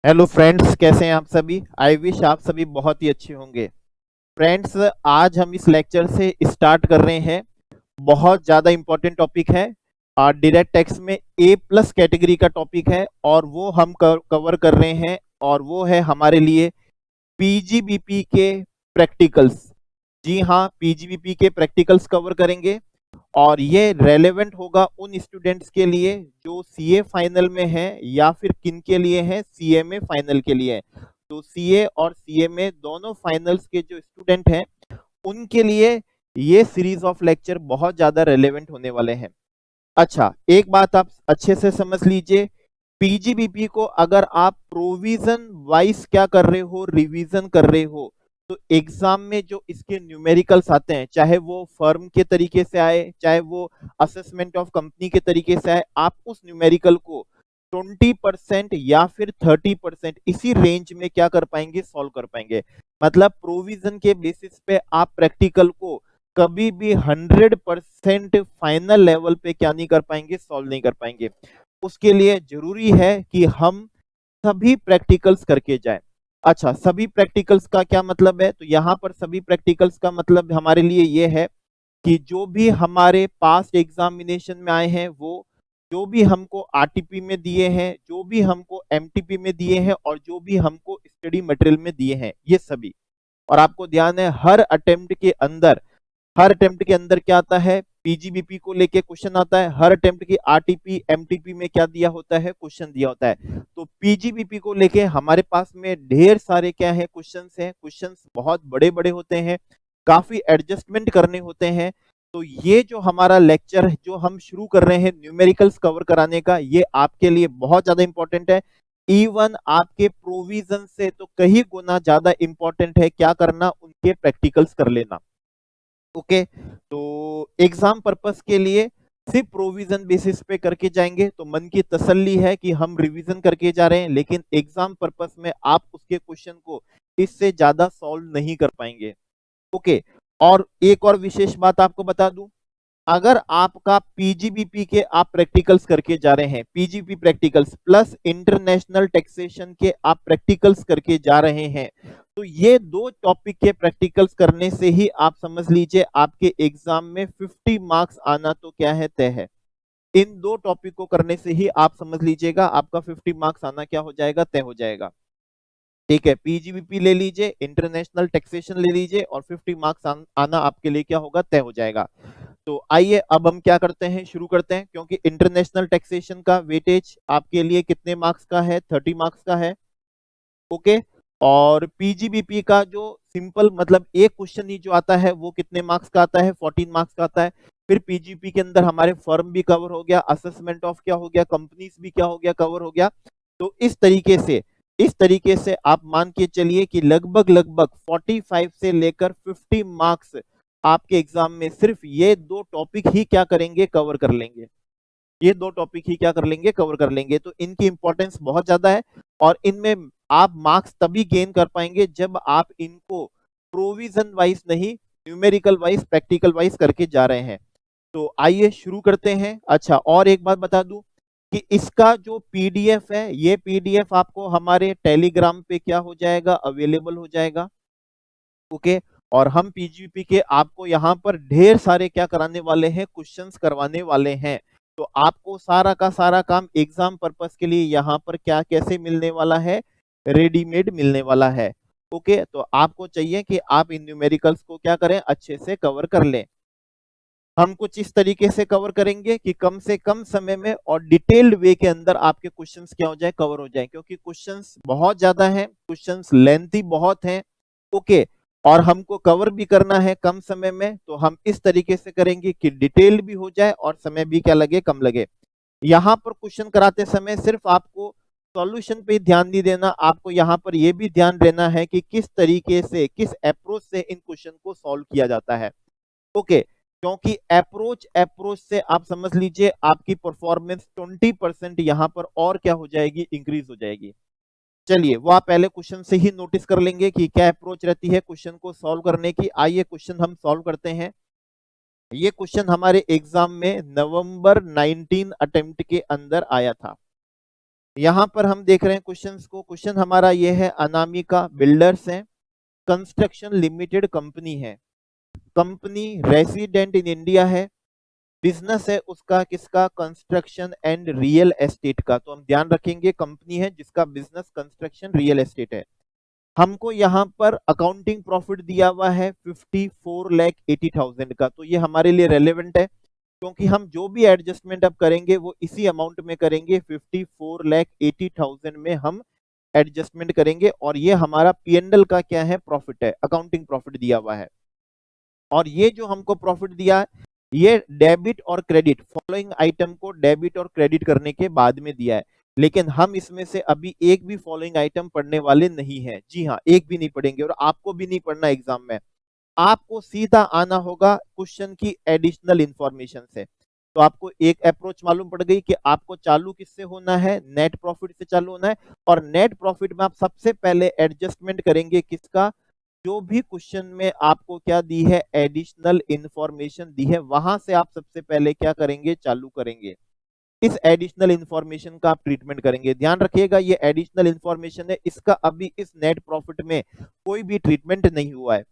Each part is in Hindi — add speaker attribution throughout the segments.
Speaker 1: हेलो फ्रेंड्स, कैसे हैं आप सभी। आई विश आप सभी बहुत ही अच्छे होंगे। फ्रेंड्स, आज हम इस लेक्चर से स्टार्ट कर रहे हैं। बहुत ज़्यादा इंपॉर्टेंट टॉपिक है और डायरेक्ट टैक्स में ए प्लस कैटेगरी का टॉपिक है और वो हम कवर कर रहे हैं और वो है हमारे लिए पीजीबीपी के प्रैक्टिकल्स। जी हाँ, पीजीबीपी के प्रैक्टिकल्स कवर करेंगे और ये रेलेवेंट होगा उन स्टूडेंट्स के लिए जो सीए फाइनल में है या फिर किन के लिए है, सीएमए फाइनल के लिए है। तो सीए और सीएमए दोनों फाइनल्स के जो स्टूडेंट हैं उनके लिए ये सीरीज ऑफ लेक्चर बहुत ज्यादा रेलेवेंट होने वाले हैं। अच्छा, एक बात आप अच्छे से समझ लीजिए। पीजीबीपी को अगर आप प्रोविजन वाइज क्या कर रहे हो, रिवीजन कर रहे हो, तो एग्जाम में जो इसके न्यूमेरिकल्स आते हैं, चाहे वो फर्म के तरीके से आए, चाहे वो असेसमेंट ऑफ कंपनी के तरीके से आए, आप उस न्यूमेरिकल को 20% या फिर 30% इसी रेंज में क्या कर पाएंगे, सॉल्व कर पाएंगे। मतलब प्रोविजन के बेसिस पे आप प्रैक्टिकल को कभी भी 100% फाइनल लेवल पे क्या नहीं कर पाएंगे, सॉल्व नहीं कर पाएंगे। उसके लिए जरूरी है कि हम सभी प्रैक्टिकल्स करके जाएं। अच्छा, सभी प्रैक्टिकल्स का क्या मतलब है, तो यहाँ पर सभी प्रैक्टिकल्स का मतलब हमारे लिए ये है कि जो भी हमारे पास्ट एग्जामिनेशन में आए हैं, वो जो भी हमको आरटीपी में दिए हैं, जो भी हमको एमटीपी में दिए हैं और जो भी हमको स्टडी मटेरियल में दिए हैं, ये सभी। और आपको ध्यान है हर अटेम्प्ट के अंदर क्या आता है, पीजीबीपी को लेके क्वेश्चन आता है। हर अटेम्प्ट की आरटीपी एमटीपी में क्या दिया होता है, क्वेश्चन दिया होता है। तो पीजीबीपी को लेके हमारे पास में ढेर सारे क्या है, क्वेश्चंस हैं। क्वेश्चंस बहुत बड़े बड़े होते हैं, काफी एडजस्टमेंट करने होते हैं। तो ये जो हमारा लेक्चर जो हम शुरू कर रहे हैं न्यूमेरिकल्स कवर कराने का, ये आपके लिए बहुत ज्यादा इंपॉर्टेंट है। इवन आपके प्रोविजन से तो कहीं गुना ज्यादा इंपॉर्टेंट है क्या करना, उनके प्रैक्टिकल्स कर लेना। ओके, तो एग्जाम पर्पस के लिए सिर्फ प्रोविजन बेसिस पे करके जाएंगे तो मन की तसल्ली है कि हम रिवीजन करके जा रहे हैं, लेकिन एग्जाम पर्पस में आप उसके क्वेश्चन को इससे ज्यादा सॉल्व नहीं कर पाएंगे। ओके, और एक और विशेष बात आपको बता दूं, अगर आपका पीजीबीपी के आप प्रैक्टिकल्स करके जा रहे हैं, PGB practicals plus international taxation के आप प्रैक्टिकल्स करके जा रहे हैं, तो ये दो टॉपिक के प्रैक्टिकल्स करने से ही आप समझ लीजिए आपके एग्जाम में 50 मार्क्स आना तो क्या है, तय है। इन दो टॉपिक को करने से ही आप समझ लीजिएगा आपका 50 मार्क्स आना क्या हो जाएगा, तय हो जाएगा। ठीक है, पीजीबीपी ले लीजिए, इंटरनेशनल टैक्सेशन ले लीजिए और 50 मार्क्स आना आपके लिए क्या होगा, तय हो जाएगा। तो आइए अब हम क्या करते हैं, शुरू करते हैं। क्योंकि इंटरनेशनल टैक्सेशन का वेटेज आपके लिए कितने मार्क्स का है, 30 मार्क्स का है। ओके, और पीजीबीपी का जो सिंपल मतलब एक क्वेश्चन ही जो आता है वो कितने मार्क्स का आता है, 14 मार्क्स का आता है। फिर पीजीबीपी के अंदर हमारे फर्म भी कवर हो गया, असेसमेंट ऑफ क्या हो गया, कंपनीज भी क्या हो गया, कवर हो गया। तो इस तरीके से आप मान के चलिए कि लगभग लगभग 45 से लेकर 50 मार्क्स आपके एग्जाम में सिर्फ ये दो टॉपिक ही क्या करेंगे, कवर कर लेंगे। ये दो टॉपिक ही क्या कर लेंगे, कवर कर लेंगे। तो इनकी इंपॉर्टेंस बहुत ज्यादा है और इनमें आप मार्क्स तभी गेन कर पाएंगे जब आप इनको प्रोविजन वाइज नहीं, न्यूमेरिकल वाइज, प्रैक्टिकल वाइज करके जा रहे हैं। तो आइए शुरू करते हैं। अच्छा, और एक बात बता दूं कि इसका जो पीडीएफ है, ये पीडीएफ आपको हमारे टेलीग्राम पे क्या हो जाएगा, अवेलेबल हो जाएगा। ओके, और हम पीजीपी के आपको यहाँ पर ढेर सारे क्या कराने वाले हैं, क्वेश्चंस करवाने वाले हैं। तो आपको सारा का सारा काम एग्जाम पर्पस के लिए यहाँ पर क्या कैसे मिलने वाला है, रेडीमेड मिलने वाला है। ओके, तो आपको चाहिए कि आप इन न्यूमेरिकल्स को क्या करें, अच्छे से कवर कर लें। हम कुछ इस तरीके से कवर करेंगे कि कम से कम समय में और डिटेल्ड वे के अंदर आपके क्वेश्चंस क्या हो जाए, कवर हो जाए। क्योंकि क्वेश्चंस बहुत ज्यादा हैं, क्वेश्चंस लेंथी बहुत हैं। ओके, और हमको कवर भी करना है कम समय में, तो हम इस तरीके से करेंगे कि डिटेल्ड भी हो जाए और समय भी क्या लगे, कम लगे। यहाँ पर क्वेश्चन कराते समय सिर्फ आपको सॉल्यूशन पे ध्यान नहीं देना, आपको यहाँ पर यह भी ध्यान देना है कि किस तरीके से, किस अप्रोच से इन क्वेश्चन को सॉल्व किया जाता है। ओके, क्योंकि अप्रोच अप्रोच से आप समझ लीजिए आपकी परफॉर्मेंस 20% यहाँ पर और क्या हो जाएगी, इंक्रीज हो जाएगी। चलिए, वो आप पहले क्वेश्चन से ही नोटिस कर लेंगे कि क्या अप्रोच रहती है क्वेश्चन को सॉल्व करने की। आइए क्वेश्चन हम सॉल्व करते हैं। ये क्वेश्चन हमारे एग्जाम में नवंबर 19 अटेम्प्ट के अंदर आया था। यहाँ पर हम देख रहे हैं क्वेश्चंस को। क्वेश्चन हमारा ये है, अनामिका बिल्डर्स है, कंस्ट्रक्शन लिमिटेड कंपनी है, कंपनी रेसिडेंट इन इंडिया है, बिजनेस है उसका किसका, कंस्ट्रक्शन एंड रियल एस्टेट का। तो हम ध्यान रखेंगे कंपनी है जिसका बिजनेस कंस्ट्रक्शन रियल एस्टेट है। हमको यहाँ पर अकाउंटिंग प्रॉफिट दिया हुआ है 54,80,000 का, तो ये हमारे लिए रेलेवेंट है क्योंकि हम जो भी एडजस्टमेंट अब करेंगे वो इसी अमाउंट में करेंगे, 54,80,000 में हम एडजस्टमेंट करेंगे। और ये हमारा पीएनएल का क्या है, प्रॉफिट है, अकाउंटिंग प्रॉफिट दिया हुआ है। और ये जो हमको प्रॉफिट दिया है ये डेबिट और क्रेडिट, फॉलोइंग आइटम को डेबिट और क्रेडिट करने के बाद में दिया है। लेकिन हम इसमें से अभी एक भी फॉलोइंग आइटम पढ़ने वाले नहीं है। जी हाँ, एक भी नहीं पढ़ेंगे और आपको भी नहीं पढ़ना एग्जाम में। आपको सीधा आना होगा क्वेश्चन की एडिशनल इंफॉर्मेशन से। तो आपको एक अप्रोच मालूम पड़ गई कि आपको चालू किससे होना है, नेट प्रॉफिट से चालू होना है। और नेट प्रॉफिट में आप सबसे पहले एडजस्टमेंट करेंगे किसका, जो भी क्वेश्चन में आपको क्या दी है, एडिशनल इंफॉर्मेशन दी है, वहां से आप सबसे पहले क्या करेंगे, चालू करेंगे। इस एडिशनल इंफॉर्मेशन का आप ट्रीटमेंट करेंगे। ध्यान रखिएगा ये एडिशनल इंफॉर्मेशन है, इसका अभी इस नेट प्रॉफिट में कोई भी ट्रीटमेंट नहीं हुआ है।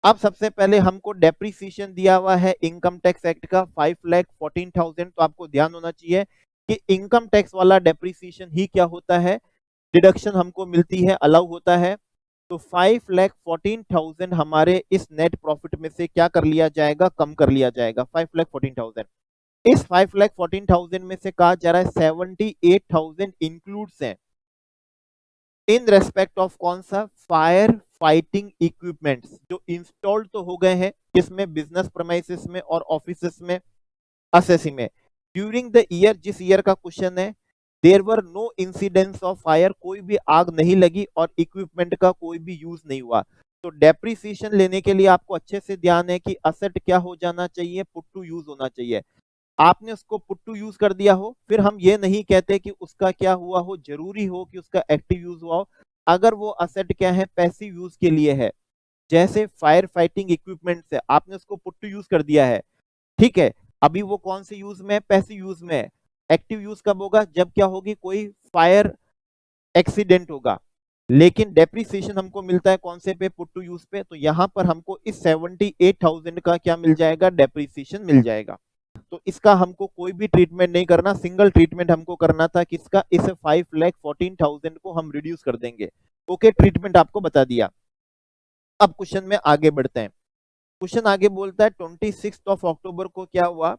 Speaker 1: अब सबसे पहले हमको डेप्रीसिएशन दिया हुआ है इनकम टैक्स एक्ट का 5,14,000। तो आपको ध्यान होना चाहिए कि इनकम टैक्स वाला डेप्रीसिएशन ही क्या होता है, डिडक्शन हमको मिलती है, अलाउ होता है। तो 5,14,000 हमारे इस नेट प्रॉफिट में से क्या कर लिया जाएगा, कम कर लिया जाएगा। 5,14,000, इस 5,14,000 में से कहा जा रहा है 78,000 इंक्लूड्स है इन रेस्पेक्ट ऑफ कौन सा, फायर फाइटिंग इक्विपमेंट्स, जो इंस्टॉल्ड तो हो गए हैं किसमें, बिजनेस प्रेमाइसेस में और ऑफिसेस में, असेसी में, ड्यूरिंग द ईयर, जिस ईयर का क्वेश्चन है, there were no incidence of fire, कोई भी आग नहीं लगी और इक्विपमेंट का कोई भी यूज नहीं हुआ। तो डेप्रीसिएशन लेने के लिए आपको अच्छे से ध्यान है कि असेट क्या हो जाना चाहिए, पुट टू यूज होना चाहिए। आपने उसको पुट टू यूज कर दिया हो, फिर हम ये नहीं कहते कि उसका क्या हुआ हो, जरूरी हो कि उसका एक्टिव यूज हुआ हो। अगर वो असेट क्या है, पैसिव यूज के लिए है, जैसे फायर फाइटिंग इक्विपमेंट से आपने उसको पुट टू यूज कर दिया है, ठीक है, अभी वो कौन से यूज में है, पैसिव यूज में है। एक्टिव यूज कब होगा, जब क्या होगी, कोई फायर एक्सीडेंट होगा। लेकिन डेप्रीसिएशन हमको मिलता है कौन से पे, पुट टू यूज पे। तो यहां पर हमको इस 78,000 का क्या मिल जाएगा, डेप्रीसिएशन मिल जाएगा। तो इसका हमको कोई भी ट्रीटमेंट नहीं करना, सिंगल ट्रीटमेंट हमको करना था किसका, इस 5,14,000 को हम रिड्यूस कर देंगे। ओके, ट्रीटमेंट आपको बता दिया। अब क्वेश्चन में आगे बढ़ते हैं। क्वेश्चन आगे बोलता है 26 ऑफ अक्टूबर को क्या हुआ,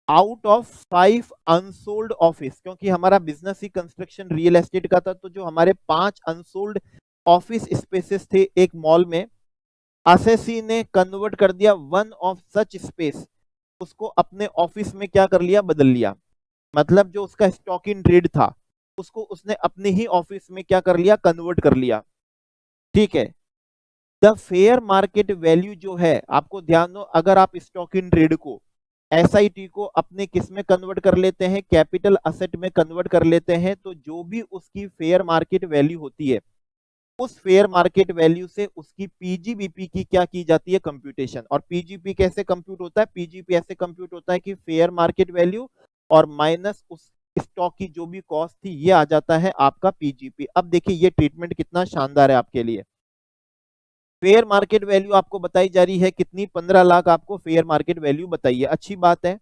Speaker 1: आउट ऑफ 5 अनसोल्ड ऑफिस, क्योंकि हमारा बिजनेस ही कंस्ट्रक्शन रियल एस्टेट का था, तो जो हमारे 5 अनसोल्ड ऑफिस स्पेसेस थे एक मॉल में, असेसी ने कन्वर्ट कर दिया वन ऑफ सच स्पेस, उसको अपने ऑफिस में क्या कर लिया, बदल लिया। मतलब जो उसका स्टॉक इन ट्रेड था उसको उसने अपने ही ऑफिस में क्या कर लिया, कन्वर्ट कर लिया। ठीक है, द फेयर मार्केट वैल्यू जो है, आपको ध्यान दो, अगर आप स्टॉक इन ट्रेड को, एसआईटी को अपने किस में कन्वर्ट कर लेते हैं, कैपिटल असेट में कन्वर्ट कर लेते हैं, तो जो भी उसकी फेयर मार्केट वैल्यू होती है, उस फेयर मार्केट वैल्यू से उसकी पीजीबीपी की क्या की जाती है, कंप्यूटेशन। और पीजीपी कैसे कंप्यूट होता है, पीजीपी ऐसे कंप्यूट होता है कि फेयर मार्केट वैल्यू और माइनस उस स्टॉक की जो भी कॉस्ट थी, ये आ जाता है आपका पीजीपी। अब देखिए ये ट्रीटमेंट कितना शानदार है आपके लिए। फेयर मार्केट वैल्यू आपको बताई जा रही है कितनी, 15 लाख आपको फेयर मार्केट वैल्यू बताइए, अच्छी बात है।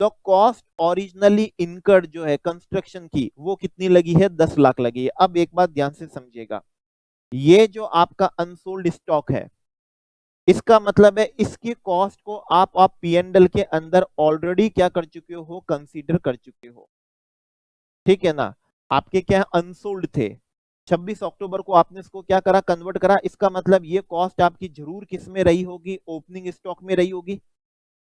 Speaker 1: तो कॉस्ट ओरिजिनली इनकर्ड जो है कंस्ट्रक्शन की, वो कितनी लगी है, 10 लाख लगी है। अब एक बात ध्यान से समझिएगा, ये जो आपका अनसोल्ड स्टॉक है, इसका मतलब है इसकी कॉस्ट को आप पीएनएल के अंदर ऑलरेडी क्या कर चुके हो, कंसीडर कर चुके हो। ठीक है ना, आपके क्या अनसोल्ड थे, 26 अक्टूबर को आपने इसको क्या करा, कन्वर्ट करा। इसका मतलब ये कॉस्ट आपकी जरूर किस में रही होगी, ओपनिंग स्टॉक में रही होगी।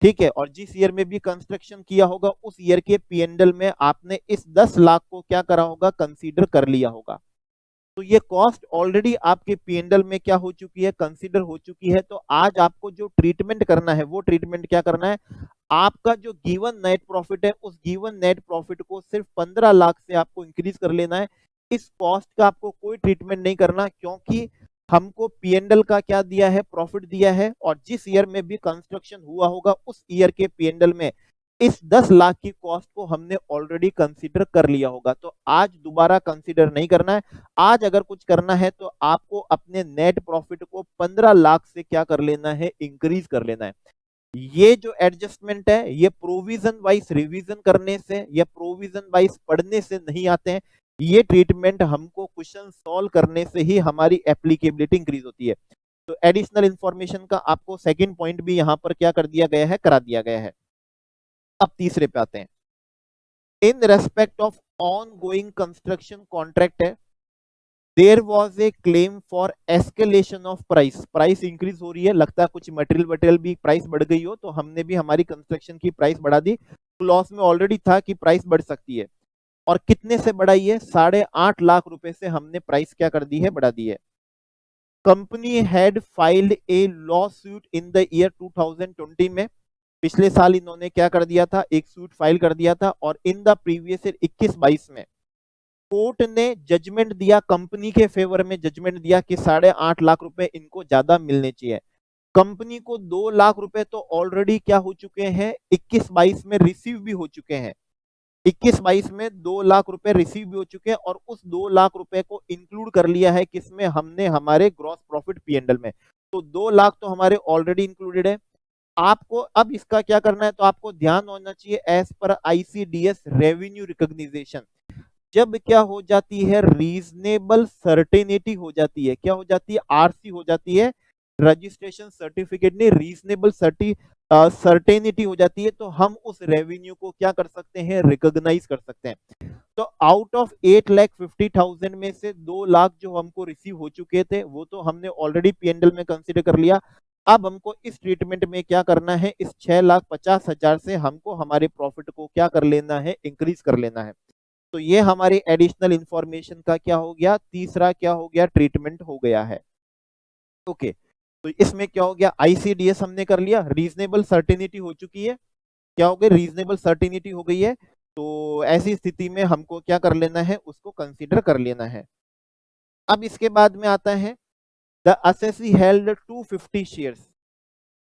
Speaker 1: ठीक है, और जिस ईयर में भी कंस्ट्रक्शन किया होगा उस ईयर के पीएनएल में आपने इस 10 लाख को क्या करा होगा, कंसीडर कर लिया होगा। तो ये कॉस्ट ऑलरेडी आपके पीएनएल में क्या हो चुकी है, कंसीडर हो चुकी है। तो आज आपको जो ट्रीटमेंट करना है, वो ट्रीटमेंट क्या करना है, आपका जो गिवन नेट प्रॉफिट है, उस गिवन नेट प्रॉफिट को सिर्फ 15 लाख से आपको इंक्रीज कर लेना है। इस कॉस्ट का आपको कोई ट्रीटमेंट नहीं करना, क्योंकि हमको पीएनएल का क्या दिया है, प्रॉफिट दिया है। और जिस ईयर में भी कंस्ट्रक्शन हुआ होगा उस ईयर के पीएनएल में इस 10 लाख की कॉस्ट को हमने ऑलरेडी कंसीडर कर लिया होगा, तो आज दोबारा कंसीडर नहीं करना है। आज अगर कुछ करना है तो आपको अपने नेट प्रॉफिट को 15 लाख से क्या कर लेना है, इंक्रीज कर लेना है। ये जो एडजस्टमेंट है ये प्रोविजन वाइज रिवीजन करने से या प्रोविजन वाइज पढ़ने से नहीं आते हैं। ये ट्रीटमेंट हमको क्वेश्चन सॉल्व करने से ही हमारी एप्लीकेबिलिटी इंक्रीज होती है। तो एडिशनल इंफॉर्मेशन का आपको सेकंड पॉइंट भी यहां पर क्या कर दिया गया है, करा दिया गया है। अब तीसरे पे आते हैं। In respect of ongoing construction contract है, there was a claim for escalation of price. Price increase हो रही है, लगता है कुछ मटेरियल भी प्राइस बढ़ गई हो, तो हमने भी हमारी कंस्ट्रक्शन की प्राइस बढ़ा दी। क्लॉज में ऑलरेडी था कि प्राइस बढ़ सकती है, और कितने से बढ़ाई है, 8.5 लाख रुपए से हमने प्राइस क्या कर दी है, बढ़ा दी है। Company had filed a law suit in the year 2020 में, पिछले साल इन्होंने क्या कर दिया था, एक सूट फाइल कर दिया था, और इन द प्रीवियस ईयर 21-22 में कोर्ट ने जजमेंट दिया, कंपनी के फेवर में जजमेंट दिया कि 8.5 लाख रुपए इनको ज्यादा मिलने चाहिए। कंपनी को 2 लाख रुपए तो ऑलरेडी क्या हो चुके हैं, 21-22 में रिसीव भी हो चुके हैं। 21-22 में 2 लाख रुपए रिसीव भी हो चुके हैं, और उस 2 लाख रुपए को इंक्लूड कर लिया है किसमें, हमने हमारे ग्रॉस प्रॉफिट पी&एल में। तो 2 लाख तो हमारे ऑलरेडी इंक्लूडेड है। आपको अब इसका क्या करना है, तो आपको ध्यान होना चाहिए एज पर आईसीडीएस रेवेन्यू रिकॉग्निजेशन, जब क्या हो जाती है, रीजनेबल सर्टेनिटी हो जाती है, क्या हो जाती है, आरसी हो जाती है, रजिस्ट्रेशन सर्टिफिकेट नहीं, रीजनेबल सर्टेनिटी हो जाती है, तो हम उस रेवेन्यू को क्या कर सकते हैं, रिकॉग्नाइज कर सकते हैं। तो आउट ऑफ 8,50,000 में से 2 लाख जो हमको रिसीव हो चुके थे वो तो हमने ऑलरेडी पी&एल में कंसीडर कर लिया। अब हमको इस ट्रीटमेंट में क्या करना है, इस 6,50,000 से हमको हमारे प्रॉफिट को क्या कर लेना है, इंक्रीज कर लेना है। तो ये हमारी एडिशनल इंफॉर्मेशन का क्या हो गया, तीसरा क्या हो गया, ट्रीटमेंट हो गया है। ओके, तो इसमें क्या हो गया, आईसीडीएस हमने कर लिया, रीजनेबल सर्टेनिटी हो चुकी है, क्या हो गया, रीजनेबल सर्टेनिटी हो गई है। तो ऐसी स्थिति में हमको क्या कर लेना है, उसको कंसीडर कर लेना है। अब इसके बाद में आता है the assessee held 250 shares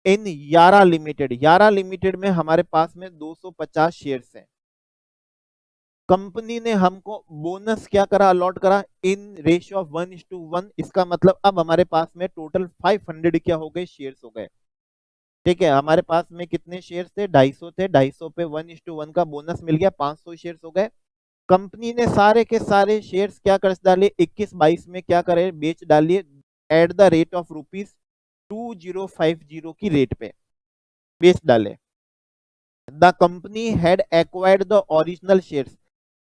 Speaker 1: in यारा लिमिटेड। यारा लिमिटेड में हमारे पास में 250 शेयर्स हैं। कंपनी ने हमको बोनस क्या करा, अलॉट करा इन रेशियो ऑफ 1:1। इसका मतलब अब हमारे पास में टोटल 500 क्या हो गए, शेयर्स हो गए। ठीक है, हमारे पास में कितने शेयर्स थे, 250 थे, 250 पे 1:1 का बोनस मिल गया, 500 शेयर्स हो गए। कंपनी ने सारे के सारे शेयर्स क्या कर डाले, 21-22 में क्या करे, बेच डालिए एट द रेट ऑफ ₹2050 की रेट पे बेच डाले। The company had acquired the original shares,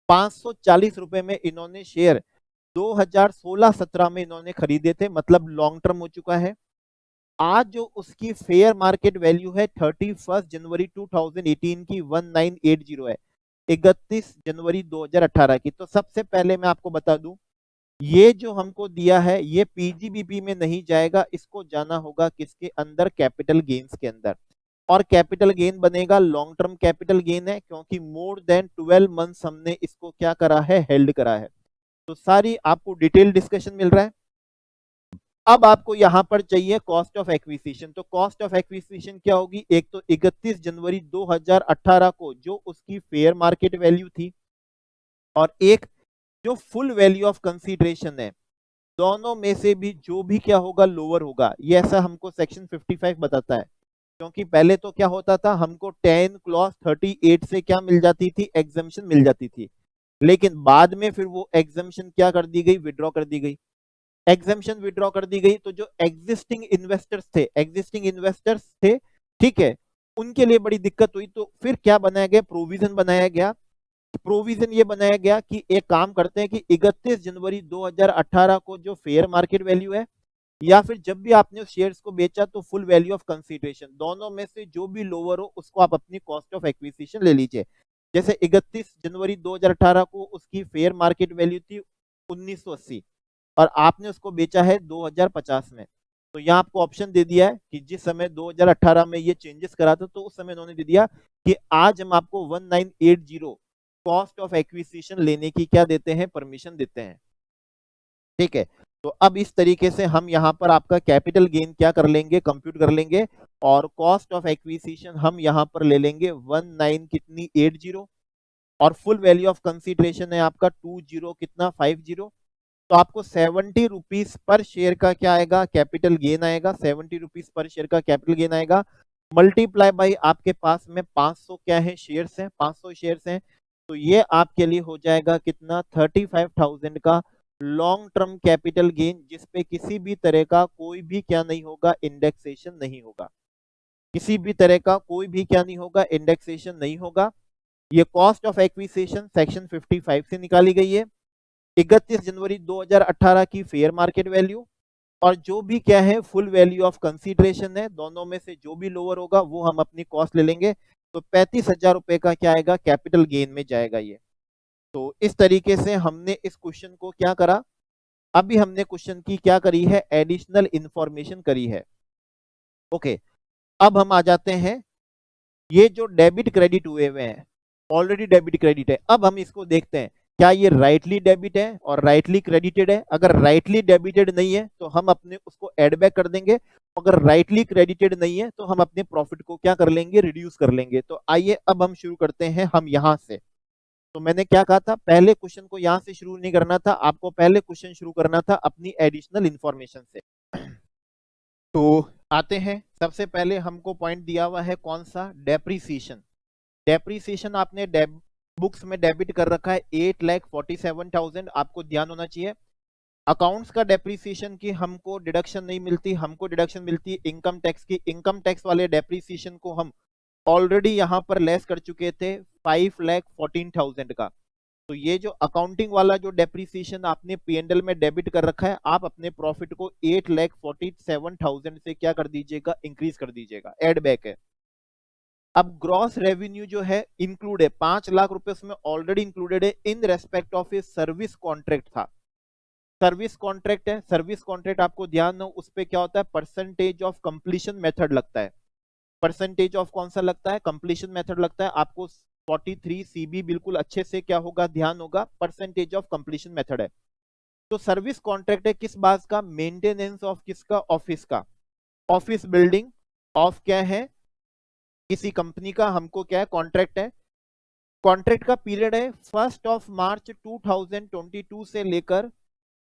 Speaker 1: 540 रुपए में इन्होंने शेयर 2016-17 में इन्होंने खरीदे थे, मतलब लॉन्ग टर्म हो चुका है। आज जो उसकी फेयर मार्केट वैल्यू है 31 जनवरी 2018 की 1980 है, 31 जनवरी 2018 की। तो सबसे पहले मैं आपको बता दूं, ये जो हमको दिया है ये पीजीबीपी में नहीं जाएगा, इसको जाना होगा किसके अंदर, कैपिटल गेन्स के अंदर। और कैपिटल गेन बनेगा, लॉन्ग टर्म कैपिटल गेन है, क्योंकि मोर देन 12 मंथ्स हमने इसको क्या करा है, हेल्ड करा है। तो सारी आपको डिटेल डिस्कशन मिल रहा है। अब आपको यहां पर चाहिए कॉस्ट ऑफ एक्विजिशन। तो कॉस्ट ऑफ एक्विजिशन क्या होगी, एक तो 31 जनवरी 2018 को जो उसकी फेयर मार्केट वैल्यू थी, और एक जो फुल वैल्यू ऑफ कंसीडरेशन है, दोनों में से भी जो भी क्या होगा, लोअर होगा। ये ऐसा हमको सेक्शन 55 बताता है, क्योंकि पहले तो क्या होता था, हमको 10 क्लॉज 38 से क्या मिल जाती थी, एग्जम्पशन मिल जाती थी, लेकिन बाद में फिर वो एग्जम्पशन क्या कर दी गई, विड्रॉ कर दी गई। एग्जम्पशन विड्रॉ कर दी गई, तो जो एग्जिस्टिंग इन्वेस्टर्स थे, ठीक है, उनके लिए बड़ी दिक्कत हुई। तो फिर क्या बनाया गया, प्रोविजन बनाया गया। प्रोविजन ये बनाया गया कि एक काम करते हैं कि 31 जनवरी 2018 को जो फेयर मार्केट वैल्यू है, या फिर जब भी आपने उस शेयर्स को बेचा तो फुल वैल्यू ऑफ कंसीडरेशन, दोनों में से जो भी लोअर हो उसको आप अपनी कॉस्ट ऑफ एक्विजिशन ले लीजिए। जैसे 31 जनवरी 2018 को उसकी फेयर मार्केट वैल्यू थी 1980, और आपने उसको बेचा है 2050 में। तो यहाँ आपको ऑप्शन दे दिया है कि जिस समय 2018 में ये चेंजेस करा था, तो उस समय उन्होंने दे दिया कि आज हम आपको 1980 कॉस्ट ऑफ एक्विजिशन लेने की क्या देते हैं, परमिशन देते हैं। ठीक है, तो अब इस तरीके से हम यहाँ पर आपका कैपिटल गेन क्या कर लेंगे, कंप्यूट कर लेंगे, और कॉस्ट ऑफ एक्विजिशन हम यहाँ पर ले लेंगे 19 कितनी 80, और फुल वैल्यू ऑफ कंसीडरेशन है आपका 20 कितना 50। तो आपको 70 रुपीज पर शेयर का क्या आएगा, कैपिटल गेन आएगा, 70 रुपीज पर शेयर का कैपिटल गेन आएगा, मल्टीप्लाई बाई आपके पास में 500 क्या है शेयर्स हैं, 500 शेयर्स हैं। तो ये आपके लिए हो जाएगा कितना 35,000 का लॉन्ग टर्म कैपिटल गेन, जिसपे किसी भी तरह का कोई भी क्या नहीं होगा, इंडेक्सेशन नहीं होगा, किसी भी तरह का कोई भी क्या नहीं होगा, इंडेक्सेशन नहीं होगा। ये कॉस्ट ऑफ एक्विजिशन सेक्शन 55 से निकाली गई है, 31 जनवरी 2018 की फेयर मार्केट वैल्यू, और जो भी क्या है फुल वैल्यू ऑफ कंसीडरेशन है, दोनों में से जो भी लोअर होगा वो हम अपनी कॉस्ट ले लेंगे। तो 35,000 रुपए का क्या आएगा, कैपिटल गेन में जाएगा ये। तो इस तरीके से हमने इस क्वेश्चन को क्या करा, अभी हमने क्वेश्चन की क्या करी है, एडिशनल इंफॉर्मेशन करी है। ओके, अब हम आ जाते हैं, ये जो डेबिट क्रेडिट हुए हुए हैं, ऑलरेडी डेबिट क्रेडिट है, अब हम इसको देखते हैं क्या ये राइटली डेबिट है और राइटली क्रेडिटेड है। अगर राइटली डेबिटेड नहीं है तो हम अपने उसको एड बैक कर देंगे, अगर राइटली क्रेडिटेड नहीं है तो हम अपने प्रॉफिट को क्या कर लेंगे, रिड्यूस कर लेंगे। तो आइए अब हम शुरू करते हैं हम यहां से। तो मैंने क्या कहा था, पहले क्वेश्चन को यहां से शुरू नहीं करना था, आपको पहले क्वेश्चन शुरू करना था अपनी एडिशनल इंफॉर्मेशन से। तो आते हैं, सबसे पहले हमको पॉइंट दिया हुआ है कौन सा, डेप्रीसिएशन। डेप्रीसिएशन आपने बुक्स में डेबिट कर रखा है 8,47,000, आपको ध्यान होना चाहिए। अकाउंट्स का डेप्रीसिएशन की हमको डिडक्शन नहीं मिलती, हमको डिडक्शन मिलती है इनकम टैक्स की। इनकम टैक्स वाले डेप्रीसिएशन को हम ऑलरेडी यहां पर लेस कर चुके थे 5,14,000 का। तो ये जो अकाउंटिंग वाला जो डेप्रीसिएशन आपने पीएनएल में डेबिट कर रखा है, आप अपने प्रॉफिट को 8,47,000 से क्या कर दीजिएगा, इंक्रीज कर दीजिएगा, एड बैक है। अब ग्रॉस रेवेन्यू जो है इंक्लूड है, 5 लाख रुपए उसमें ऑलरेडी इंक्लूडेड है इन respect of a service contract था। सर्विस कॉन्ट्रैक्ट है, सर्विस कॉन्ट्रैक्ट आपको ध्यान हो उस पे क्या होता है, परसेंटेज ऑफ कंप्लीशन मेथड लगता है। परसेंटेज ऑफ कौन सा लगता है, कंप्लीशन मेथड लगता है। आपको 43 सीबी बिल्कुल अच्छे से क्या होगा, ध्यान होगा, परसेंटेज ऑफ कंप्लीशन मेथड है। तो सर्विस कॉन्ट्रैक्ट है किस बात का, मेंटेनेंस ऑफ किसका, ऑफिस का, ऑफिस बिल्डिंग ऑफ क्या है, किसी कंपनी का हमको क्या है, कॉन्ट्रैक्ट है। कॉन्ट्रैक्ट का पीरियड है 1 मार्च 2022 से लेकर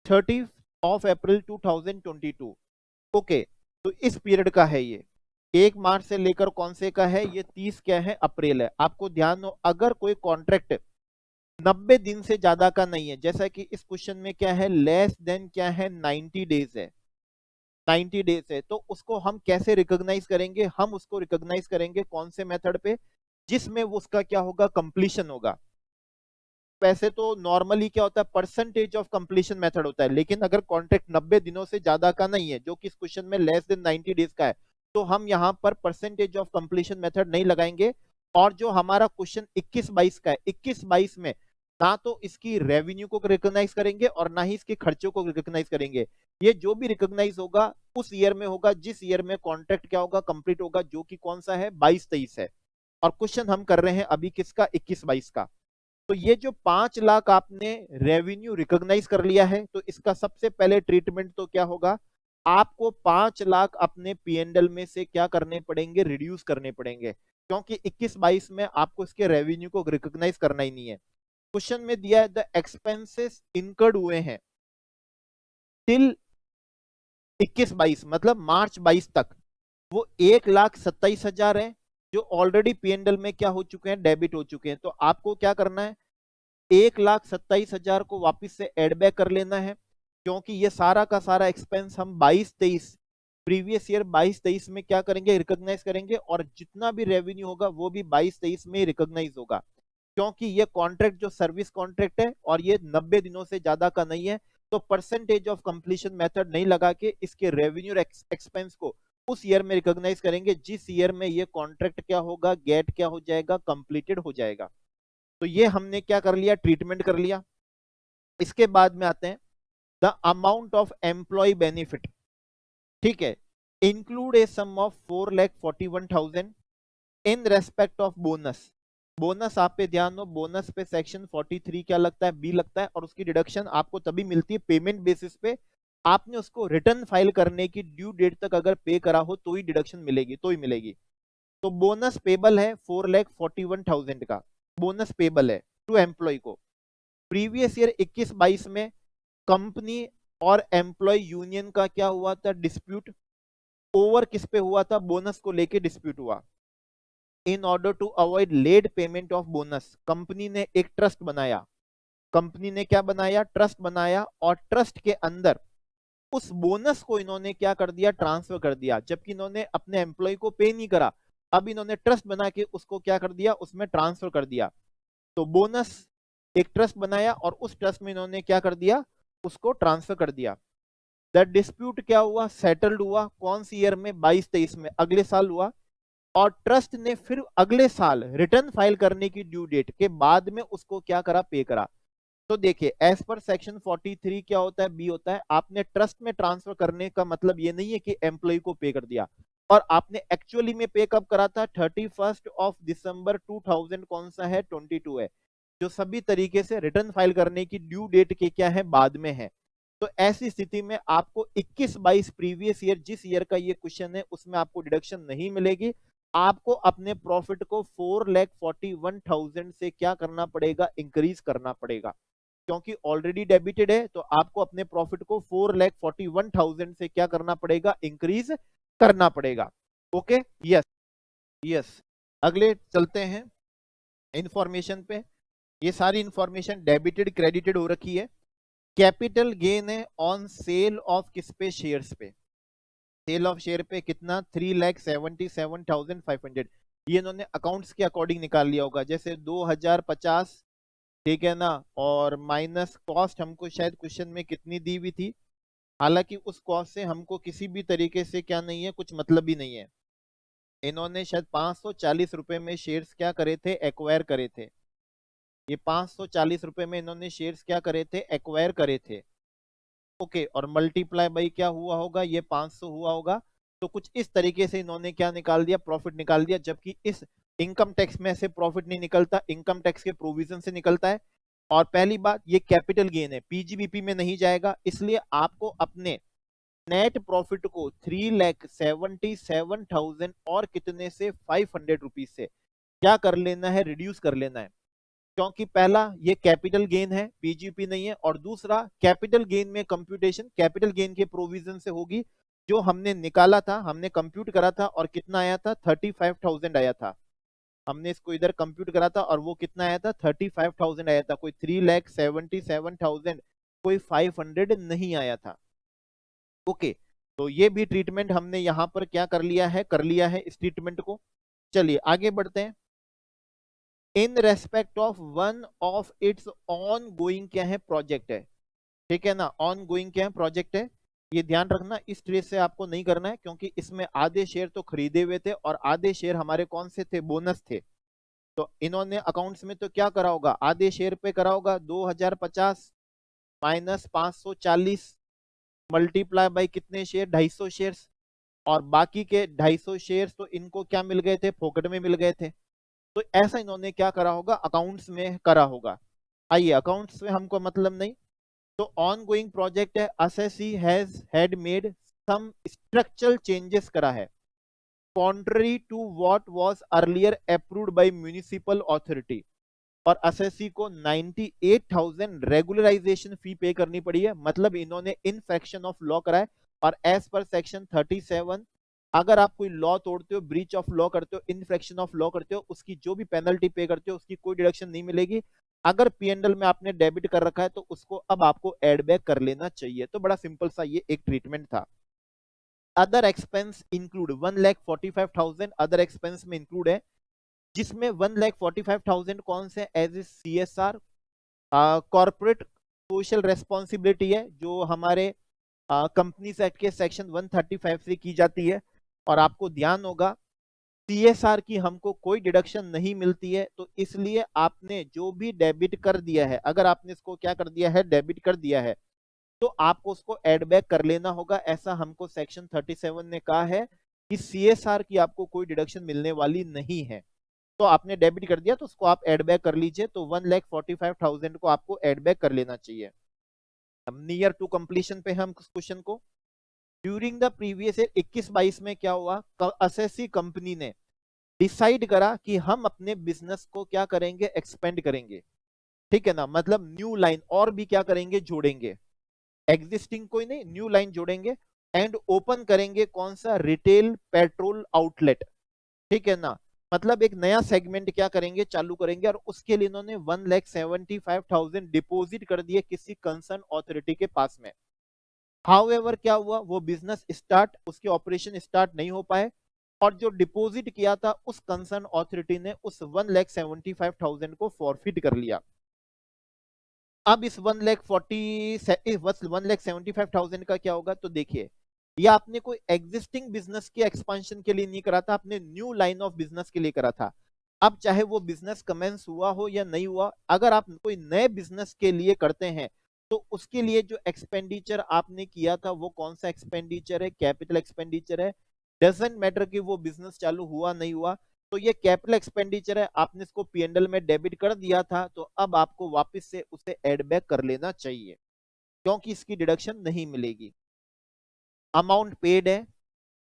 Speaker 1: 30 अप्रैल 2022। ओके, तो इस पीरियड का है ये, 1 मार्च से लेकर कौन से का है ये, 30 क्या है, अप्रैल है। आपको ध्यान हो अगर कोई कॉन्ट्रैक्ट 90 दिन से ज्यादा का नहीं है, जैसा कि इस क्वेश्चन में क्या है, लेस देन क्या है 90 डेज है, 90 डेज है, तो उसको हम कैसे रिकॉग्नाइज करेंगे, हम उसको रिकॉग्नाइज करेंगे कौन से मेथड पे, जिसमें वो उसका क्या होगा, कंप्लीशन होगा। वैसे तो नॉर्मली क्या होता है, परसेंटेज ऑफ कंप्लीशन मेथड होता है, लेकिन अगर कॉन्ट्रैक्ट 90 दिनों से ज्यादा का नहीं है, जो कि इस क्वेश्चन में लेस देन 90 डेज का है, तो हम यहाँ पर परसेंटेज ऑफ कंप्लीशन मेथड नहीं लगाएंगे। और जो हमारा क्वेश्चन 21-22 का है, 21-22 में ना तो इसकी रेवेन्यू को रिकॉग्नाइज करेंगे और ना ही इसके खर्चों को रिकॉग्नाइज करेंगे। ये जो भी रिकॉग्नाइज होगा उस ईयर में होगा जिस ईयर में कॉन्ट्रैक्ट क्या होगा, कंप्लीट होगा, जो कि कौन सा है, 22-23 है। और क्वेश्चन हम कर रहे हैं अभी किसका, 21-22 का। तो ये जो 5 लाख आपने रेवेन्यू रिकॉग्नाइज कर लिया है, तो इसका सबसे पहले ट्रीटमेंट तो क्या होगा, आपको 5 लाख अपने पीएनएल में से क्या करने पड़ेंगे, रिड्यूस करने पड़ेंगे, क्योंकि 21-22 में आपको इसके रेवेन्यू को रिकॉग्नाइज करना ही नहीं है। क्वेश्चन में दिया है द एक्सपेंसेस इनकर्ड हुए हैं टिल 21-22 मतलब मार्च 22 तक, वो 1,27,000 है, जो ऑलरेडी पीएनएल में क्या हो चुके हैं, डेबिट हो चुके हैं। तो आपको क्या करना है, 1,27,000 को वापस से एड बैक कर लेना है, क्योंकि ये सारा का सारा एक्सपेंस हम 22-23 प्रीवियस ईयर 22-23 में क्या करेंगे, रिकॉग्नाइज करेंगे, और जितना भी रेवेन्यू होगा वो भी 22-23 में रिकॉग्नाइज होगा, क्योंकि ये कॉन्ट्रैक्ट जो सर्विस कॉन्ट्रैक्ट है और ये 90 दिनों से ज्यादा का नहीं है। तो परसेंटेज ऑफ कंप्लीशन मेथड नहीं लगा के इसके रेवेन्यू एक्सपेंस को उस ईयर में रिकॉग्नाइज करेंगे जिस ईयर में ये कॉन्ट्रैक्ट क्या होगा, गेट क्या हो जाएगा, कंप्लीटेड हो जाएगा। तो ये हमने क्या कर लिया, ट्रीटमेंट कर लिया। इसके बाद में आते हैं the amount of employ benefit, ठीक है, include a sum of 4,41,000 in respect of bonus. Bonus आप पे ध्यान दो, बोनस पे सेक्शन 43 क्या लगता है, बी लगता है, और उसकी डिडक्शन आपको तभी मिलती है पेमेंट बेसिस पे, आपने उसको रिटर्न फाइल करने की ड्यू डेट तक अगर पे करा हो तो ही डिडक्शन मिलेगी, तो ही मिलेगी। तो बोनस पेबल है 4,41,000 का बोनस पेबल है टू एम्प्लॉय को। प्रीवियस ईयर 21-22 में कंपनी और एम्प्लॉय यूनियन का क्या हुआ था, डिस्प्यूट। ओवर किस पे हुआ था, बोनस को लेके डिस्प्यूट हुआ। In order to avoid late payment of bonus company ने एक ट्रस्ट बनाया। कंपनी ने क्या बनाया, ट्रस्ट बनाया, और ट्रस्ट के अंदर उस बोनस को इन्होंने क्या कर दिया, ट्रांसफर कर दिया, जबकि इन्होंने अपने एम्प्लॉय को पे नहीं करा। अब इन्होंने ट्रस्ट बना के उसको क्या कर दिया, उसमें ट्रांसफर कर दिया। तो बोनस एक ट्रस्ट बनाया और उस ट्रस्ट में इन्होंने क्या कर दिया, उसको ट्रांसफर कर दिया। द डिस्प्यूट क्या हुआ, सेटल्ड हुआ, कौन सी ईयर में, 22-23 में, अगले साल हुआ। और ट्रस्ट ने फिर अगले साल रिटर्न फाइल करने की ड्यू डेट के बाद में उसको क्या करा, पे करा। तो देखिए एज पर सेक्शन 43 क्या होता है, बी होता है, आपने ट्रस्ट में ट्रांसफर करने का मतलब ये नहीं है कि एम्प्लॉय को पे कर दिया, और आपने एक्चुअली में पे कब करा था, 31 दिसंबर 2000 कौन सा है, 22 है, जो सभी तरीके से रिटर्न फाइल करने की ड्यू डेट के क्या है, बाद में है। तो ऐसी स्थिति में आपको 21-22 प्रीवियस ईयर जिस ईयर का ये क्वेश्चन है उसमें आपको डिडक्शन नहीं मिलेगी। आपको अपने प्रॉफिट को 4,41,000 से क्या करना पड़ेगा, इंक्रीज करना पड़ेगा, क्योंकि ऑलरेडी डेबिटेड है। तो आपको अपने प्रॉफिट को 4,41,000 से क्या करना पड़ेगा, इंक्रीज करना पड़ेगा। Okay, yes yes. अगले चलते हैं इंफॉर्मेशन पे। ये सारी इंफॉर्मेशन डेबिटेड क्रेडिटेड हो रखी है। कैपिटल गेन है ऑन सेल ऑफ किस पे, शेयर्स पे। सेल ऑफ शेयर पे कितना, 3,77,500। ये इन्होंने अकाउंट्स के अकॉर्डिंग निकाल लिया होगा, जैसे 2050, ठीक है ना, और माइनस कॉस्ट हमको शायद क्वेश्चन में कितनी दी हुई थी, हालांकि उस कॉस्ट से हमको किसी भी तरीके से क्या नहीं है, कुछ मतलब ही नहीं है। इन्होंने शायद 540 रुपए में शेयर्स क्या करे थे, एक्वायर करे थे। ये 540 रुपए में इन्होंने शेयर्स क्या करे थे, एक्वायर करे थे। ओके, और मल्टीप्लाई बाई क्या हुआ होगा, ये 500 हुआ होगा। तो कुछ इस तरीके से इन्होंने क्या निकाल दिया, प्रॉफिट निकाल दिया, जबकि इस इनकम टैक्स में से प्रॉफिट नहीं निकलता, इनकम टैक्स के प्रोविजन से निकलता है। और पहली बात, ये कैपिटल गेन है, पीजीबीपी में नहीं जाएगा, इसलिए आपको अपने नेट प्रॉफिट को 3,77,000 और कितने से, 500 रुपीज से क्या कर लेना है, रिड्यूस कर लेना है। क्योंकि पहला ये कैपिटल गेन है, पीजीपी नहीं है, और दूसरा कैपिटल गेन में कंप्यूटेशन कैपिटल गेन के प्रोविजन से होगी, जो हमने निकाला था, हमने कंप्यूट करा था, और कितना आया था, 35,000 आया था। हमने इसको इधर कंप्यूट करा था और वो कितना आया था, 35,000 आया था, कोई 3,77,000, कोई 500 नहीं आया था। ओके, तो ये भी ट्रीटमेंट हमने यहां पर क्या कर लिया है, इस ट्रीटमेंट को। चलिए आगे बढ़ते हैं। In respect of one of its on going क्या है, प्रोजेक्ट है, ठीक है ना, ऑन गोइंग क्या है, प्रोजेक्ट है। ये ध्यान रखना, इस ट्रेस से आपको नहीं करना है, क्योंकि इसमें आधे शेयर तो खरीदे हुए थे और आधे शेयर हमारे कौन से थे, बोनस थे। तो इन्होंने अकाउंट्स में तो क्या करा होगा, आधे शेयर पे करा होगा, 2050 माइनस 540 मल्टीप्लाई बाई कितने शेयर, 250 शेयर्स, और बाकी के 250 शेयर्स तो इनको क्या मिल गए थे, फोकट में मिल गए थे। तो ऐसा इन्होंने क्या करा होगा, अकाउंट्स में करा होगा। आइए, अकाउंट्स में हमको मतलब नहीं। तो ऑन गोइंग प्रोजेक्ट है, assessee has had made some structural changes करा है, contrary to what was earlier approved by municipal authority. और असेसी को 98,000 रेगुलराइजेशन फी पे करनी पड़ी है, मतलब इन्होंने इनफ्रैक्शन ऑफ लॉ करा है। और एज पर सेक्शन 37, अगर आप कोई लॉ तोड़ते हो, ब्रीच ऑफ लॉ करते हो, इनफ्रैक्शन ऑफ लॉ करते हो, उसकी जो भी पेनल्टी पे करते हो उसकी कोई डिडक्शन नहीं मिलेगी। अगर पीएनएल में आपने डेबिट कर रखा है तो उसको अब आपको एड बैक कर लेना चाहिए। तो बड़ा सिंपल सा ये एक ट्रीटमेंट था। Other expense include 1,45,000 other expense में इंक्लूड है, जिसमें 1,45,000 कौन से, as a CSR, corporate social responsibility है, जो हमारे कंपनीज एक्ट के सेक्शन 135 से की जाती है। और आपको ध्यान होगा CSR की हमको कोई डिडक्शन नहीं मिलती है, तो इसलिए आपने जो भी डेबिट कर दिया है, अगर आपने इसको क्या कर दिया है, डेबिट कर दिया है, तो आपको उसको एड बैक कर लेना होगा। ऐसा हमको सेक्शन 37 ने कहा है कि CSR की आपको कोई डिडक्शन मिलने वाली नहीं है। तो आपने डेबिट कर दिया तो उसको आप एड बैक कर लीजिए, तो 1,45,000 को आपको एड बैक कर लेना चाहिए। नियर टू कंप्लीशन पे हम क्वेश्चन को। ड्यूरिंग द प्रीवियस ईयर 21-22 में क्या हुआ, एसएससी कंपनी ने डिसाइड करा कि हम अपने बिजनेस को क्या करेंगे, एक्सपेंड करेंगे। ठीक है ना, मतलब न्यू लाइन और भी क्या करेंगे, जोड़ेंगे, एग्जिस्टिंग कोई नहीं, न्यू लाइन जोड़ेंगे एंड ओपन करेंगे कौन सा, रिटेल पेट्रोल आउटलेट। ठीक है ना, मतलब एक नया सेगमेंट क्या करेंगे, चालू करेंगे, और उसके लिए इन्होंने 1,75,000 डिपॉजिट कर दिए किसी कंसर्न अथॉरिटी के पास में। हाउएवर क्या हुआ, वो बिजनेस स्टार्ट, उसके ऑपरेशन स्टार्ट नहीं हो पाए, और जो डिपॉजिट किया था उस कंसर्न अथॉरिटी ने उस 1,75,000 को फॉरफिट कर लिया। अब इस 1,75,000 का क्या होगा, तो देखिए ये आपने कोई एग्जिस्टिंग बिजनेस के एक्सपेंशन के लिए नहीं करा था, आपने न्यू लाइन ऑफ बिजनेस के लिए करा था। अब चाहे वो बिजनेस कमेंस हुआ हो या नहीं हुआ, अगर आप कोई नए बिजनेस के लिए करते हैं तो उसके लिए जो एक्सपेंडिचर आपने किया था वो कौन सा एक्सपेंडिचर है, कैपिटल एक्सपेंडिचर है। डजेंट मैटर कि वो बिजनेस चालू हुआ नहीं हुआ, तो ये कैपिटल एक्सपेंडिचर है, आपने इसको पीएनएल में डेबिट कर दिया था, तो अब आपको वापस से उसे एड बैक कर लेना चाहिए, क्योंकि इसकी डिडक्शन नहीं मिलेगी। अमाउंट पेड है,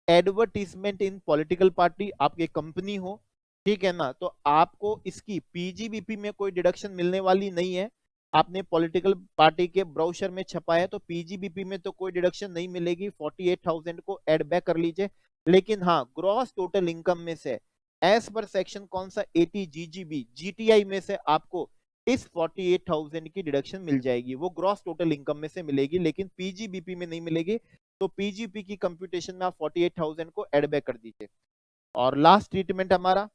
Speaker 1: एडवर्टीजमेंट इन पॉलिटिकल पार्टी, आपकी कंपनी हो, ठीक है ना, तो आपको इसकी पीजीबीपी में कोई डिडक्शन मिलने वाली नहीं है। आपने पॉलिटिकल पार्टी के ब्राउचर में छपाया तो पीजीबीपी में तो कोई डिडक्शन नहीं मिलेगी, 48,000 को एड बैक कर लीजिए। लेकिन हाँ, ग्रॉस टोटल इनकम में से एज पर सेक्शन कौन सा, 80 जीजीबी जीटीआई में से आपको इस 48,000 की डिडक्शन मिल जाएगी, वो ग्रॉस टोटल इनकम में से मिलेगी, लेकिन पीजीबीपी में नहीं मिलेगी। तो पीजीपी की कंप्यूटेशन में आप 48,000 को एड बैक कर दीजिए। और लास्ट ट्रीटमेंट हमारा,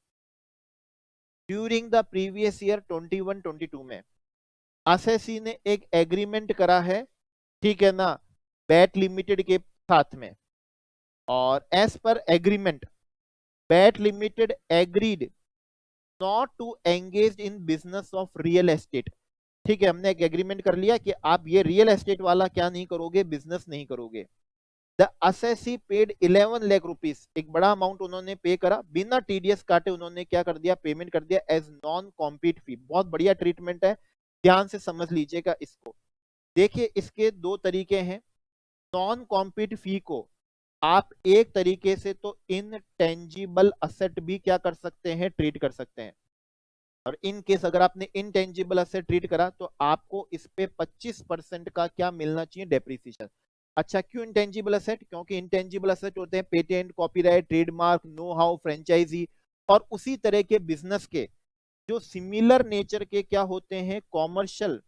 Speaker 1: ड्यूरिंग द प्रीवियस ईयर 21-22 में एसएससी ने एक एग्रीमेंट करा है, ठीक है ना, बैट लिमिटेड के साथ में, और as per agreement Bat limited agreed not to engage in business of real estate. ठीक है, हमने एक एग्रीमेंट कर लिया कि आप ये रियल एस्टेट वाला क्या नहीं करोगे, बिजनेस नहीं करोगे। The assessee paid 11 lakh rupees, एक बड़ा अमाउंट उन्होंने पे करा, बिना टीडीएस काटे उन्होंने क्या कर दिया, पेमेंट कर दिया एज नॉन कॉम्पीट फी। बहुत बढ़िया ट्रीटमेंट है, ध्यान से समझ लीजिएगा इसको। देखिए इसके दो तरीके हैं, नॉन कॉम्पीट फी को आप एक तरीके से तो इनटेंजिबल असेट भी क्या कर सकते हैं, ट्रीट कर सकते हैं, और इन केस अगर आपने इनटेंजिबल असेट ट्रीट करा तो आपको इस पे 25% का क्या मिलना चाहिए, डेप्रिसिएशन। अच्छा, क्यों इंटेंजिबल असेट, क्योंकि इंटेंजिबल असेट होते हैं patent, copyright, trademark, know how, franchisee, और उसी तरह के बिजनेस के जो सिमिलर नेचर के क्या होते हैं, कॉमर्शियल,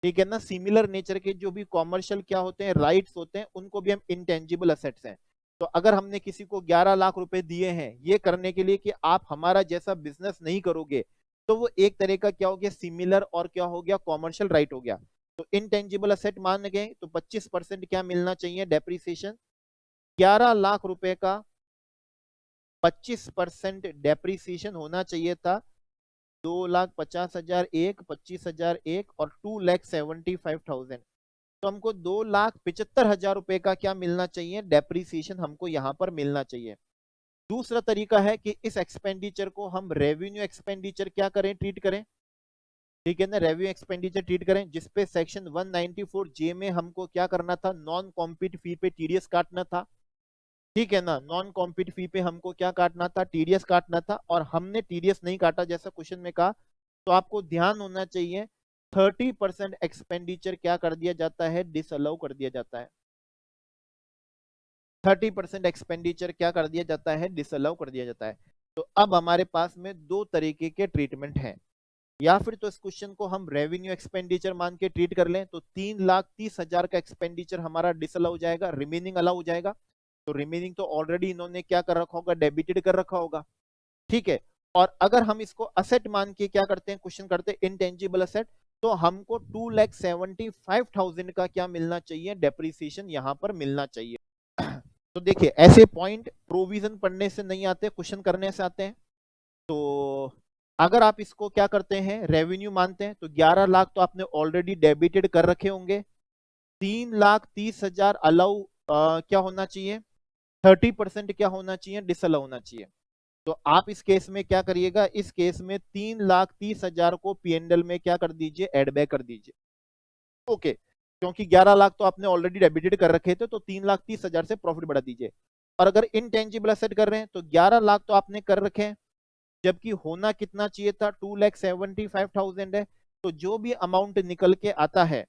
Speaker 1: ठीक है ना, सिमिलर नेचर के जो भी कॉमर्शियल क्या होते हैं, राइट्स होते हैं, उनको भी हम इंटेंजिबल असेट्स हैं। तो अगर हमने किसी को 11 लाख रुपए दिए हैं ये करने के लिए कि आप हमारा जैसा बिजनेस नहीं करोगे, तो वो एक तरह का क्या हो गया, सिमिलर और क्या हो गया, कॉमर्शियल राइट हो गया। तो इनटेंजिबल असेट मान गए तो 25% क्या मिलना चाहिए, डेप्रिसिएशन। 11 लाख रुपए का 25% डेप्रिसिएशन होना चाहिए था। 2,50,000 एक, 25,000 एक, और 2,75,000, तो हमको 2,75,000 रुपए का क्या मिलना चाहिए, डेप्रिसिएशन हमको यहाँ पर मिलना चाहिए। दूसरा तरीका है कि इस एक्सपेंडिचर को हम रेवेन्यू एक्सपेंडिचर क्या करें, ट्रीट करें, ठीक है ना, रेवेन्यू एक्सपेंडिचर ट्रीट करें, जिसपे सेक्शन 194 जे में हमको क्या करना था, नॉन कॉम्पीट फी पे टीडीएस काटना था, ठीक है ना, नॉन कॉम्पीट फी पे हमको क्या काटना था, टीडीएस काटना था, और हमने टीडीएस नहीं काटा जैसा क्वेश्चन में कहा। तो आपको ध्यान होना चाहिए 30% एक्सपेंडिचर क्या कर दिया जाता है, डिसअलाउ कर दिया जाता है। 30% एक्सपेंडिचर क्या कर दिया जाता है, डिसअलाउ कर दिया जाता है। तो अब हमारे पास में दो तरीके के ट्रीटमेंट हैं, या फिर तो इस क्वेश्चन को हम रेवेन्यू एक्सपेंडिचर मान के ट्रीट कर लें, तो 3,30,000 का एक्सपेंडिचर हमारा डिसअलाउ हो जाएगा, रिमेनिंग अलाउ हो जाएगा। तो रिमेनिंग तो ऑलरेडी इन्होंने क्या कर रखा होगा, डेबिटेड कर रखा होगा, ठीक है। और अगर हम इसको असेट मान के क्या करते हैं, क्वेश्चन करते हैं इनटेंजिबल असेट, तो हमको 2,75,000 का क्या मिलना चाहिए, डेप्रिसिएशन यहां पर मिलना चाहिए। तो देखिए ऐसे पॉइंट प्रोविजन पढ़ने से नहीं आते, क्वेश्चन करने से आते हैं। तो अगर आप इसको क्या करते हैं, रेवेन्यू मानते हैं, तो 11 लाख तो आपने ऑलरेडी डेबिटेड कर रखे होंगे, 3,30,000 अलाउ क्या होना चाहिए, 30% क्या होना चाहिए, डिसअलाउ होना चाहिए। तो आप इस केस में क्या करिएगा, इस केस में 3,30,000 को पीएनएल में क्या कर दीजिए, एड बैक कर दीजिए। ओके, क्योंकि 11 लाख तो आपने ऑलरेडी डेबिटेड कर रखे थे, तो 3,30,000 से प्रॉफिट बढ़ा दीजिए। और अगर इनटेंजिबल एसेट कर रहे हैं तो 11 लाख तो आपने कर रखे हैं, जबकि होना कितना चाहिए था, 2,75,000 है। तो जो भी अमाउंट निकल के आता है,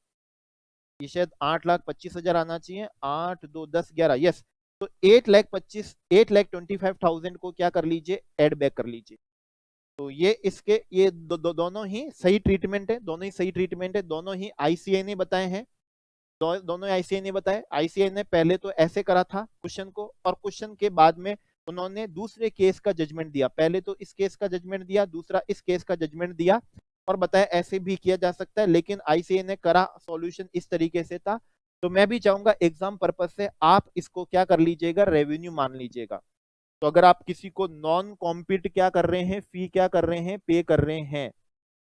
Speaker 1: ये शायद 8,25,000 आना चाहिए, 8 2 10 11, यस। तो 8,25,000 को क्या कर लीजिए, एड बैक कर लीजिए। तो ये इसके ये दोनों ही सही ट्रीटमेंट है, दोनों ही सही ट्रीटमेंट है, दोनों ही आईसीआई ने बताए हैं, दोनों आईसीआई ने बताए। आईसीआई ने पहले तो ऐसे करा था क्वेश्चन को, और क्वेश्चन के बाद में उन्होंने दूसरे केस का जजमेंट दिया। पहले तो इस केस का जजमेंट दिया, दूसरा इस केस का जजमेंट दिया, और बताया ऐसे भी किया जा सकता है, लेकिन आईसीआई ने करा सॉल्यूशन इस तरीके से था। तो मैं भी चाहूंगा एग्जाम पर्पज से आप इसको क्या कर लीजिएगा, रेवेन्यू मान लीजिएगा। तो अगर आप किसी को नॉन कॉम्पिट क्या कर रहे हैं, फी क्या कर रहे हैं, पे कर रहे हैं,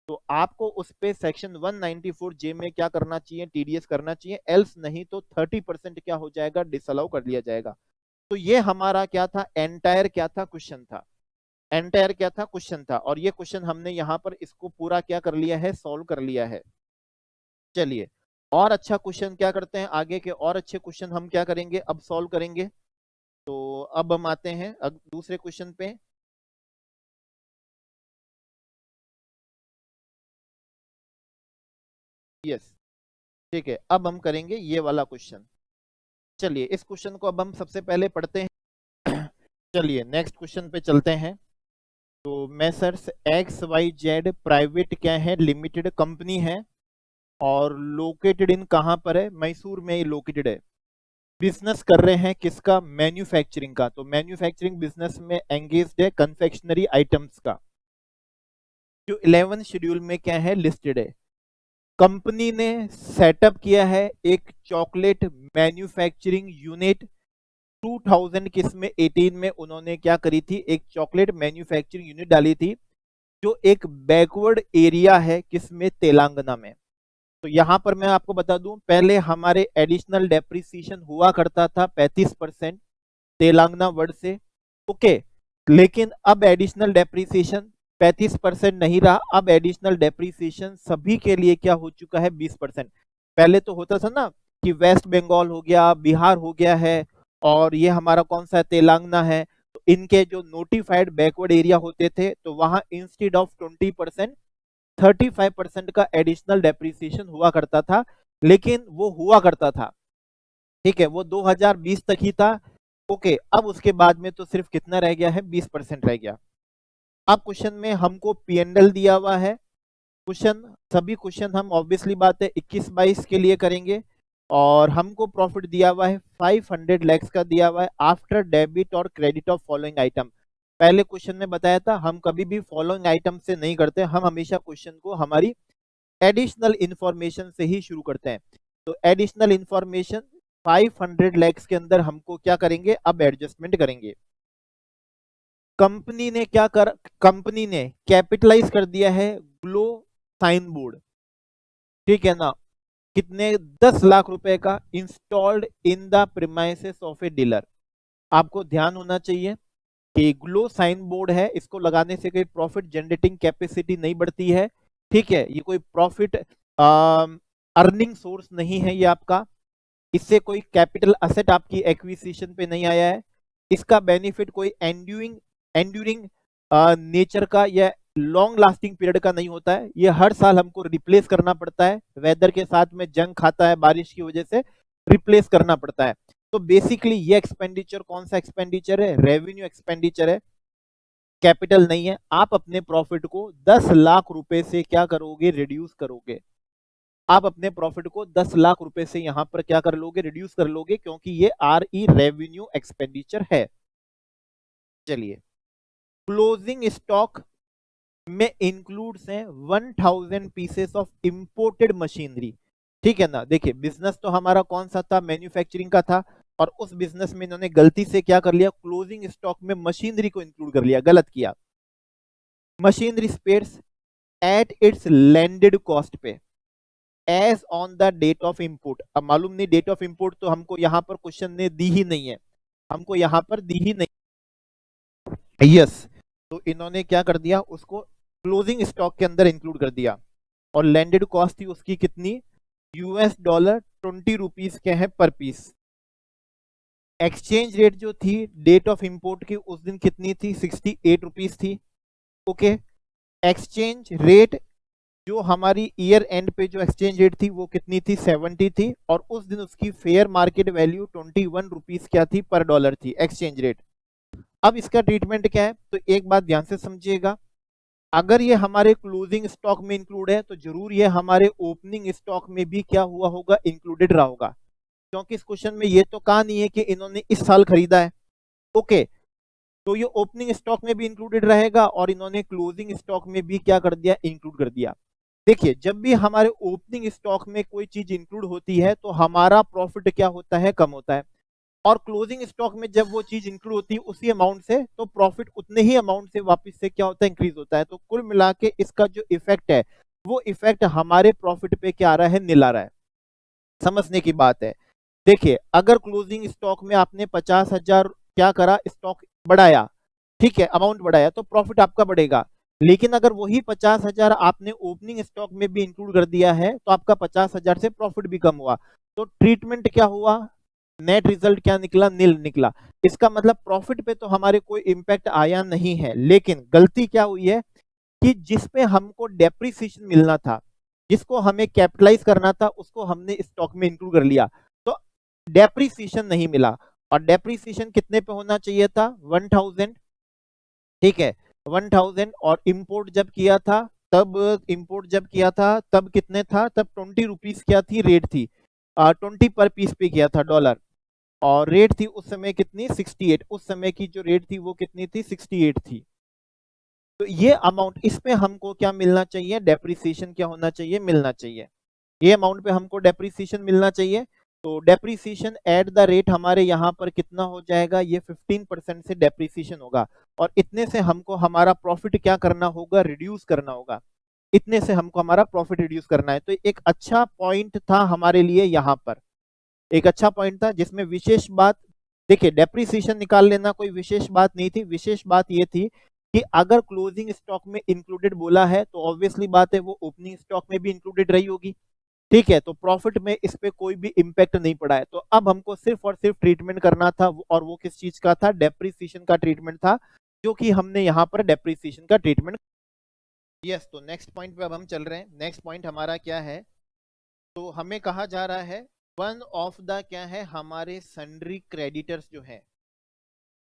Speaker 1: तो आपको उस पे सेक्शन 194J में क्या करना चाहिए, टीडीएस करना चाहिए, एल्स नहीं तो 30% क्या हो जाएगा, डिसअलाउ कर लिया जाएगा। तो ये हमारा क्या था, एंटायर क्या था, क्वेश्चन था, एंटायर क्या था, क्वेश्चन था। और ये क्वेश्चन हमने यहाँ पर इसको पूरा क्या कर लिया है, सॉल्व कर लिया है। चलिए और अच्छा क्वेश्चन क्या करते हैं, आगे के और अच्छे क्वेश्चन हम क्या करेंगे, अब सॉल्व करेंगे। तो अब हम आते हैं दूसरे क्वेश्चन पे। यस, ठीक है, अब हम करेंगे ये वाला क्वेश्चन। चलिए इस क्वेश्चन को अब हम सबसे पहले पढ़ते हैं। चलिए नेक्स्ट क्वेश्चन पे चलते हैं। तो मेसर्स XYZ प्राइवेट क्या है, लिमिटेड कंपनी है, और लोकेटेड इन कहां पर है, मैसूर में लोकेटेड है। बिजनेस कर रहे हैं किसका, मैन्युफैक्चरिंग का। तो मैन्युफैक्चरिंग बिजनेस में एंगेज्ड है, कन्फेक्शनरी आइटम्स का। जो 11 शेड्यूल में क्या है, लिस्टेड है। कंपनी ने सेटअप किया है एक चॉकलेट मैन्युफैक्चरिंग यूनिट। 2000 किसमें 18 में उन्होंने क्या करी थी, एक चॉकलेट मैन्युफैक्चरिंग यूनिट डाली थी, जो एक बैकवर्ड एरिया है किसमें, तेलंगाना में। तो यहां पर मैं आपको बता दूं, पहले हमारे एडिशनल डेप्रिसिएशन हुआ करता था 35% तेलंगाना वर्ड से, ओके। लेकिन अब एडिशनल डेप्रिसिएशन 35% नहीं रहा, अब एडिशनल डेप्रिसिएशन सभी के लिए क्या हो चुका है, 20%। पहले तो होता था ना कि वेस्ट बंगाल हो गया, बिहार हो गया है, और ये हमारा कौन सा है, तेलंगाना है। तो इनके जो नोटिफाइड बैकवर्ड एरिया होते थे, तो वहां इंस्टेड ऑफ 20% 35% का एडिशनल डेप्रिसिएशन हुआ करता था। लेकिन वो हुआ करता था, ठीक है, वो 2020 तक ही था, ओके। अब उसके बाद में तो सिर्फ कितना रह गया है, 20% रह गया। अब क्वेश्चन में हमको पीएनएल दिया हुआ है। क्वेश्चन, सभी क्वेश्चन हम ऑब्वियसली बात है 21-22 के लिए करेंगे, और हमको प्रॉफिट दिया हुआ है 500 लैक्स का दिया हुआ है, आफ्टर डेबिट और क्रेडिट ऑफ फॉलोइंग आइटम। पहले क्वेश्चन में बताया था हम कभी भी फॉलोइंग आइटम से नहीं करते, हम हमेशा क्वेश्चन को हमारी एडिशनल इंफॉर्मेशन से ही शुरू करते हैं। तो एडिशनल इंफॉर्मेशन 500 लैक्स के अंदर हमको क्या करेंगे, अब एडजस्टमेंट करेंगे। कंपनी ने क्या कर, कंपनी ने कैपिटलाइज कर दिया है ग्लो साइन बोर्ड, ठीक है ना, कितने, 10 लाख रुपए का, installed in the premises of a dealer. आपको ध्यान होना चाहिए कि ग्लो साइन बोर्ड है, इसको लगाने से कोई प्रॉफिट जनरेटिंग कैपेसिटी नहीं बढ़ती है, ठीक है। ये कोई प्रॉफिट अर्निंग सोर्स नहीं है ये आपका, इससे कोई कैपिटल असेट आपकी एक्विजिशन पे नहीं आया है। इसका बेनिफिट कोई एंड्यूरिंग एंड्यूरिंग नेचर का या लॉन्ग लास्टिंग पीरियड का नहीं होता है। ये हर साल हमको रिप्लेस करना पड़ता है, वेदर के साथ में जंग खाता है, बारिश की वजह से रिप्लेस करना पड़ता है। तो बेसिकली ये एक्सपेंडिचर कौन सा एक्सपेंडिचर है, रेवेन्यू एक्सपेंडिचर है, कैपिटल नहीं है। आप अपने प्रॉफिट को 10 लाख रुपए से क्या करोगे, रिड्यूस करोगे। आप अपने प्रॉफिट को 10 लाख रुपए से यहां पर क्या कर लोगे, रिड्यूस कर लोगे, क्योंकि ये RE रेवेन्यू एक्सपेंडिचर है। चलिए क्लोजिंग स्टॉक में इंक्लूड्स हैं 1000 पीसेस ऑफ इंपोर्टेड मशीनरी, ठीक है ना। देखिए बिजनेस तो हमारा कौन सा था, मैन्युफैक्चरिंग का था, और उस बिजनेस में इन्होंने गलती से क्या कर लिया, क्लोजिंग स्टॉक में मशीनरी को इंक्लूड कर लिया, गलत किया। Machinery spares at its landed cost पे as on the date of import. अब मालूम नहीं डेट ऑफ इंपोर्ट, तो हमको यहाँ पर क्वेश्चन ने दी ही नहीं है, हमको यहाँ पर दी ही नहीं, यस। तो इन्होंने क्या कर दिया, उसको क्लोजिंग स्टॉक के अंदर इंक्लूड कर दिया, और लैंडेड कॉस्ट थी उसकी कितनी, $2 20 रुपीज क्या है पर पीस। एक्सचेंज रेट जो थी डेट ऑफ इंपोर्ट की उस दिन कितनी थी, 68 रुपीज थी। ओके, एक्सचेंज रेट जो हमारी ईयर एंड पे जो एक्सचेंज रेट थी वो कितनी थी, 70 थी, और उस दिन उसकी फेयर मार्केट वैल्यू 21 रुपीज क्या थी पर डॉलर थी एक्सचेंज रेट। अब इसका ट्रीटमेंट क्या है, तो एक बात ध्यान से समझिएगा, अगर ये हमारे क्लोजिंग स्टॉक में इंक्लूड है तो जरूर ये हमारे ओपनिंग स्टॉक में भी क्या हुआ होगा, इंक्लूडेड रहा होगा, क्योंकि इस क्वेश्चन में ये तो कहा नहीं है कि इन्होंने इस साल खरीदा है। ओके, तो ये ओपनिंग स्टॉक में भी इंक्लूडेड रहेगा और इन्होंने क्लोजिंग स्टॉक में भी क्या कर दिया, इंक्लूड कर दिया। देखिए, जब भी हमारे ओपनिंग स्टॉक में कोई चीज इंक्लूड होती है तो हमारा प्रॉफिट क्या होता है, कम होता है, और क्लोजिंग स्टॉक में जब वो चीज इंक्लूड होती है उसी अमाउंट से, तो प्रॉफिट उतने ही अमाउंट से वापस से क्या होता है, इंक्रीज होता है। तो कुल मिला के इसका जो इफेक्ट है वो इफेक्ट हमारे प्रॉफिट पे क्या आ रहा है, नीला रहा है। समझने की बात है। देखिए, अगर क्लोजिंग स्टॉक में आपने 50,000 क्या करा, स्टॉक बढ़ाया, ठीक है, अमाउंट बढ़ाया, तो प्रॉफिट आपका बढ़ेगा। लेकिन अगर वही 50,000 आपने ओपनिंग स्टॉक में भी इंक्लूड कर दिया है तो आपका 50,000 से प्रॉफिट भी कम हुआ। तो ट्रीटमेंट क्या हुआ, नेट रिजल्ट क्या निकला, नील निकला। इसका मतलब प्रॉफिट पे तो हमारे कोई इंपैक्ट आया नहीं है, लेकिन गलती क्या हुई है कि जिसपे हमको डेप्रिसिएशन मिलना था, जिसको हमें कैपिटलाइज करना था, उसको हमने स्टॉक में इंक्लूड कर लिया, तो डेप्रिसिएशन नहीं मिला। और डेप्रिसिएशन कितने पे होना चाहिए था, 1000, ठीक है, 1000। और इंपोर्ट जब किया था तब कितने था, तब 20 रुपीज क्या थी, रेट थी, 20 पर पीस पे किया था डॉलर, और रेट थी उस समय कितनी, 68। उस समय की जो रेट थी वो कितनी थी, 68 थी। तो ये अमाउंट, इस पे हमको क्या मिलना चाहिए, डेप्रिसिएशन क्या होना चाहिए, मिलना चाहिए। ये अमाउंट पे हमको डेप्रिसिएशन मिलना चाहिए। तो डेप्रिसिएशन एट द रेट हमारे यहाँ पर कितना हो जाएगा, ये 15% से डेप्रिसिएशन होगा, और इतने से हमको हमारा प्रॉफिट क्या करना होगा, रिड्यूस करना होगा। इतने से हमको हमारा प्रॉफिट रिड्यूस करना है। तो एक अच्छा पॉइंट था हमारे लिए यहाँ पर, एक अच्छा पॉइंट था जिसमें विशेष बात, देखिए डेप्रिसिएशन निकाल लेना कोई विशेष बात नहीं थी। विशेष बात ये थी कि अगर क्लोजिंग स्टॉक में इंक्लूडेड बोला है तो ऑब्वियसली बात है वो ओपनिंग स्टॉक में भी इंक्लूडेड रही होगी, ठीक है, तो प्रॉफिट में इस पे कोई भी इंपैक्ट नहीं पड़ा है। तो अब हमको सिर्फ और सिर्फ ट्रीटमेंट करना था, और वो किस चीज का था, डेप्रिसिएशन का ट्रीटमेंट था, जो कि हमने यहाँ पर डेप्रिसिएशन का ट्रीटमेंट। यस, तो नेक्स्ट पॉइंट पे अब हम चल रहे हैं। नेक्स्ट पॉइंट हमारा क्या है, तो हमें कहा जा रहा है वन ऑफ द क्या है, हमारे सन्ड्री क्रेडिटर्स जो है,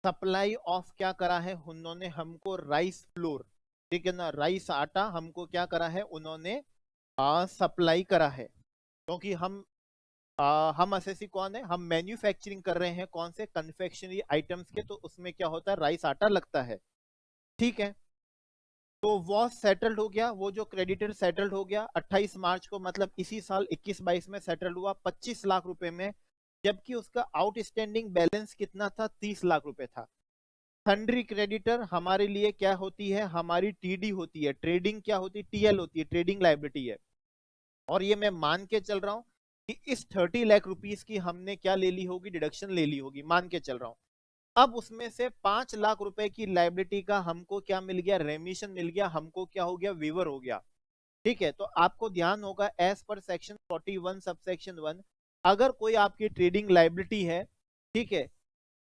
Speaker 1: सप्लाई ऑफ क्या करा है उन्होंने, हमको राइस फ्लोर, ठीक है ना, राइस आटा हमको क्या करा है उन्होंने, सप्लाई करा है। क्योंकि हम एसएससी कौन है, हम मैन्युफैक्चरिंग कर रहे हैं कौन से, कन्फेक्शनरी आइटम्स के, तो उसमें क्या होता है, राइस आटा लगता है, ठीक है। तो वो सेटल्ड हो गया, वो जो क्रेडिटर सेटल्ड हो गया 28 मार्च को, मतलब इसी साल 21-22 में सेटल्ड हुआ 25 लाख रुपए में, जबकि उसका आउटस्टैंडिंग बैलेंस कितना था, 30 लाख रुपए था। सन्ड्री क्रेडिटर हमारे लिए क्या होती है, हमारी टीडी होती है, ट्रेडिंग क्या होती है, टीएल होती है, ट्रेडिंग लायबिलिटी है। और ये मैं मान के चल रहा हूं कि इस 30 लाख रुपीस की हमने क्या ले ली होगी, डिडक्शन ले ली होगी, मान के चल रहा हूं। अब उसमें से 5 लाख रुपए की लाइबिलिटी का हमको क्या मिल गया, रेमिशन मिल गया, हमको क्या हो गया, वेवर हो गया, ठीक है। तो आपको ध्यान होगा एज पर सेक्शन 41 सबसेक्शन 1, अगर कोई आपकी ट्रेडिंग लाइबिलिटी है, ठीक है,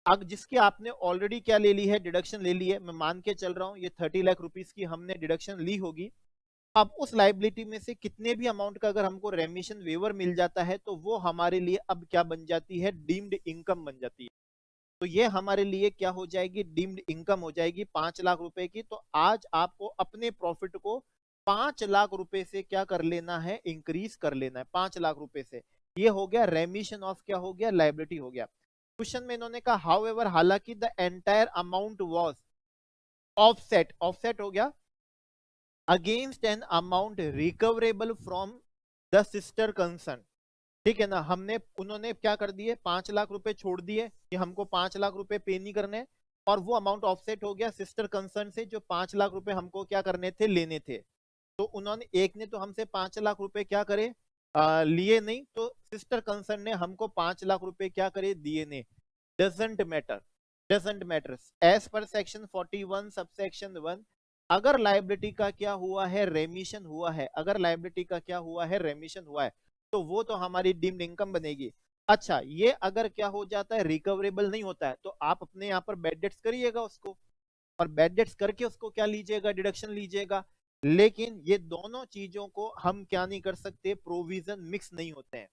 Speaker 1: अब जिसकी आपने ऑलरेडी क्या ले ली है, डिडक्शन ले ली है, मैं मान के चल रहा हूं ये 30 लाख रुपीस की हमने डिडक्शन ली होगी। अब उस लाइबिलिटी में से कितने भी अमाउंट का अगर हमको रेमिशन वेवर मिल जाता है तो वो हमारे लिए अब क्या बन जाती है, डीम्ड इनकम बन जाती है। तो ये हमारे लिए क्या हो जाएगी, डीम्ड इनकम हो जाएगी 5 लाख रुपए की। तो आज आपको अपने प्रॉफिट को 5 लाख रुपए से क्या कर लेना है, इंक्रीज कर लेना है 5 लाख रुपए से। ये हो गया रेमिशन ऑफ क्या हो गया, लाइबिलिटी हो गया। क्वेश्चन में इन्होंने कहा हाउ एवर, हालांकि the entire amount was offset, offset हो गया against an amount recoverable from the sister concern, ठीक है ना। उन्होंने क्या कर दिए, 5 लाख रुपए छोड़ दिए कि हमको 5 लाख रुपए पे नहीं करने, और वो अमाउंट ऑफसेट हो गया सिस्टर कंसर्न से, जो 5 लाख रुपए हमको क्या करने थे, लेने थे। तो उन्होंने, एक ने तो हमसे 5 लाख रुपए क्या करे, लिए नहीं, तो सिस्टर कंसर्न ने हमको 5 लाख रुपए क्या करे, दिए नहीं। Doesn't matter, doesn't matter, as per section 41 subsection 1, अगर लाइबिलिटी का क्या हुआ है, रेमिशन हुआ है, अगर लाइबिलिटी का क्या हुआ है, रेमिशन हुआ है, तो वो तो हमारी डीम्ड इनकम बनेगी। अच्छा, ये अगर क्या हो जाता है, रिकवरेबल नहीं होता है, तो आप अपने यहाँ पर बैड डेट्स करिएगा उसको, और बैड डेट्स करके उसको क्या लीजिएगा, डिडक्शन लीजिएगा। लेकिन ये दोनों चीजों को हम क्या नहीं कर सकते, प्रोविजन मिक्स नहीं होते हैं,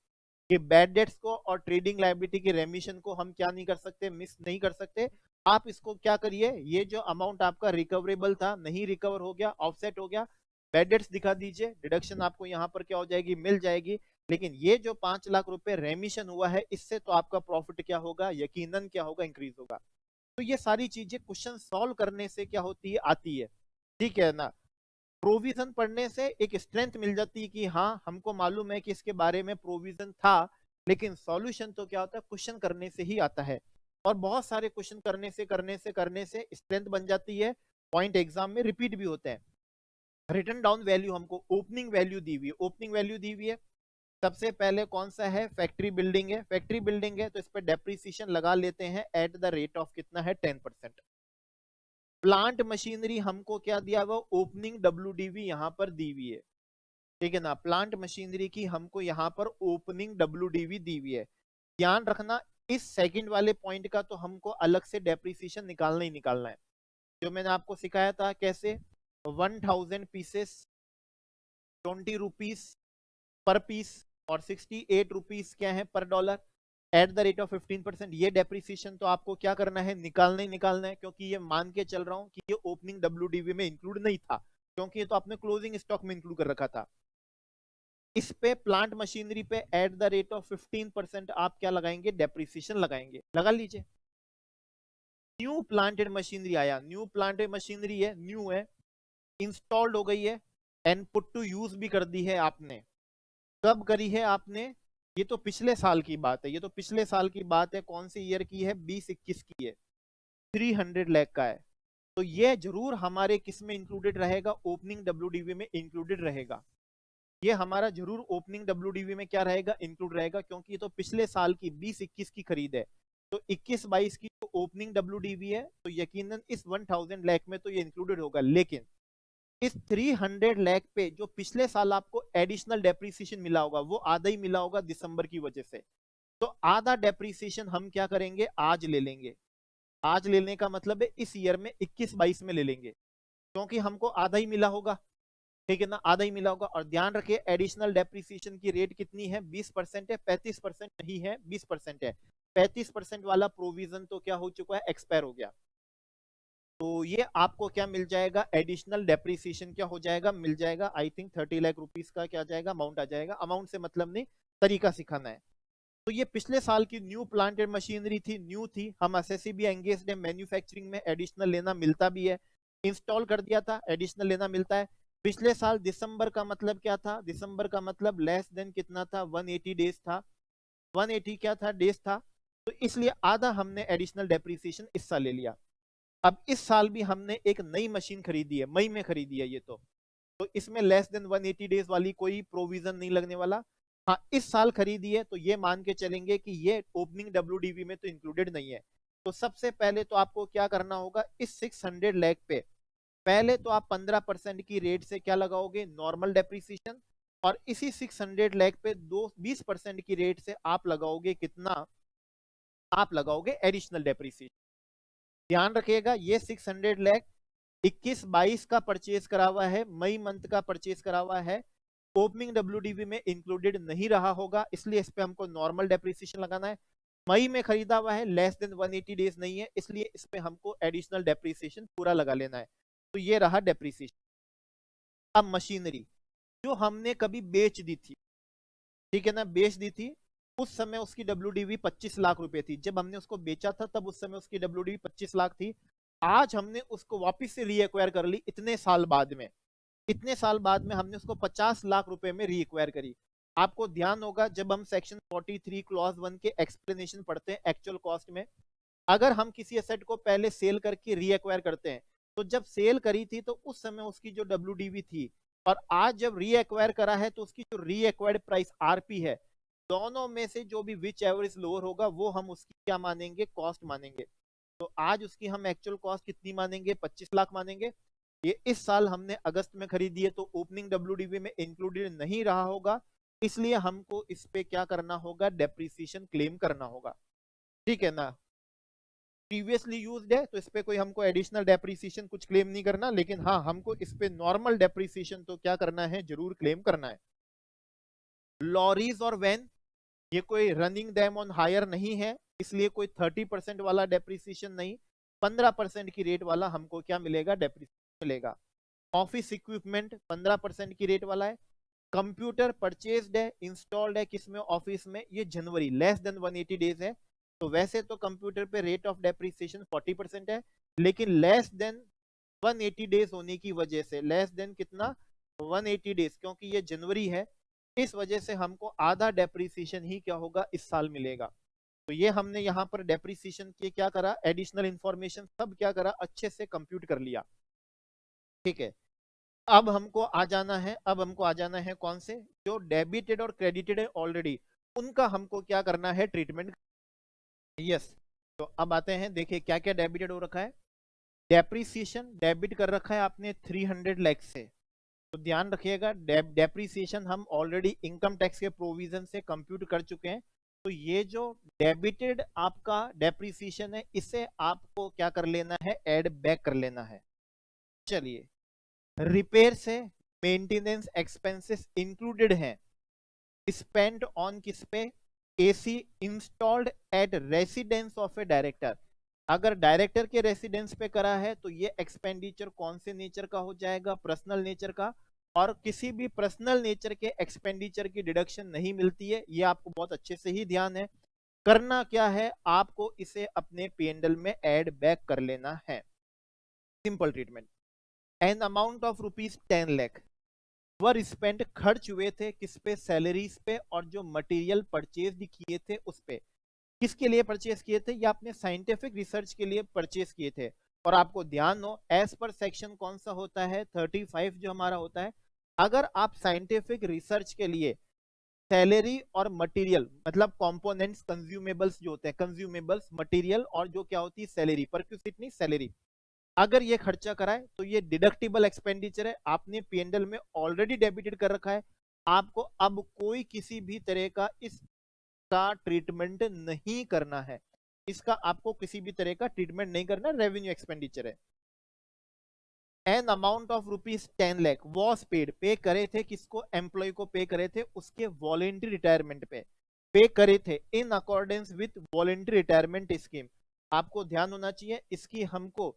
Speaker 1: कि बैड डेट्स को और ट्रेडिंग लायबिलिटी के रेमिशन को हम क्या नहीं कर सकते, मिक्स नहीं कर सकते। आप इसको क्या करिए, ये जो अमाउंट आपका रिकवरेबल था, नहीं रिकवर हो गया, ऑफसेट हो गया, बैड डेट्स दिखा दीजिए, डिडक्शन आपको यहाँ पर क्या हो जाएगी, मिल जाएगी। लेकिन ये जो 5 लाख रुपए रेमिशन हुआ है, इससे तो आपका प्रॉफिट क्या होगा, यकीनन क्या होगा, इंक्रीज होगा। तो ये सारी चीजें क्वेश्चन सॉल्व करने से क्या होती है, आती है। ठीक है ना। प्रोविजन पढ़ने से एक स्ट्रेंथ मिल जाती है कि हाँ, हमको मालूम है कि इसके बारे में प्रोविजन था, लेकिन सॉल्यूशन तो क्या होता है, क्वेश्चन करने से ही आता है। और बहुत सारे क्वेश्चन करने से स्ट्रेंथ बन जाती है, पॉइंट एग्जाम में रिपीट भी होते हैं। रिटर्न डाउन वैल्यू हमको ओपनिंग वैल्यू दी हुई है, ओपनिंग वैल्यू दी हुई है। सबसे पहले कौन सा है, फैक्ट्री बिल्डिंग है, फैक्ट्री बिल्डिंग है तो इस पर डेप्रीसिएशन लगा लेते हैं एट द रेट ऑफ कितना है, 10%। प्लांट मशीनरी हमको क्या दिया हुआ, ओपनिंग डब्ल्यूडीवी यहाँ पर दी हुई है। ठीक है ना, प्लांट मशीनरी की हमको यहाँ पर ओपनिंग डब्ल्यूडीवी दी हुई है। ध्यान रखना, इस सेकंड वाले पॉइंट का तो हमको अलग से डेप्रीसिएशन निकालना ही निकालना है, जो मैंने आपको सिखाया था कैसे। 1000 पीसेस 20 रुपीज पर पीस, और 68 रुपीज क्या है पर dollar, at the rate of 15%। ये डेप्रीसिएशन तो आपको क्या करना है, निकालना ही निकालना है, क्योंकि ये मान के चल रहा हूं कि ये ओपनिंग डब्ल्यूडीवी में इंक्लूड नहीं था, क्योंकि ये तो आपने क्लोजिंग स्टॉक में इंक्लूड कर रखा था। इस पे प्लांट मशीनरी पे एट द रेट ऑफ 15% आप क्या लगाएंगे, डेप्रीसिएशन लगाएंगे, लगा लीजिए। न्यू प्लांटेड मशीनरी आया, न्यू प्लांटेड मशीनरी है, न्यू है, इंस्टॉल्ड हो गई है, एंड पुट टू यूज भी कर दी है आपने। कब करी है आपने, ये तो पिछले साल की बात है, ये तो पिछले साल की बात है, कौन सी ईयर की है, 2021 की है, 300 लाख का है। तो ये जरूर हमारे किस में इंक्लूडेड रहेगा, ओपनिंग डब्ल्यूडीवी में इंक्लूडेड रहेगा। ये हमारा जरूर ओपनिंग डब्ल्यूडीवी में क्या रहेगा, इंक्लूड रहेगा, क्योंकि ये तो पिछले साल की 2021 की खरीद है। तो 21-22 की जो ओपनिंग डब्ल्यूडीवी है, तो यकीनन इस 1000 लाख में तो ये इंक्लूडेड होगा। लेकिन इस 300 लाख पे जो पिछले साल आपको एडिशनल डेप्रीसिएशन मिला होगा, वो आधा ही मिला होगा दिसंबर की वजह से। तो आधा डेप्रीसिएशन हम क्या करेंगे, आज ले लेंगे। आज लेने का मतलब है इस ईयर में 21-22 में ले लेंगे, क्योंकि हमको आधा ही मिला होगा। ठीक है ना, आधा ही मिला होगा। और ध्यान रखिए, एडिशनल डेप्रीसिएशन की रेट कितनी है, 20% है, 35% नहीं है, 20% है। 35% वाला प्रोविजन तो क्या हो चुका है, एक्सपायर हो गया। तो ये आपको क्या मिल जाएगा, एडिशनल डेप्रीसिएशन क्या हो जाएगा, मिल जाएगा। आई थिंक 30 लाख रुपीस का क्या जाएगा, अमाउंट आ जाएगा। अमाउंट से मतलब नहीं, तरीका सिखाना है। तो ये पिछले साल की न्यू प्लांट एंड मशीनरी थी, न्यू थी, हम एसएससी भी एंगेज्ड है, मैन्युफैक्चरिंग में एडिशनल लेना मिलता भी है, इंस्टॉल कर दिया था, एडिशनल लेना मिलता है। पिछले साल दिसंबर का मतलब क्या था, दिसंबर का मतलब लेस देन कितना था, 180 डेज था, 180 क्या था, डेज था। तो इसलिए आधा हमने एडिशनल डेप्रीसिएशन इस साल ले लिया। अब इस साल भी हमने एक नई मशीन खरीदी है, मई में खरीदी है ये तो इसमें लेस देन 180 डेज वाली कोई प्रोविजन नहीं लगने वाला। हाँ, इस साल खरीदी है तो ये मान के चलेंगे कि ये ओपनिंग डब्ल्यूडीवी में तो इंक्लूडेड नहीं है। तो सबसे पहले तो आपको क्या करना होगा, इस 600 लाख पे पहले तो आप 15% की रेट से क्या लगाओगे, नॉर्मल डेप्रीसिएशन। और इसी 600 लाख पे 20% की रेट से आप लगाओगे कितना, आप लगाओगे एडिशनल डेप्रीसिएशन। ध्यान रखिएगा, ये 600 लाख 21-22 का परचेज करा हुआ है, मई मंथ का परचेज करा हुआ है, ओपनिंग डब्ल्यूडीवी में इंक्लूडेड नहीं रहा होगा, इसलिए इस पे हमको नॉर्मल डेप्रीसिएशन लगाना है। मई में खरीदा हुआ है, लेस देन 180 डेज नहीं है, इसलिए इस पे हमको एडिशनल डेप्रीसिएशन पूरा लगा लेना है। तो ये रहा डेप्रीसिएशन। अब मशीनरी जो हमने कभी बेच दी थी, ठीक है ना, बेच दी थी, उस समय उसकी डब्ल्यूडीवी 25 लाख रुपए थी। जब हमने उसको बेचा था तब उस समय उसकी डब्ल्यूडीवी 25 लाख थी। आज हमने उसको वापस से रीएक्वायर कर ली, इतने साल बाद में, इतने साल बाद में हमने उसको 50 लाख रुपए में रीएक्वायर करी। आपको ध्यान होगा, जब हम सेक्शन 43 क्लॉज 1 के एक्सप्लेनेशन पढ़ते हैं एक्चुअल कॉस्ट में, अगर हम किसी एसेट को पहले सेल करके रीएक्वायर करते हैं, तो जब सेल करी थी तो उस समय उसकी जो डब्ल्यूडीवी थी, और आज जब रीएक्वायर करा है तो उसकी जो रीएक्वायर्ड प्राइस आरपी है, दोनों में से जो भी विच एवरेज लोअर होगा वो हम उसकी क्या मानेंगे, कॉस्ट मानेंगे। तो आज उसकी हम एक्चुअल कॉस्ट कितनी मानेंगे, 25 लाख मानेंगे। ये इस साल हमने अगस्त में खरीदी है, तो ओपनिंग डब्ल्यूडीवी में इंक्लूडेड नहीं रहा होगा, इसलिए हमको इस पे क्या करना होगा, डेप्रिसिएशन क्लेम करना होगा, ठीक है ना। प्रीवियसली यूज्ड है तो इस पे कोई हमको एडिशनल डेप्रिसिएशन कुछ क्लेम नहीं करना, लेकिन हाँ हमको इस पे नॉर्मल डेप्रिसिएशन तो क्या करना है, जरूर क्लेम करना है। लॉरीज और वैन, ये कोई रनिंग दैम ऑन हायर नहीं है, इसलिए कोई 30% वाला डेप्रिसिएशन नहीं, 15% की रेट वाला हमको क्या मिलेगा, डेप्रिसिएशन मिलेगा। ऑफिस इक्विपमेंट 15% की रेट वाला है। कंप्यूटर परचेज्ड है, इंस्टॉल्ड है किसमें, ऑफिस में, ये जनवरी, लेस देन 180 डेज है, तो वैसे तो कंप्यूटर पे रेट ऑफ डेप्रिसिएशन 40% है, लेकिन लेस देन 180 डेज होने की वजह से, लेस देन कितना, 180 डेज, क्योंकि ये जनवरी है, इस वजह से हमको आधा डेप्रिसिएशन ही क्या होगा, इस साल मिलेगा। तो ये हमने यहाँ पर डेप्रिसिएशन के क्या करा, एडिशनल इंफॉर्मेशन सब क्या करा, अच्छे से कंप्यूट कर लिया, ठीक है। अब हमको आ जाना है, अब हमको आ जाना है कौन से, जो डेबिटेड और क्रेडिटेड है ऑलरेडी, उनका हमको क्या करना है, ट्रीटमेंट। यस, तो अब आते हैं, देखिए क्या क्या डेबिटेड हो रखा है। डेप्रिसिएशन डेबिट कर रखा है आपने 300 लाख से, तो ध्यान रखिएगा डेप्रिसिएशन हम ऑलरेडी इनकम टैक्स के प्रोविजन से कंप्यूट कर चुके हैं, तो ये जो डेबिटेड आपका डेप्रिसिएशन है इसे आपको क्या कर लेना है, ऐड बैक कर लेना है। चलिए, रिपेयर से मेंटेनेंस एक्सपेंसेस इंक्लूडेड हैं, स्पेंड ऑन किस पे, AC installed eight residence of A director, अगर डायरेक्टर के रेसिडेंस पे करा है तो ये एक्सपेंडिचर कौन से नेचर का हो जाएगा, पर्सनल नेचर का, और किसी भी पर्सनल नेचर के एक्सपेंडिचर की डिडक्शन नहीं मिलती है, ये आपको बहुत अच्छे से ही ध्यान है। करना क्या है, आपको इसे अपने P&L में ऐड बैक कर लेना है, simple treatment. An amount of ₹10 lakh were spend, खर्च हुए थे किस पे, सैलरीज पे, और जो मटेरियल परचेज किए थे उस पे, किसके लिए परचेज किए थे, या अपने साइंटिफिक रिसर्च के लिए परचेज किए थे। और आपको ध्यान हो, एज पर सेक्शन कौन सा होता है, 35 जो हमारा होता है, अगर आप साइंटिफिक रिसर्च के लिए सैलरी और मटेरियल, मतलब कंपोनेंट्स, कंज्यूमेबल्स जो होते हैं, कंज्यूमेबल्स, मटेरियल, और जो क्या होती है सैलरी, परक्यूसिटनी सैलरी, अगर ये खर्चा कराए तो ये डिडक्टिबल एक्सपेंडिचर है, आपने P&L में ऑलरेडी डेबिटेड कर रखा है, आपको अब कोई किसी भी तरह का इसका ट्रीटमेंट नहीं करना है, इसका आपको किसी भी तरह का ट्रीटमेंट नहीं करना, रेवेन्यू एक्सपेंडिचर है। An amount of ₹10 lakh was paid, पे करे थे किसको, एम्प्लॉय को पे करे थे उसके वॉलेंट्री रिटायरमेंट पे करे थे in accordance with voluntary retirement scheme. आपको ध्यान होना चाहिए, इसकी हमको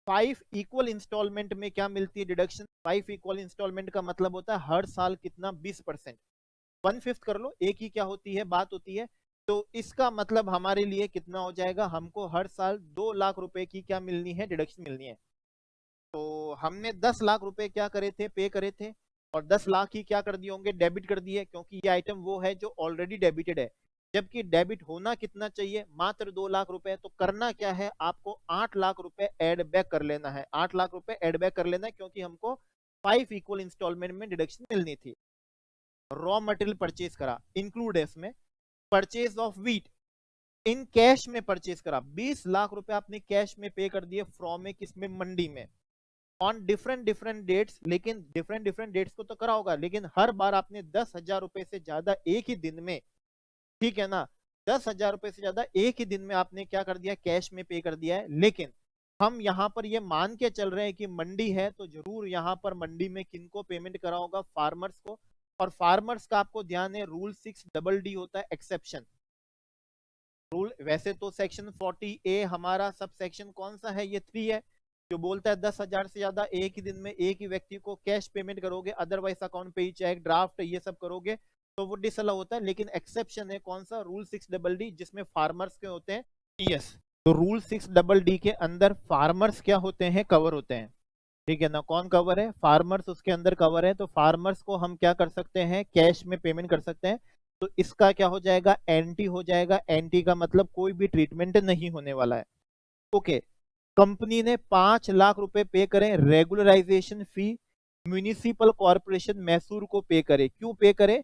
Speaker 1: 5 इक्वल इंस्टॉलमेंट में क्या मिलती है, डिडक्शन। 5 इक्वल इंस्टॉलमेंट का मतलब होता है हर साल कितना, 20%, 1/5 कर लो, एक ही क्या होती है, बात होती है, तो इसका मतलब हमारे लिए कितना हो जाएगा, हमको हर साल 2 लाख रुपए की क्या मिलनी है, डिडक्शन मिलनी है। तो हमने 10 लाख रुपए क्या करे थे, पे करे थे, और 10 लाख ही क्या कर दिए होंगे, डेबिट कर दिए, क्योंकि ये आइटम वो है जो ऑलरेडी डेबिटेड है, जबकि डेबिट होना कितना चाहिए, मात्र 2 लाख रुपए। तो करना क्या है, आपको 8 लाख रुपए एड बैक कर लेना है, 8 लाख रुपए एड बैक कर लेना है, क्योंकि हमको 5 इक्वल इंस्टॉलमेंट में डिडक्शन मिलनी थी। रॉ मटेरियल परचेज करा, इंक्लूड है इसमें, purchase of wheat in cash में परचेज करा, 20 लाख रुपए आपने कैश में पे कर दिए, फ्रॉम में किसमें, मंडी में, ऑन डिफरेंट डेट्स, लेकिन डिफरेंट डेट्स को तो करा होगा, लेकिन हर बार आपने 10,000 रुपए से ज्यादा एक ही दिन में, ठीक है ना, 10,000 रुपए से ज्यादा एक ही दिन में आपने क्या कर दिया, कैश में पे कर दिया है। लेकिन हम यहाँ पर ये मान के चल रहे हैं कि मंडी है, तो जरूर यहाँ पर मंडी में किनको पेमेंट करा होगा, फार्मर्स को, और फार्मर्स का आपको ध्यान है, रूल 6DD होता है एक्सेप्शन रूल। वैसे तो सेक्शन 40A हमारा सब सेक्शन कौन सा है, ये 3 है, जो बोलता है 10,000 से ज्यादा एक ही दिन में एक ही व्यक्ति को कैश पेमेंट करोगे, अदरवाइज अकाउंट पे चेक, ड्राफ्ट, ये सब करोगे तो वो डिसअलाउ होता है। लेकिन एक्सेप्शन है कौन सा, रूल 6DD, जिसमें फार्मर्स के होते हैं। यस, तो रूल 6DD के अंदर फार्मर्स क्या होते हैं, कवर होते हैं, ठीक है ना। कौन कवर है, फार्मर्स उसके अंदर कवर है, तो फार्मर्स को हम क्या कर सकते हैं, कैश में पेमेंट कर सकते हैं। तो इसका क्या हो जाएगा, एंटी हो जाएगा, एंटी का मतलब कोई भी ट्रीटमेंट नहीं होने वाला है। ओके, कंपनी ने 5 लाख रुपए पे करें रेगुलराइजेशन फी, म्यूनिसिपल कॉर्पोरेशन मैसूर को पे करे। क्यों पे करे,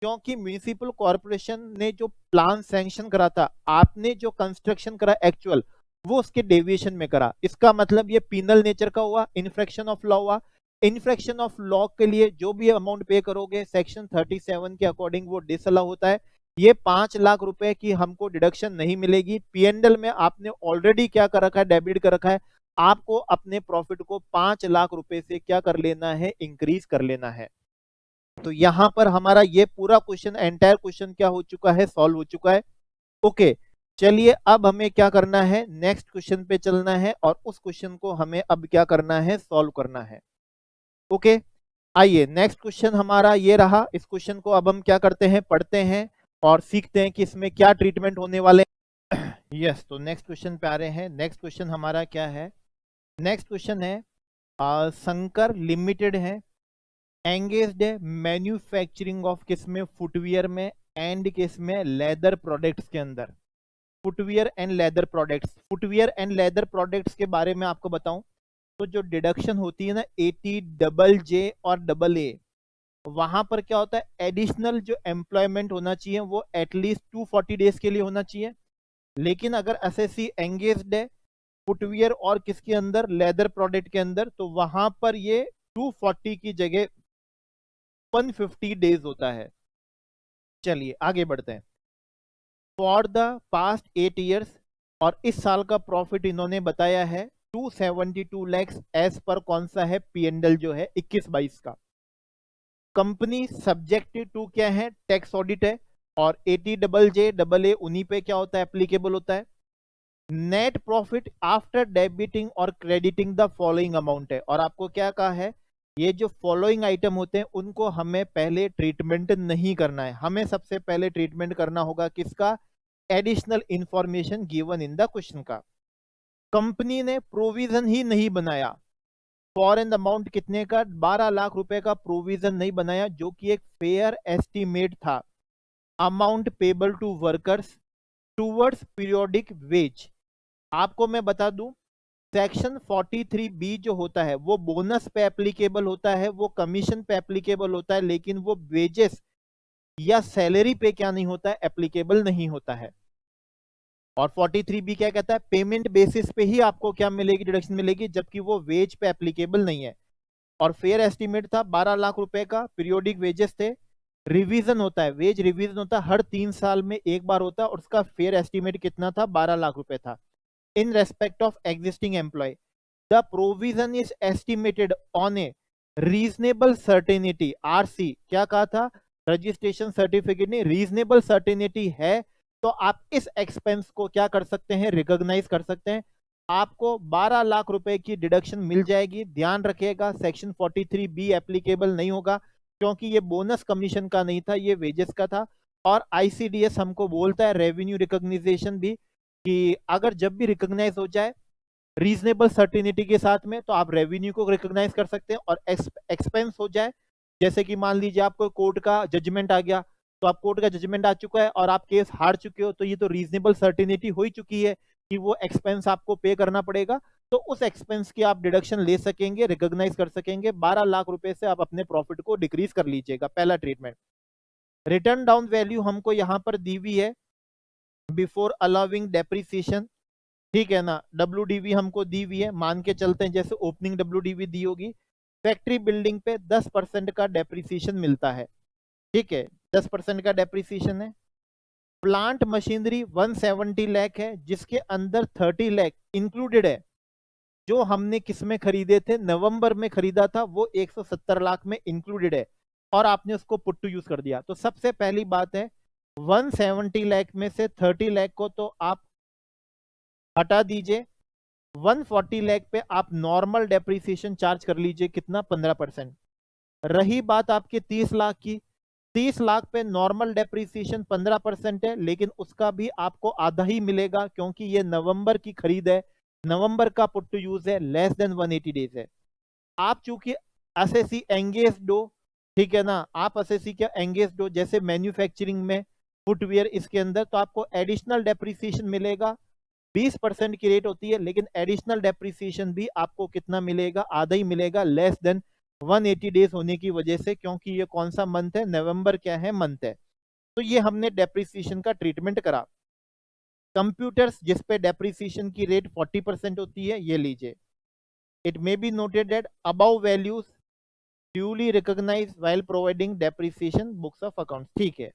Speaker 1: क्योंकि म्यूनिसिपल कॉर्पोरेशन ने जो प्लान सैंक्शन करा था, आपने जो कंस्ट्रक्शन करा एक्चुअल, वो उसके डेविएशन में करा। इसका मतलब ये पीनल नेचर का हुआ, इन्फ्रैक्शन ऑफ लॉ हुआ, इन्फ्रैक्शन ऑफ लॉ के लिए जो भी अमाउंट पे करोगे सेक्शन 37 के अकॉर्डिंग वो डिसअलाउ होता है। ये 5 लाख रुपए की हमको डिडक्शन नहीं मिलेगी। पीएनएल में आपने ऑलरेडी क्या कर रखा है, डेबिट कर रखा है। आपको अपने प्रॉफिट को 5 लाख रुपए से क्या कर लेना है, इंक्रीज कर लेना है। तो यहां पर हमारा ये पूरा क्वेश्चन, एंटायर क्वेश्चन क्या हो चुका है, सॉल्व हो चुका है। ओके, चलिए अब हमें क्या करना है, नेक्स्ट क्वेश्चन पे चलना है और उस क्वेश्चन को हमें अब क्या करना है, सॉल्व करना है। ओके, आइए नेक्स्ट क्वेश्चन हमारा ये रहा। इस क्वेश्चन को अब हम क्या करते हैं, पढ़ते हैं और सीखते हैं कि इसमें क्या ट्रीटमेंट होने वाले हैं। यस, तो नेक्स्ट क्वेश्चन पे आ रहे हैं। नेक्स्ट क्वेश्चन हमारा क्या है, नेक्स्ट क्वेश्चन है शंकर लिमिटेड है एंगेज्ड है मैन्युफैक्चरिंग ऑफ किस में, फुटवियर में एंड किस में, लेदर प्रोडक्ट्स के अंदर। Footwear and leather products, footwear and leather products के बारे में आपको बताऊं तो जो डिडक्शन होती है ना 80 डबल जे और डबल ए, वहां पर क्या होता है, एडिशनल जो एम्प्लॉयमेंट होना चाहिए वो एटलीस्ट 240 डेज के लिए होना चाहिए। लेकिन अगर एसएससी एंगेज्ड है फुटवियर और किसके अंदर, लेदर प्रोडक्ट के अंदर, तो वहां पर ये 240 की जगह 150 डेज होता है। चलिए आगे बढ़ते हैं। फॉर द पास्ट 8 ईयर्स, और इस साल का प्रॉफिट इन्होंने बताया है 272 लैक्स एज पर कौन सा है, पीएनएल जो है 21-22 का। कंपनी सब्जेक्टेड टू क्या है, टैक्स ऑडिट है, और 80 डबल जे डबल ए उन्हीं पे क्या होता है, एप्लीकेबल होता है। नेट प्रॉफिट आफ्टर डेबिटिंग और क्रेडिटिंग द फॉलोइंग अमाउंट है, और आपको क्या कहा है, ये जो फॉलोइंग आइटम होते हैं उनको हमें पहले ट्रीटमेंट नहीं करना है। हमें सबसे पहले ट्रीटमेंट करना होगा किसका, additional information given in the question का। कंपनी ने प्रोविजन ही नहीं बनाया फॉर एन अमाउंट कितने का, 12 लाख रुपए का प्रोविजन नहीं बनाया, जो कि एक फेयर एस्टिमेट था। Amount payable to workers towards periodic wage. आपको मैं बता दूं, सेक्शन 43B जो होता है वो बोनस पे एप्लीकेबल होता है, वो कमीशन पे एप्लीकेबल होता है, लेकिन वो वेजेस या सैलरी पे क्या नहीं होता है, एप्लीकेबल नहीं होता है। और 43B क्या कहता है, पेमेंट बेसिस पे ही आपको क्या मिलेगी, डिडक्शन मिलेगी, जबकि वो वेज पे एप्लीकेबल नहीं है। और फेयर एस्टिमेट था 12 लाख रुपए का, पीरियोडिक वेजेस थे। रिवीजन होता है, वेज रिवीजन होता है हर 3 साल में एक बार होता है, और उसका फेयर एस्टिमेट कितना था, 12 लाख रुपए था। In respect of existing employ the provision is estimated on a reasonable certainty, RC क्या कहा था, रजिस्ट्रेशन सर्टिफिकेट नहीं, रीजनेबल सर्टेनिटी है, तो आप इस एक्सपेंस को क्या कर सकते हैं, रिकॉग्नाइज कर सकते हैं। आपको 12 लाख रुपए की डिडक्शन मिल जाएगी। ध्यान रखिएगा सेक्शन 43B एप्लीकेबल नहीं होगा, क्योंकि ये बोनस कमीशन का नहीं था, ये वेजेस का था। और आईसीडीएस हमको बोलता है रेवेन्यू रिकॉग्नाइजेशन भी, कि अगर जब भी रिकॉग्नाइज हो जाए रीजनेबल सर्टिनिटी के साथ में, तो आप रेवेन्यू को रिकॉग्नाइज कर सकते हैं। और एक्सपेंस हो जाए, जैसे कि मान लीजिए आपको कोर्ट का जजमेंट आ गया, तो आप कोर्ट का जजमेंट आ चुका है और आप केस हार चुके हो, तो ये तो रीजनेबल सर्टिनिटी हो ही चुकी है कि वो एक्सपेंस आपको पे करना पड़ेगा। तो उस एक्सपेंस की आप डिडक्शन ले सकेंगे, रिकॉग्नाइज कर सकेंगे। 12 लाख रुपए से आप अपने प्रॉफिट को डिक्रीज कर लीजिएगा, पहला ट्रीटमेंट। रिटर्न डाउन वैल्यू हमको यहाँ पर दी हुई है बिफोर अलाउिंग डेप्रिसिएशन, ठीक है ना। डब्ल्यूडीवी हमको दी हुई है, मान के चलते हैं जैसे ओपनिंग डब्ल्यूडीवी दी होगी। फैक्ट्री बिल्डिंग पे 10% का डेप्रिसिएशन मिलता है, ठीक है, 10% का डेप्रिसिएशन है। प्लांट मशीनरी 170 लाख है, जिसके अंदर 30 लाख इंक्लूडेड है। जो हमने किस में खरीदे थे, नवंबर में खरीदा था, वो 170 लाख में इंक्लूडेड है, और आपने उसको पुट टू यूज कर दिया। तो सबसे पहली बात है 170 लाख में से 30 लाख को तो आप हटा दीजिए, 140 लाख पे आप नॉर्मल डेप्रिसिएशन चार्ज कर लीजिए, कितना, 15%। रही बात आपके 30 लाख की, 30 लाख पे नॉर्मल डेप्रिसिएशन 15% है, लेकिन उसका भी आपको आधा ही मिलेगा, क्योंकि ये नवंबर की खरीद है, नवंबर का पुट टू यूज है, लेस देन 180 डेज है। आप चूंकि एसएससी एंगेज्ड हो, ठीक है ना, आप एसएससी क्या एंगेज्ड हो, जैसे मैन्युफैक्चरिंग में, फुटवियर इसके अंदर, तो आपको एडिशनल डेप्रिसिएशन मिलेगा। 20% की रेट होती है, लेकिन एडिशनल डेप्रिसिएशन भी आपको कितना मिलेगा, आधा ही मिलेगा, लेस देन 180 डेज होने की वजह से, क्योंकि ये कौन सा मंथ है, नवंबर क्या है, मंथ है। तो ये हमने डेप्रिसिएशन का ट्रीटमेंट करा। कंप्यूटर्स जिसपे डेप्रिसिएशन की रेट 40% होती है, ये लीजिए। It may be noted that above values duly recognise while providing depreciation books of account, ठीक है।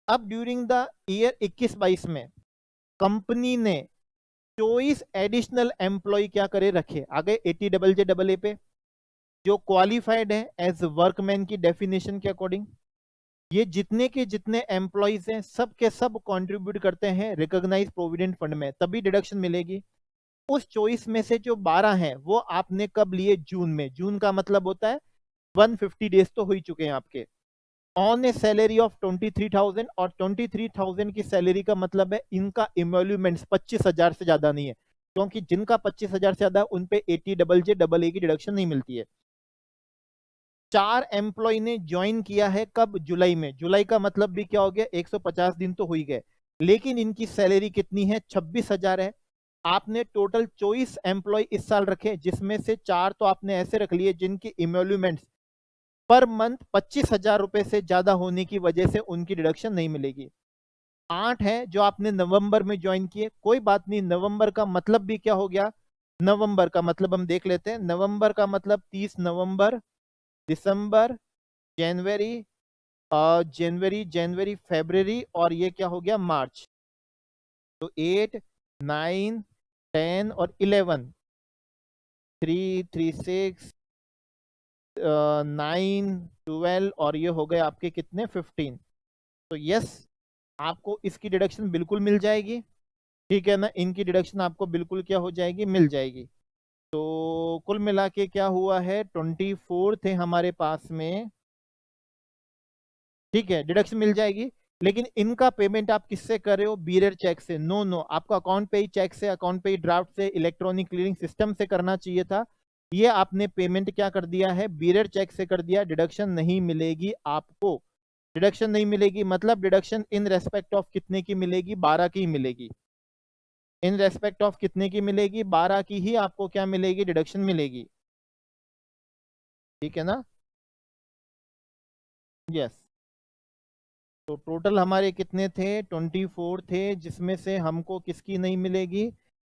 Speaker 1: अब ड्यूरिंग द ईयर 21-22 में कंपनी ने 24 एडिशनल एम्प्लॉय क्या करे रखे, आगे 80JJAA पे, जो क्वालिफाइड है एज वर्कमैन की डेफिनेशन के अकॉर्डिंग। ये जितने के जितने एम्प्लॉयज हैं सब के सब कंट्रीब्यूट करते हैं रिकॉग्नाइज प्रोविडेंट फंड में, तभी डिडक्शन मिलेगी। उस 24 में से जो 12 हैं वो आपने कब लिए, जून में। जून का मतलब होता है 150 डेज तो हो ही चुके हैं आपके, ऑन ए सैलरी ऑफ 23,000, और 23,000 की सैलरी का मतलब है इनका इमोल्यूमेंट्स 25,000 से ज्यादा नहीं है, क्योंकि जिनका 25,000 से ज्यादा उन पे 80JJAA की डिडक्शन नहीं मिलती है। 4 एम्प्लॉय ने ज्वाइन किया है कब, जुलाई में। जुलाई का मतलब भी क्या हो गया, 150 दिन तो हो ही गए, लेकिन इनकी सैलरी कितनी है, 26,000 है। आपने टोटल 24 एम्प्लॉय इस साल रखे, जिसमें से 4 तो आपने ऐसे रख लिए जिनकी इमोल्यूमेंट्स पर मंथ 25,000 रुपए से ज्यादा होने की वजह से उनकी डिडक्शन नहीं मिलेगी। 8 है जो आपने नवंबर में ज्वाइन किए, कोई बात नहीं, नवंबर का मतलब भी क्या हो गया, नवंबर का मतलब हम देख लेते हैं। नवंबर का मतलब 30 नवंबर, दिसंबर, जनवरी, जनवरी फरवरी, और ये क्या हो गया, मार्च। तो 8, 9, 10 और 11, 3, 3, 6, 9, 12, और ये हो गए आपके कितने, 15। तो यस, आपको इसकी डिडक्शन बिल्कुल मिल जाएगी, ठीक है ना, इनकी डिडक्शन आपको बिल्कुल क्या हो जाएगी, मिल जाएगी। तो कुल मिला के क्या हुआ है, 24 थे हमारे पास में, ठीक है, डिडक्शन मिल जाएगी। लेकिन इनका पेमेंट आप किससे कर रहे हो, बीरर चेक से। नो नो, आपको अकाउंट पे ही चेक से, अकाउंट पे ही ड्राफ्ट से, इलेक्ट्रॉनिक क्लियरिंग सिस्टम से करना चाहिए था। ये आपने पेमेंट क्या कर दिया है, बीरर चेक से कर दिया, डिडक्शन नहीं मिलेगी आपको। डिडक्शन नहीं मिलेगी मतलब डिडक्शन इन रेस्पेक्ट ऑफ कितने की मिलेगी, 12 की मिलेगी। इन रेस्पेक्ट ऑफ कितने की मिलेगी, 12 की ही आपको क्या मिलेगी, डिडक्शन मिलेगी, ठीक है ना। यस, तो टोटल हमारे कितने थे, 24 थे, जिसमें से हमको किसकी नहीं मिलेगी,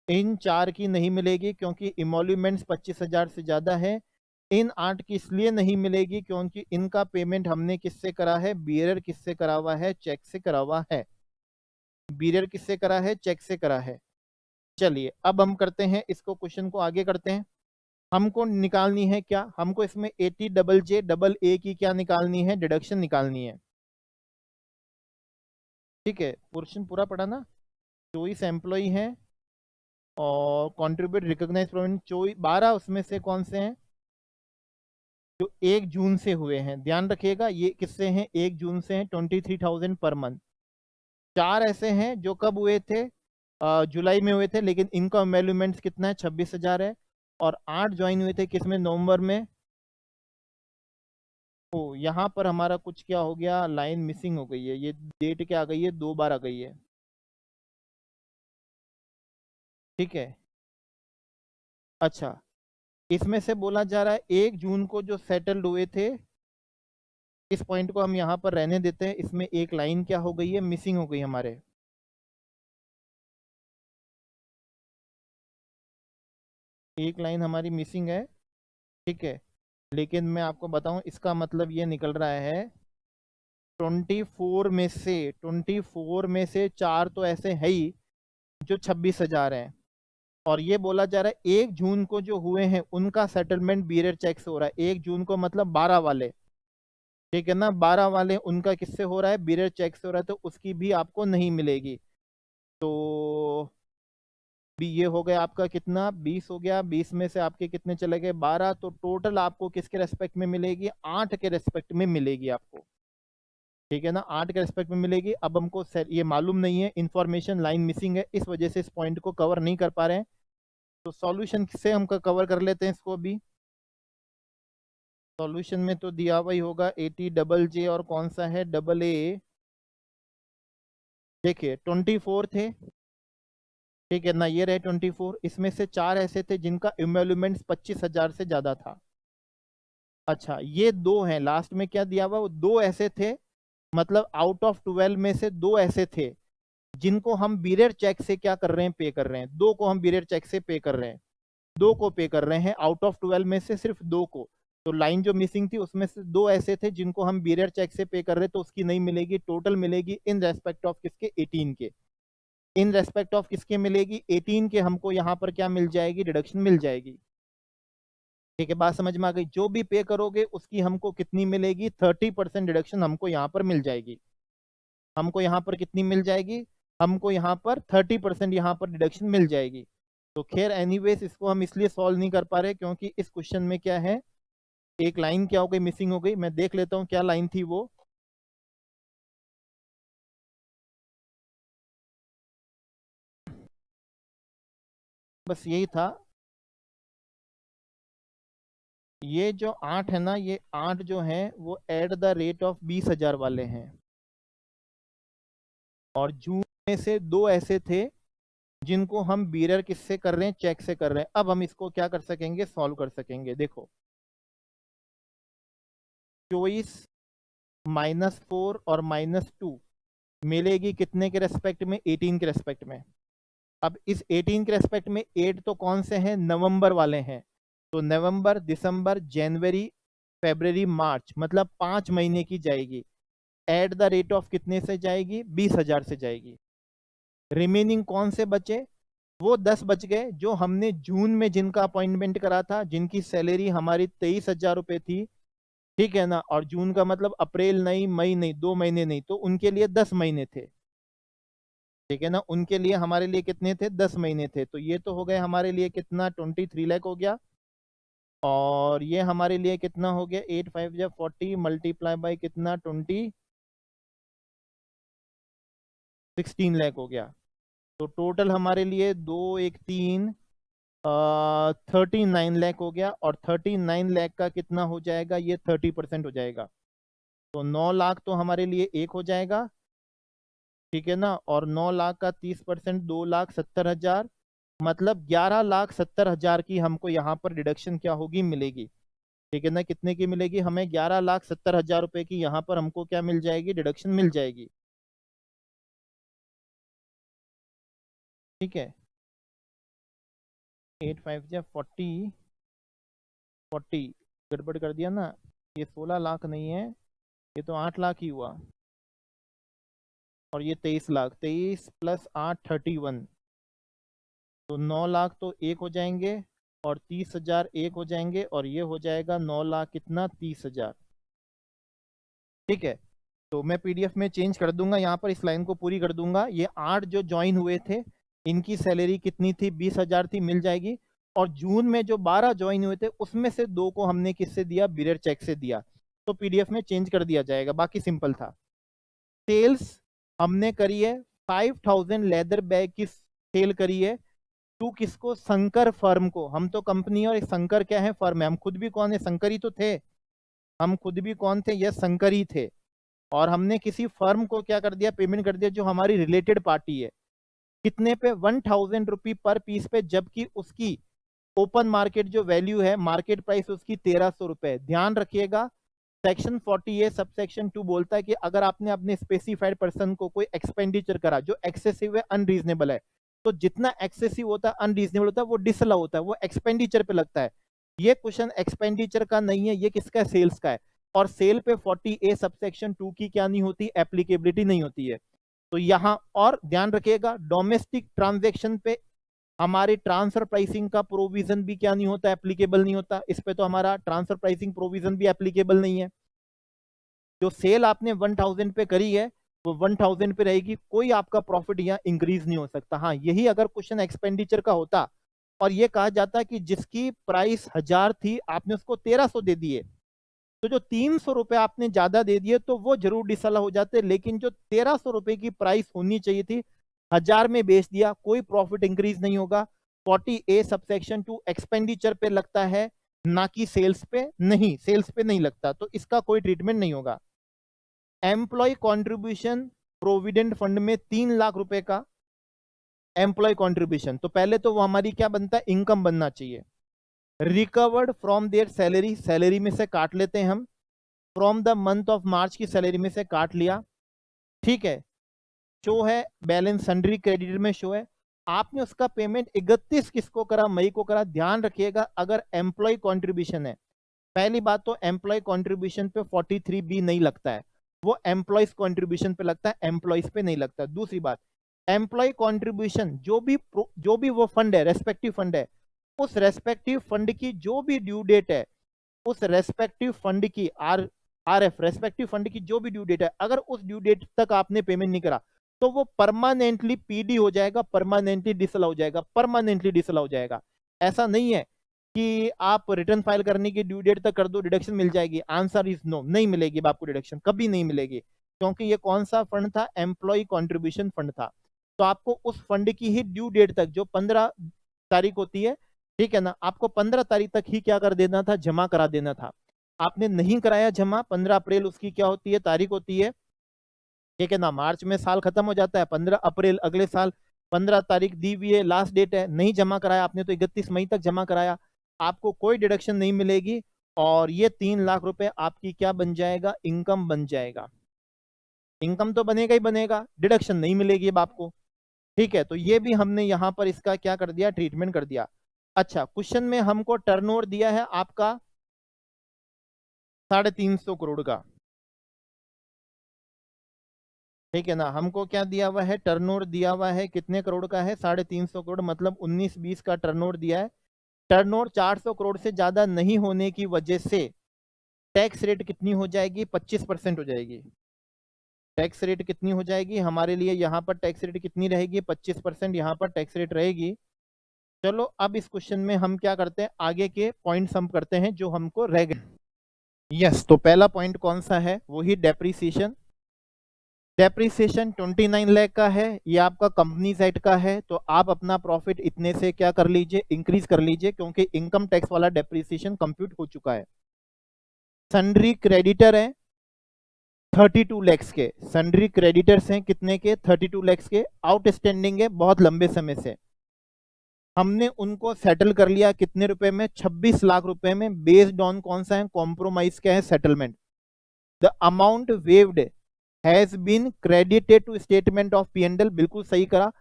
Speaker 1: इन 4 की नहीं मिलेगी, क्योंकि इमोल्यूमेंट्स 25,000 से ज्यादा है। इन 8 की इसलिए नहीं मिलेगी क्योंकि इनका पेमेंट हमने किससे करा है, बीरर किससे करा हुआ है, चेक से करा हुआ है। बीरर किससे करा है, चेक से करा है। चलिए अब हम करते हैं इसको, क्वेश्चन को आगे करते हैं। हमको निकालनी है क्या, हमको इसमें 80JJAA की क्या निकालनी है, डिडक्शन निकालनी है, ठीक है। पोर्शन पूरा पढ़ा ना, 24 एम्प्लॉई हैं और कंट्रीब्यूट रिकॉग्नाइज प्रोविडेंट 12, उसमें से कौन से हैं, जो 1 जून से हुए हैं, ध्यान रखिएगा ये किससे हैं, 1 जून से हैं, 23,000 पर मंथ। 4 ऐसे हैं जो कब हुए थे, जुलाई में हुए थे, लेकिन इनका एमेल्यूमेंट्स कितना है, 26,000 है। और 8 ज्वाइन हुए थे किसमें, नवंबर में। ओ, यहाँ पर हमारा कुछ क्या हो गया, लाइन मिसिंग हो गई है, ये डेट क्या आ गई है, 2 बार आ गई है, ठीक है। अच्छा, इसमें से बोला जा रहा है 1 जून को जो सेटल्ड हुए थे, इस पॉइंट को हम यहाँ पर रहने देते हैं, इसमें एक लाइन क्या हो गई है, मिसिंग हो गई हमारे, एक लाइन हमारी मिसिंग है, ठीक है। लेकिन मैं आपको बताऊं इसका मतलब ये निकल रहा है, 24 में से 4 तो ऐसे है ही जो 26,000 हैं, और ये बोला जा रहा है 1 जून को जो हुए हैं उनका सेटलमेंट बीरर चेक से हो रहा है। 1 जून को मतलब 12 वाले, ठीक है ना, 12 वाले उनका किससे हो रहा है, बीरर चेक से हो रहा है, तो उसकी भी आपको नहीं मिलेगी। तो भी ये हो गया आपका कितना, 20 हो गया, 20 में से आपके कितने चले गए, 12, तो टोटल आपको किसके रेस्पेक्ट में मिलेगी, 8 के रेस्पेक्ट में मिलेगी आपको, ठीक है ना, 8 के रेस्पेक्ट में मिलेगी। अब हमको ये मालूम नहीं है, इंफॉर्मेशन लाइन मिसिंग है, इस वजह से इस पॉइंट को कवर नहीं कर पा रहे हैं। तो सॉल्यूशन से हम कवर कर लेते हैं इसको भी। सॉल्यूशन में तो दिया हुआ ही होगा 80JJ और कौन सा है, AA। देखिए 24 थे, ठीक है ना, ये रहे 24, इसमें से 4 ऐसे थे जिनका इमोल्यूमेंट्स 25,000 से ज्यादा था। अच्छा, ये 2 हैं, लास्ट में क्या दिया हुआ, वो 2 ऐसे थे, मतलब आउट ऑफ 12 में से 2 ऐसे थे जिनको हम बीरर चेक से क्या कर रहे हैं, पे कर रहे हैं। 2 को हम बीरर चेक से पे कर रहे हैं, 2 को पे कर रहे हैं, आउट ऑफ 12 में से सिर्फ 2 को। तो लाइन जो मिसिंग थी उसमें से दो ऐसे थे जिनको हम बीरियर चेक से पे कर रहे, तो उसकी नहीं मिलेगी, टोटल मिलेगी इन रेस्पेक्ट ऑफ किसके, 18 के। इन रेस्पेक्ट ऑफ किसके मिलेगी, 18 के, हमको यहाँ पर क्या मिल जाएगी, डिडक्शन मिल जाएगी। ठीक है, बात समझ में आ गई। जो भी पे करोगे उसकी हमको कितनी मिलेगी, 30% डिडक्शन हमको यहाँ पर मिल जाएगी। हमको यहाँ पर कितनी मिल जाएगी, हमको यहाँ पर 30% यहाँ पर डिडक्शन मिल जाएगी। तो खैर एनीवेज इसको हम इसलिए सॉल्व नहीं कर पा रहे क्योंकि इस क्वेश्चन में क्या है, एक लाइन क्या हो गई, मिसिंग हो गई। मैं देख लेता हूँ क्या लाइन थी वो। बस यही था, ये जो 8 है ना, ये 8 जो है वो एट द रेट ऑफ 20,000 वाले हैं, और जून में से दो ऐसे थे जिनको हम बीरर किससे कर रहे हैं, चेक से कर रहे हैं। अब हम इसको क्या कर सकेंगे, सॉल्व कर सकेंगे। देखो 24 -4 और -2 मिलेगी कितने के रेस्पेक्ट में, 18 के रेस्पेक्ट में। अब इस 18 के रेस्पेक्ट में 8 तो कौन से हैं, नवंबर वाले हैं। तो नवंबर, दिसंबर, जनवरी, फरवरी, मार्च, मतलब 5 महीने की जाएगी। एट द रेट ऑफ कितने से जाएगी, 20,000 से जाएगी। रिमेनिंग कौन से बचे, वो 10 बच गए जो हमने जून में जिनका अपॉइंटमेंट करा था, जिनकी सैलरी हमारी 23,000 रुपए थी। ठीक है ना, और जून का मतलब अप्रैल नहीं, मई नहीं, 2 महीने नहीं, तो उनके लिए 10 महीने थे। ठीक है ना, उनके लिए हमारे लिए कितने थे, 10 महीने थे। तो ये तो हो गए हमारे लिए कितना, 23 लाख हो गया। और ये हमारे लिए कितना हो गया, 8 5 या 40 मल्टीप्लाई बाई कितना, 20, 16 लाख हो गया। तो टोटल हमारे लिए 2 1 3 39 लाख हो गया। और 39 लाख का कितना हो जाएगा, ये 30% हो जाएगा। तो 9 लाख तो हमारे लिए एक हो जाएगा। ठीक है ना, और 9 लाख का 30%, 2,70,000, मतलब 11,70,000 की हमको यहाँ पर डिडक्शन क्या होगी, मिलेगी। ठीक है ना, कितने की मिलेगी हमें, 11,70,000 रुपए की यहाँ पर हमको क्या मिल जाएगी, डिडक्शन मिल जाएगी। ठीक है, 8 5 या 40, 40 गड़बड़ कर दिया ना, ये 16 लाख नहीं है, ये तो 8 लाख ही हुआ। और ये 23 लाख, 23 + 8 31, तो 9 लाख तो एक हो जाएंगे, और 30,000 एक हो जाएंगे, और ये हो जाएगा 9 लाख कितना, 30,000। ठीक है, तो मैं पीडीएफ में चेंज कर दूंगा, यहाँ पर इस लाइन को पूरी कर दूंगा। ये 8 जो ज्वाइन हुए थे इनकी सैलरी कितनी थी, 20,000 थी, मिल जाएगी। और जून में जो 12 ज्वाइन हुए थे उसमें से 2 को हमने किससे दिया, बीरर चेक से दिया, तो पीडीएफ में चेंज कर दिया जाएगा, बाकी सिंपल था। सेल्स हमने करी है 5,000 लेदर बैग की सेल करी है, टू किसको, शंकर फर्म को। हम तो कंपनी और शंकर क्या है, फर्म है। हम खुद भी कौन है, शंकर ही तो थे। हम खुद भी कौन थे, यह शंकर ही थे। और हमने किसी फर्म को क्या कर दिया, पेमेंट कर दिया जो हमारी रिलेटेड पार्टी है। कितने पे, 1,000 रुपी पर पीस पे, जबकि उसकी ओपन मार्केट जो वैल्यू है, मार्केट प्राइस उसकी 1,300 रुपए। ध्यान रखिएगा, सेक्शन 40A सबसेक्शन 2 बोलता है कि अगर आपने अपने स्पेसिफाइड पर्सन को कोई एक्सपेंडिचर करा जो एक्सेसिव है, अनरीजनेबल है, तो जितना एक्सेसिव होता है, अनरीजनेबल होता है, वो डिसअलाउ होता है, वो एक्सपेंडिचर पे लगता है। ये क्वेश्चन एक्सपेंडिचर का नहीं है, ये किसका है, सेल्स का है। और सेल पे 40A सबसेक्शन 2 की क्या नहीं होती, एप्लीकेबिलिटी नहीं होती है। तो यहाँ और ध्यान रखिएगा, डोमेस्टिक ट्रांजेक्शन पे हमारे ट्रांसफर प्राइसिंग का प्रोविजन भी क्या नहीं होता, एप्लीकेबल नहीं होता। इस पे तो हमारा ट्रांसफर प्राइसिंग प्रोविजन भी एप्लीकेबल नहीं है। जो सेल आपने 1,000 पे करी है वो 1,000 पे रहेगी, कोई आपका प्रॉफिट यहाँ इंक्रीज नहीं हो सकता। हाँ, यही अगर क्वेश्चन एक्सपेंडिचर का होता और ये कहा जाता कि जिसकी प्राइस 1,000 थी आपने उसको 1,300 दे दिए, तो जो 300 रुपए आपने ज्यादा दे दिए तो वो जरूर डिसअलाउ हो जाते, लेकिन जो 1,300 रुपए की प्राइस होनी चाहिए थी, 1,000 में बेच दिया, कोई प्रॉफिट इंक्रीज नहीं होगा। 40A सबसेक्शन 2 एक्सपेंडिचर पे लगता है, ना कि सेल्स पे नहीं, सेल्स पे नहीं लगता, तो इसका कोई ट्रीटमेंट नहीं होगा। एम्प्लॉय कॉन्ट्रीब्यूशन प्रोविडेंट फंड में 3 लाख रुपए का एम्प्लॉय कॉन्ट्रीब्यूशन, तो पहले तो वो हमारी क्या बनता है, इनकम बनना चाहिए। Recovered from there salary, salary में से काट लेते हैं हम, from the month of March की सैलरी में से काट लिया। ठीक है, शो है बैलेंस सन्ड्री क्रेडिटर में शो है। आपने उसका पेमेंट 31 किसको करा, मई को करा। ध्यान रखिएगा, अगर एम्प्लॉय कॉन्ट्रीब्यूशन है पहली बात तो एम्प्लॉय कंट्रीब्यूशन पे 43B नहीं लगता है, वो एम्प्लॉयज कंट्रीब्यूशन पे लगता है, एम्प्लॉयज पे नहीं लगता। दूसरी बात, एम्प्लॉय कंट्रीब्यूशन जो भी वो फंड है, रेस्पेक्टिव फंड है, उस रेस्पेक्टिव फंड की जो भी ड्यू डेट है, उस रेस्पेक्टिव फंड की आरएफ रेस्पेक्टिव फंड की जो भी ड्यू डेट है, अगर उस ड्यू डेट तक आपने पेमेंट नहीं करा तो वो परमानेंटली पीडी हो जाएगा, परमानेंटली डिसअलाउ हो जाएगा, परमानेंटली डिसअलाउ हो जाएगा। ऐसा नहीं है कि आप रिटर्न फाइल करने की ड्यू डेट तक कर दो डिडक्शन मिल जाएगी। आंसर इज नो, नहीं मिलेगी आपको डिडक्शन, कभी नहीं मिलेगी, क्योंकि ये कौन सा फंड था, एम्प्लॉय कंट्रीब्यूशन फंड था। तो आपको उस फंड की ही ड्यू डेट तक, जो 15 तारीख होती है, ठीक है ना, आपको 15 तारीख तक ही क्या कर देना था, जमा करा देना था। आपने नहीं कराया जमा, 15 अप्रैल उसकी क्या होती है, तारीख होती है, ठीक है ना, मार्च में साल खत्म हो जाता है, 15 अप्रैल अगले साल 15 तारीख दी हुई है, लास्ट डेट है, नहीं जमा कराया आपने तो 31 मई तक जमा कराया, आपको कोई डिडक्शन नहीं मिलेगी, और ये 3 लाख रुपए आपकी क्या बन जाएगा, इनकम बन जाएगा। इनकम तो बनेगा ही बनेगा, डिडक्शन नहीं मिलेगी अब आपको, ठीक है। तो ये भी हमने यहां पर इसका क्या कर दिया, ट्रीटमेंट कर दिया। अच्छा, क्वेश्चन में हमको टर्नओवर दिया है आपका 350 करोड़ का, ठीक है ना, हमको क्या दिया हुआ है, टर्नओवर दिया हुआ है कितने करोड़ का है, 350 करोड़, मतलब 19-20 का टर्नओवर दिया है। टर्नओवर 400 करोड़ से ज्यादा नहीं होने की वजह से टैक्स रेट कितनी हो जाएगी, 25% हो जाएगी। टैक्स रेट कितनी हो जाएगी हमारे लिए, यहाँ पर टैक्स रेट कितनी रहेगी, 25% यहाँ पर टैक्स रेट रहेगी। चलो अब इस क्वेश्चन में हम क्या करते हैं, आगे के पॉइंट्स हम करते हैं जो हमको रह गए। यस, तो पहला पॉइंट कौन सा है, वही डेप्रीसिएशन। डेप्रीसिएशन 29 लाख का है, ये आपका कंपनी साइड का है, तो आप अपना प्रॉफिट इतने से क्या कर लीजिए, इंक्रीज कर लीजिए, क्योंकि इनकम टैक्स वाला डेप्रीसिएशन कंप्यूट हो चुका है। सन्ड्री क्रेडिटर है 32 लैक्स के, सन्ड्री क्रेडिटर्स हैं कितने के, 32 लैक्स के, आउटस्टैंडिंग है बहुत लंबे समय से, हमने उनको सेटल कर लिया कितने रुपए में, 26 लाख रुपए में, बेस्ड ऑन कौन सा है, कॉम्प्रोमाइज क्या है, settlement. The amount waived has been credited to statement of P and L, बिल्कुल सही करा,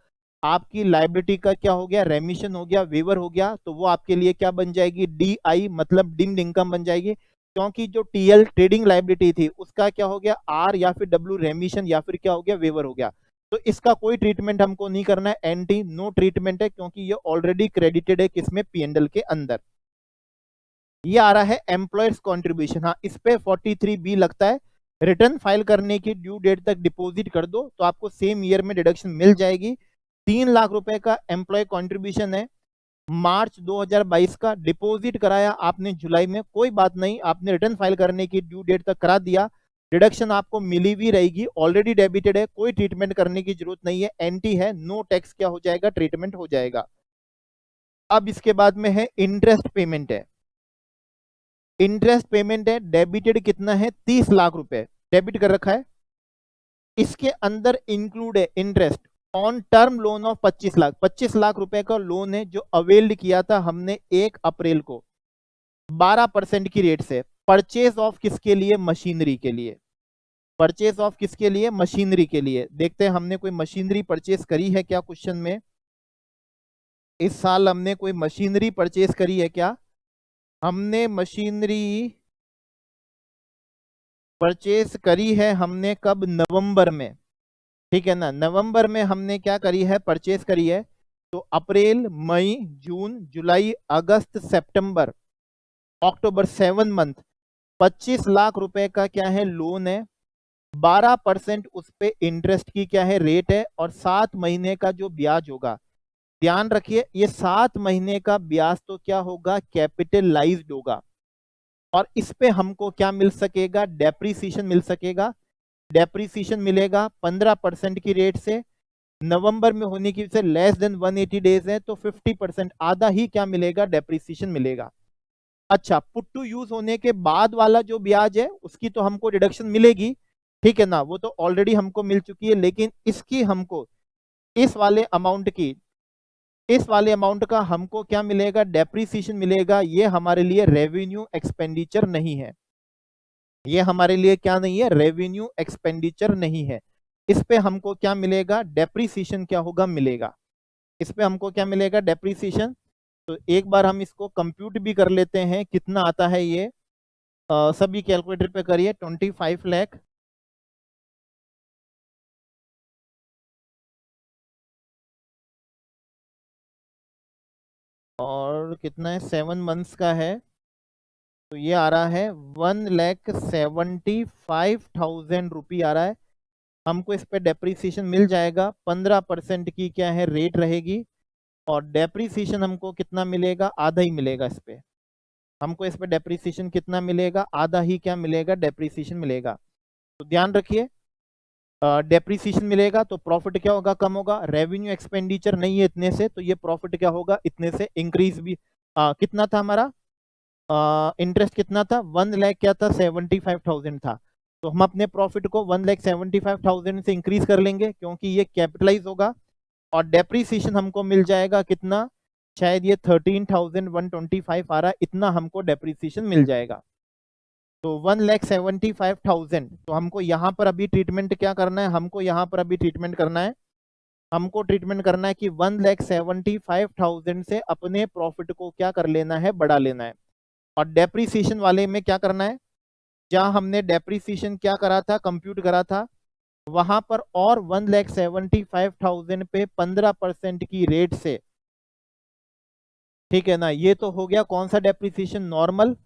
Speaker 1: आपकी लाइबिलिटी का क्या हो गया, रेमिशन हो गया, वेवर हो गया, तो वो आपके लिए क्या बन जाएगी, DI मतलब डीम्ड इनकम बन जाएगी, क्योंकि जो TL ट्रेडिंग लाइबिलिटी थी उसका क्या हो गया, R या फिर W रेमिशन या फिर क्या हो गया, वेवर हो गया। तो इसका कोई ट्रीटमेंट हमको नहीं करना है, एंटी नो ट्रीटमेंट है, क्योंकि ये ऑलरेडी क्रेडिटेड है किसमें, पी&एल के अंदर। ये आ रहा है एम्प्लॉयर्स कॉन्ट्रीब्यूशन, हाँ इस पे 43B लगता है, रिटर्न फाइल करने की ड्यू डेट तक डिपॉजिट कर दो तो आपको सेम ईयर में डिडक्शन मिल जाएगी। 3 लाख रुपए का एम्प्लॉय कंट्रीब्यूशन है, मार्च 2022 का, डिपॉजिट कराया आपने जुलाई में, कोई बात नहीं, आपने रिटर्न फाइल करने की ड्यू डेट तक करा दिया, डिडक्शन आपको मिली भी रहेगी, ऑलरेडी डेबिटेड है, कोई ट्रीटमेंट करने की जरूरत नहीं है, एंटी है, नो टैक्स क्या हो जाएगा, ट्रीटमेंट हो जाएगा। अब इसके बाद में है इंटरेस्ट पेमेंट है, इंटरेस्ट पेमेंट है, डेबिटेड कितना है, 30 लाख रुपए डेबिट कर रखा है, इसके अंदर इंक्लूड है interest on term loan of 25 lakh, 25 lakh रुपए का लोन है जो अवेल्ड किया था हमने 1 अप्रैल को 12% की रेट से, परचेज ऑफ किसके लिए, मशीनरी के लिए, परचेज ऑफ किसके लिए, मशीनरी के लिए। देखते हैं हमने कोई मशीनरी परचेज करी है क्या, क्वेश्चन में इस साल हमने कोई मशीनरी परचेज करी है क्या, हमने मशीनरी परचेज करी है, हमने कब, नवंबर में, ठीक है ना, नवंबर में हमने क्या करी है, परचेज करी है, तो अप्रैल मई जून जुलाई अगस्त सितंबर अक्टूबर 7 मंथ, 25 लाख रुपए का क्या है, लोन है, 12% उस पे इंटरेस्ट की क्या है, रेट है, और 7 महीने का जो ब्याज होगा, ध्यान रखिए ये 7 महीने का ब्याज तो क्या होगा, कैपिटलाइज्ड होगा, और इस पे हमको क्या मिल सकेगा, डेप्रीसिएशन मिल सकेगा, डेप्रीसिएशन मिलेगा 15% की रेट से, नवंबर में होने की वजह से लेस देन 180 डेज है, तो 50% आधा ही क्या मिलेगा, डेप्रीसिएशन मिलेगा। अच्छा, पुट टू यूज होने के बाद वाला जो ब्याज है उसकी तो हमको डिडक्शन मिलेगी, ठीक है ना, वो तो ऑलरेडी हमको मिल चुकी है, लेकिन इसकी हमको इस वाले अमाउंट की, इस वाले अमाउंट का हमको क्या मिलेगा, डेप्रीसिएशन मिलेगा, ये हमारे लिए रेवेन्यू एक्सपेंडिचर नहीं है, ये हमारे लिए क्या नहीं है, रेवेन्यू एक्सपेंडिचर नहीं है, इस पे हमको क्या मिलेगा, डेप्रीसिएशन क्या होगा, मिलेगा, इस पे हमको क्या मिलेगा, डेप्रीसिएशन। तो एक बार हम इसको कंप्यूट भी कर लेते हैं कितना आता है ये, सभी कैलकुलेटर पे करिए। 25 लाख और कितना है, 7 मंथ्स का है, तो ये आ रहा है 1,75,000 रुपी आ रहा है। हमको इस पे डेप्रीसिएशन मिल जाएगा, 15% की क्या है रेट रहेगी, और डेप्रीसिएशन हमको कितना मिलेगा, आधा ही मिलेगा इस पे। हमको इस पे डेप्रीसिएशन कितना मिलेगा, आधा ही क्या मिलेगा, डेप्रीसिएशन मिलेगा। तो ध्यान रखिए, डेप्रीसिएशन मिलेगा तो प्रॉफिट क्या होगा, कम होगा। रेवेन्यू एक्सपेंडिचर नहीं है इतने से, तो ये प्रॉफिट क्या होगा, इतने से इंक्रीज भी। कितना था हमारा इंटरेस्ट, कितना था, 1 लाख क्या था, 75,000 था। तो हम अपने प्रॉफिट को 1,75,000 से इंक्रीज कर लेंगे, क्योंकि ये कैपिटलाइज होगा। और डेप्रीसिएशन हमको मिल जाएगा कितना, शायद ये 13,125 आ रहा है, इतना हमको डेप्रीसिएशन मिल जाएगा। तो 1,75,000, तो हमको यहाँ पर अभी ट्रीटमेंट क्या करना है, हमको यहाँ पर अभी ट्रीटमेंट करना है, हमको ट्रीटमेंट करना है कि 1,75,000 से अपने प्रॉफिट को क्या कर लेना है, बढ़ा लेना है। और डेप्रीसिएशन वाले में क्या करना है, जहां हमने डेप्रीसिएशन क्या करा था, कंप्यूट करा था, वहां पर और 1,75,000 पे 15% की रेट से, ठीक है ना, ये तो हो गया कौन सा डेप्रीसिएशन, नॉर्मल।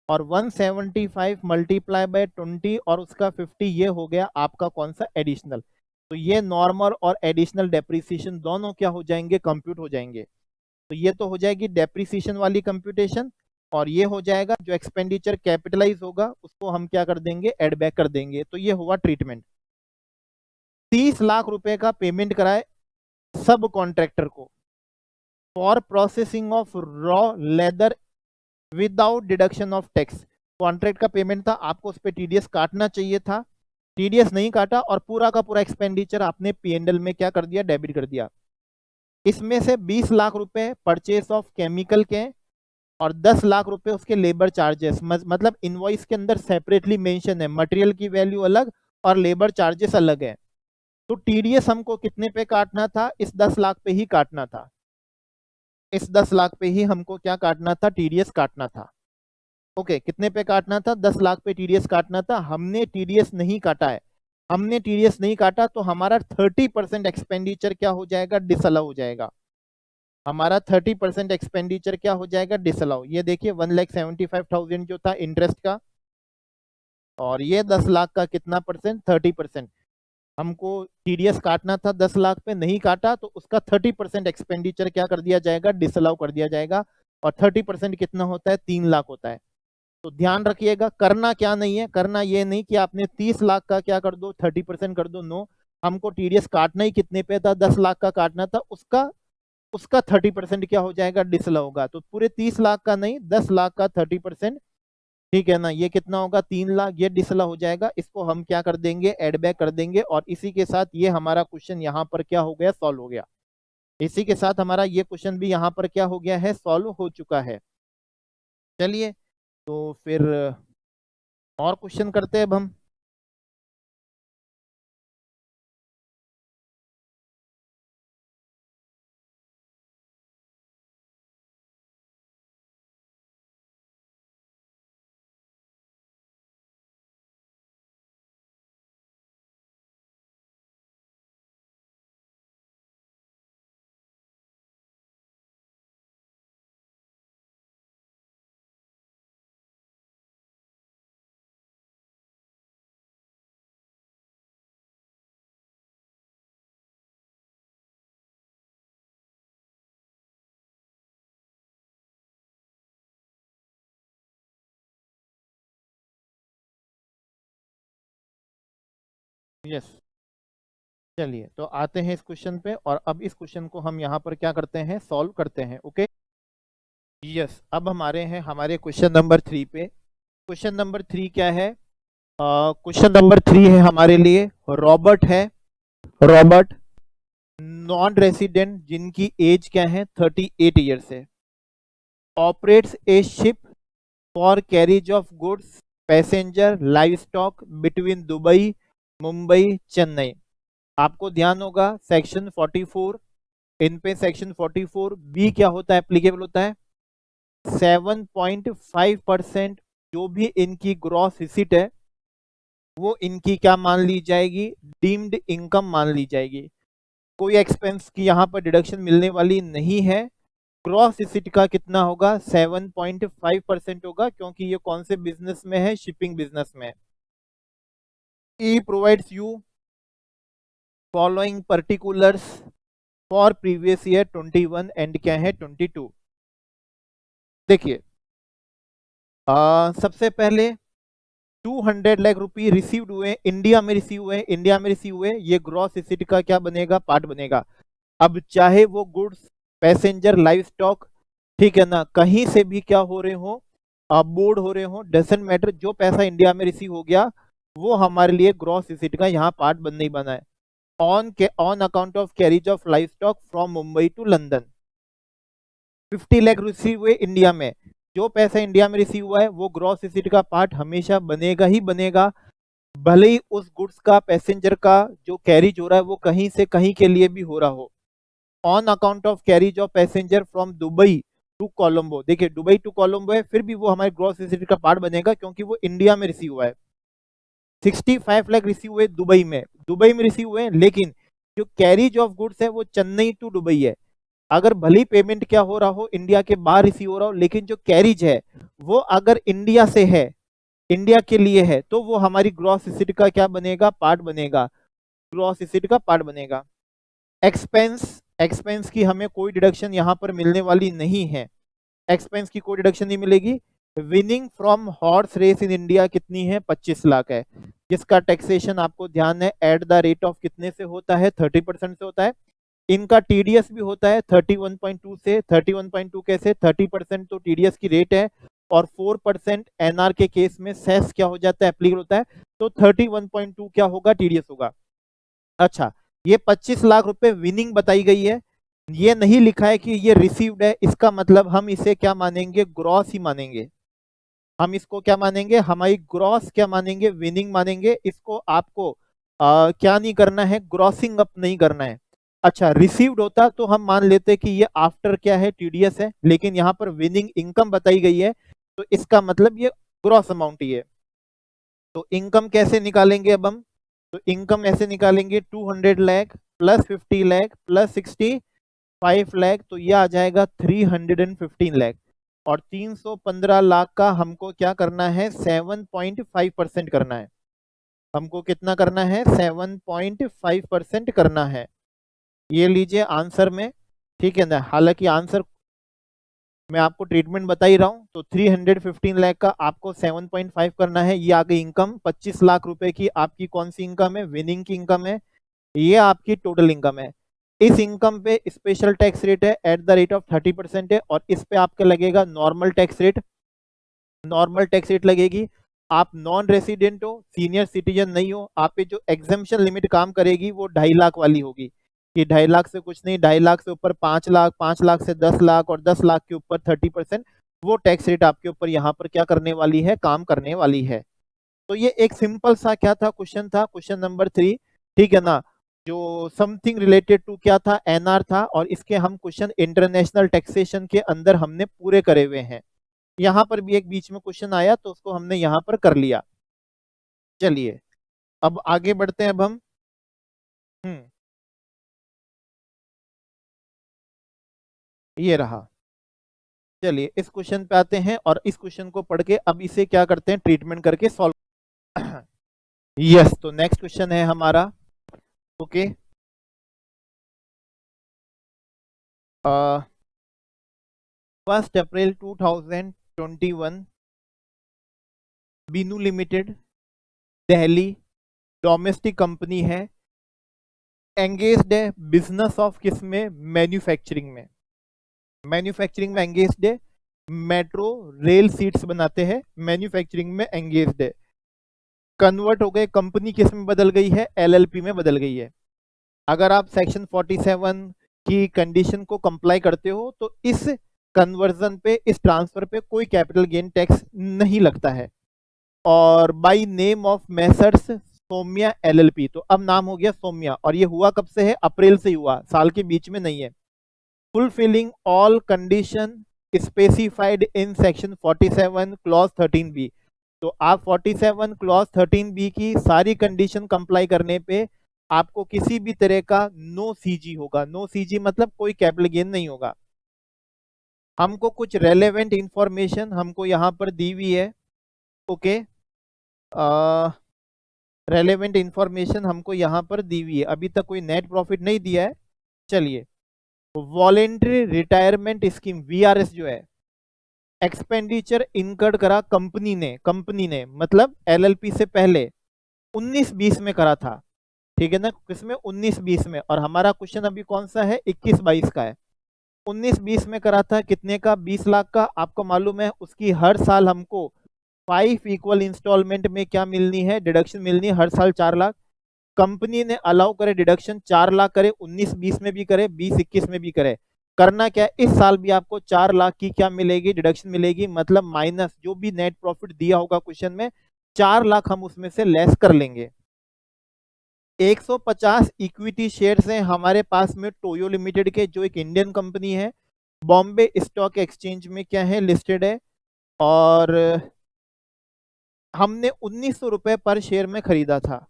Speaker 1: और 175 मल्टीप्लाई बाय 20 और उसका 50, ये हो गया आपका कौन सा, एडिशनल। तो ये नॉर्मल और एडिशनल डेप्रीसिएशन दोनों क्या हो जाएंगे, कंप्यूट हो जाएंगे। तो ये तो हो जाएगी डेप्रीसिएशन वाली कंप्यूटेशन, और ये हो जाएगा जो एक्सपेंडिचर कैपिटलाइज होगा उसको हम क्या कर देंगे, एड बैक कर देंगे। तो ये हुआ ट्रीटमेंट। 30 लाख रुपए का पेमेंट कराए सब कॉन्ट्रैक्टर को for processing of raw leather without deduction of tax. Contract का पेमेंट था, आपको उस पर टीडीएस काटना चाहिए था, टीडीएस नहीं काटा, और पूरा का पूरा एक्सपेंडिचर आपने पीएनएल में क्या कर दिया, डेबिट कर दिया। इसमें से 20 लाख रुपए परचेस ऑफ केमिकल के, और 10 लाख रुपए उसके लेबर चार्जेस, मतलब इनवॉइस के अंदर सेपरेटली मेंशन है, मटेरियल की वैल्यू अलग और लेबर चार्जेस अलग है। तो टीडीएस हमको कितने पे काटना था, इस 10 लाख पे ही काटना था, इस 10 लाख पे ही हमको क्या काटना था, टीडीएस काटना था। ओके, कितने पे काटना था, 10 लाख पे टीडीएस काटना था। हमने टीडीएस नहीं काटा है, हमने टीडीएस नहीं काटा, तो हमारा 30% एक्सपेंडिचर क्या हो जाएगा, डिसअलाउ हो जाएगा। हमारा 30% एक्सपेंडिचर क्या हो जाएगा, डिसअलाउ। ये देखिए 1,75,000 जो था इंटरेस्ट का, और ये 10 लाख का कितना परसेंट, 30%। हमको टीडीएस काटना था 10 लाख पे, नहीं काटा, तो उसका 30% एक्सपेंडिचर क्या कर दिया जाएगा, डिसअलाउ कर दिया जाएगा। और 30% कितना होता है, 3 लाख होता है। तो ध्यान रखिएगा, करना क्या नहीं है, करना ये नहीं कि आपने 30 लाख का क्या कर दो, 30% कर दो, नो। हमको टीडीएस काटना ही कितने पे था, 10 लाख का काटना था, उसका उसका 30% क्या हो जाएगा, डिसअलाउ होगा। तो पूरे 30 लाख का नहीं, 10 लाख का 30%, ठीक है ना, ये कितना होगा, 3 लाख, ये डिसअलाउ हो जाएगा। इसको हम क्या कर देंगे, एड बैक कर देंगे। और इसी के साथ ये हमारा क्वेश्चन यहाँ पर क्या हो गया, सॉल्व हो गया। इसी के साथ हमारा ये क्वेश्चन भी यहाँ पर क्या हो गया है, सॉल्व हो चुका है। चलिए, तो फिर और क्वेश्चन करते हैं अब हम। यस, चलिए तो आते हैं इस क्वेश्चन पे, और अब इस क्वेश्चन को हम यहाँ पर क्या करते हैं, सॉल्व करते हैं। ओके, यस, अब हमारे हैं हमारे क्वेश्चन नंबर 3 पे। क्वेश्चन नंबर 3 क्या है, क्वेश्चन नंबर 3 है हमारे लिए, रॉबर्ट है, रॉबर्ट नॉन रेसिडेंट जिनकी एज क्या है, 38 ईयर्स है, operates A ship for carriage of goods, passenger, live stock between Dubai, Mumbai, Chennai. आपको ध्यान होगा सेक्शन 44, इन पे सेक्शन 44 बी क्या होता है, एप्लीकेबल होता है, 7.5% जो भी इनकी ग्रॉस रिसीट है वो इनकी क्या मान ली जाएगी, डीम्ड इनकम मान ली जाएगी। कोई एक्सपेंस की यहाँ पर डिडक्शन मिलने वाली नहीं है। ग्रॉस रिसीट का कितना होगा, 7.5% होगा, क्योंकि ये कौन से बिजनेस में है, शिपिंग बिजनेस में। E provides you following particulars for previous year 21 and क्या है 22। देखिए सबसे पहले 200 लाख रुपए रिसीव्ड हुए, इंडिया में रिसीव हुए, इंडिया में रिसीव हुए, ये ग्रॉस रिसीट का क्या बनेगा, पार्ट बनेगा। अब चाहे वो गुड्स, पैसेंजर, लाइव स्टॉक, ठीक है ना, कहीं से भी क्या हो रहे हो, बोर्ड हो रहे हो, डजंट मैटर, जो पैसा इंडिया में रिसीव हो गया वो हमारे लिए ग्रॉस रिसीट का यहाँ पार्ट बनने ही बना है। On account of carriage of livestock from Mumbai to London, 50 lakh receive हुए इंडिया में, जो पैसा इंडिया में रिसीव हुआ है वो ग्रॉस रिसीट का पार्ट हमेशा बनेगा ही बनेगा, भले ही उस गुड्स का, पैसेंजर का जो कैरिज हो रहा है वो कहीं से कहीं के लिए भी हो रहा हो। On account of carriage of passenger from Dubai to Colombo, देखिए दुबई टू कोलंबो है, फिर भी वो हमारे ग्रॉस रिसीट का पार्ट बनेगा क्योंकि वो इंडिया में रिसीव हुआ है। 65 लाख रिसीव हुए दुबई में रिसीव हुए, लेकिन जो कैरिज ऑफ गुड्स है वो चेन्नई टू दुबई है। अगर भली पेमेंट क्या हो रहा हो इंडिया के बाहर रिसीव हो रहा हो, लेकिन जो कैरिज है वो अगर इंडिया से है, इंडिया के लिए है, तो वो हमारी ग्रॉस रिसीट का क्या बनेगा, पार्ट बनेगा, ग्रॉस रिसीट का पार्ट बनेगा। एक्सपेंस की हमें कोई डिडक्शन यहाँ पर मिलने वाली नहीं है, एक्सपेंस की कोई डिडक्शन नहीं मिलेगी। Winning from horse race in India कितनी है, 25 लाख है, जिसका टैक्सेशन आपको ध्यान है एट द रेट ऑफ कितने से होता है, 30% से होता है। इनका टीडीएस भी होता है 31.2 से, 31.2 कैसे, 30% तो टीडीएस की रेट है और 4% एनआर के केस में सेस क्या हो जाता है, एप्लीकेबल होता है, तो 31.2 क्या होगा, टीडीएस होगा। अच्छा, ये 25 लाख रुपए विनिंग बताई गई है, ये नहीं लिखा है कि ये रिसीव्ड है, इसका मतलब हम इसे क्या मानेंगे, ग्रॉस ही मानेंगे। हम इसको क्या मानेंगे, हमारी ग्रॉस क्या मानेंगे, विनिंग मानेंगे। इसको आपको क्या नहीं करना है, ग्रॉसिंग अप नहीं करना है। अच्छा, रिसीव्ड होता तो हम मान लेते कि ये आफ्टर क्या है, टीडीएस है, लेकिन यहाँ पर विनिंग इनकम बताई गई है, तो इसका मतलब ये ग्रॉस अमाउंट ही है। तो इनकम कैसे निकालेंगे अब हम, तो इनकम ऐसे निकालेंगे 200 लाख प्लस 50 लाख प्लस 65 लाख, तो ये आ जाएगा 315 लाख, और 315 लाख का हमको क्या करना है, 7.5% करना है। हमको कितना करना है, 7.5% करना है। ये लीजिए आंसर में, ठीक है ना, हालांकि आंसर मैं आपको ट्रीटमेंट बता ही रहा हूं, तो 315 लाख का आपको 7.5 करना है। ये आ गई इनकम, 25 लाख रुपए की आपकी कौन सी इनकम है, विनिंग की इनकम है, ये आपकी टोटल इनकम है। इस इनकम पे स्पेशल टैक्स रेट है एट द रेट ऑफ 30% है, और इस पे आपका लगेगा normal tax rate, normal tax rate लगेगी। आप नॉन रेसिडेंट हो, सीनियर सिटीजन नहीं हो, आप पे जो एग्जेम्पशन लिमिट काम करेगी वो 2.5 लाख वाली होगी, कि 2.5 लाख से कुछ नहीं, 2.5 लाख से ऊपर 5 लाख, 5 लाख से 10 लाख, और 10 लाख के ऊपर 30%, वो टैक्स रेट आपके ऊपर यहाँ पर क्या करने वाली है, काम करने वाली है। तो ये एक सिंपल सा क्या था, क्वेश्चन था, क्वेश्चन नंबर 3, ठीक है ना, जो समथिंग रिलेटेड टू क्या था, एनआर था, और इसके हम क्वेश्चन इंटरनेशनल टैक्सेशन के अंदर हमने पूरे करे हुए हैं। यहाँ पर भी एक बीच में क्वेश्चन आया तो उसको हमने यहाँ पर कर लिया। चलिए अब आगे बढ़ते हैं, अब हम ये रहा। चलिए इस क्वेश्चन पे आते हैं, और इस क्वेश्चन को पढ़ के अब इसे क्या करते हैं, ट्रीटमेंट करके सॉल्व। यस, तो नेक्स्ट क्वेश्चन है हमारा, ओके, 1 अप्रैल 2021 Binu limited Delhi domestic company है, एंगेज्ड है बिजनेस ऑफ किस में, मैन्युफैक्चरिंग में, मैन्युफैक्चरिंग में एंगेज्ड है, मेट्रो रेल सीट्स बनाते हैं, मैन्युफैक्चरिंग में एंगेज्ड है। कन्वर्ट हो गए, कंपनी किस में बदल गई है, एलएलपी में बदल गई है। अगर आप सेक्शन 47 की कंडीशन को कंप्लाई करते हो तो इस कन्वर्जन पे, इस ट्रांसफर पे कोई कैपिटल गेन टैक्स नहीं लगता है। और by name of messrs Saumya LLP, तो अब नाम हो गया सौम्या, और ये हुआ कब से है, अप्रैल से हुआ, साल के बीच में नहीं है। Fulfilling all condition specified in section 47 clause 13 B, तो आप 47 क्लॉज 13B की सारी कंडीशन कंप्लाई करने पे आपको किसी भी तरह का नो सीजी होगा। नो सीजी मतलब कोई कैपिटल गेन नहीं होगा। हमको कुछ रेलेवेंट इंफॉर्मेशन हमको यहाँ पर दी हुई है। ओके, रेलेवेंट इंफॉर्मेशन हमको यहाँ पर दी हुई है। अभी तक कोई नेट प्रॉफिट नहीं दिया है। चलिए, वॉलेंट्री रिटायरमेंट स्कीम वीआरएस जो है, एक्सपेंडिचर इनकर्ड करा कंपनी ने मतलब एलएलपी से पहले 19-20 में करा था। ठीक है ना, किसमें 19-20 में, और हमारा क्वेश्चन अभी कौन सा है, 21-22 का है। 19-20 में करा था कितने का, 20 लाख का। आपको मालूम है उसकी हर साल हमको 5 इक्वल इंस्टॉलमेंट में क्या मिलनी है, डिडक्शन मिलनी है, हर साल 4 लाख। कंपनी ने अलाउ करे डिडक्शन 4 लाख करे, 19-20 में भी करे, 20-21 में भी करे। करना क्या है, इस साल भी आपको 4 लाख की क्या मिलेगी, डिडक्शन मिलेगी। मतलब माइनस जो भी नेट प्रॉफिट दिया होगा क्वेश्चन में, 4 लाख हम उसमें से लेस कर लेंगे। 150 इक्विटी शेयर्स हैं हमारे पास में टोयो लिमिटेड के, जो एक इंडियन कंपनी है, बॉम्बे स्टॉक एक्सचेंज में क्या है, लिस्टेड है। और हमने 1900 रुपए पर शेयर में खरीदा था।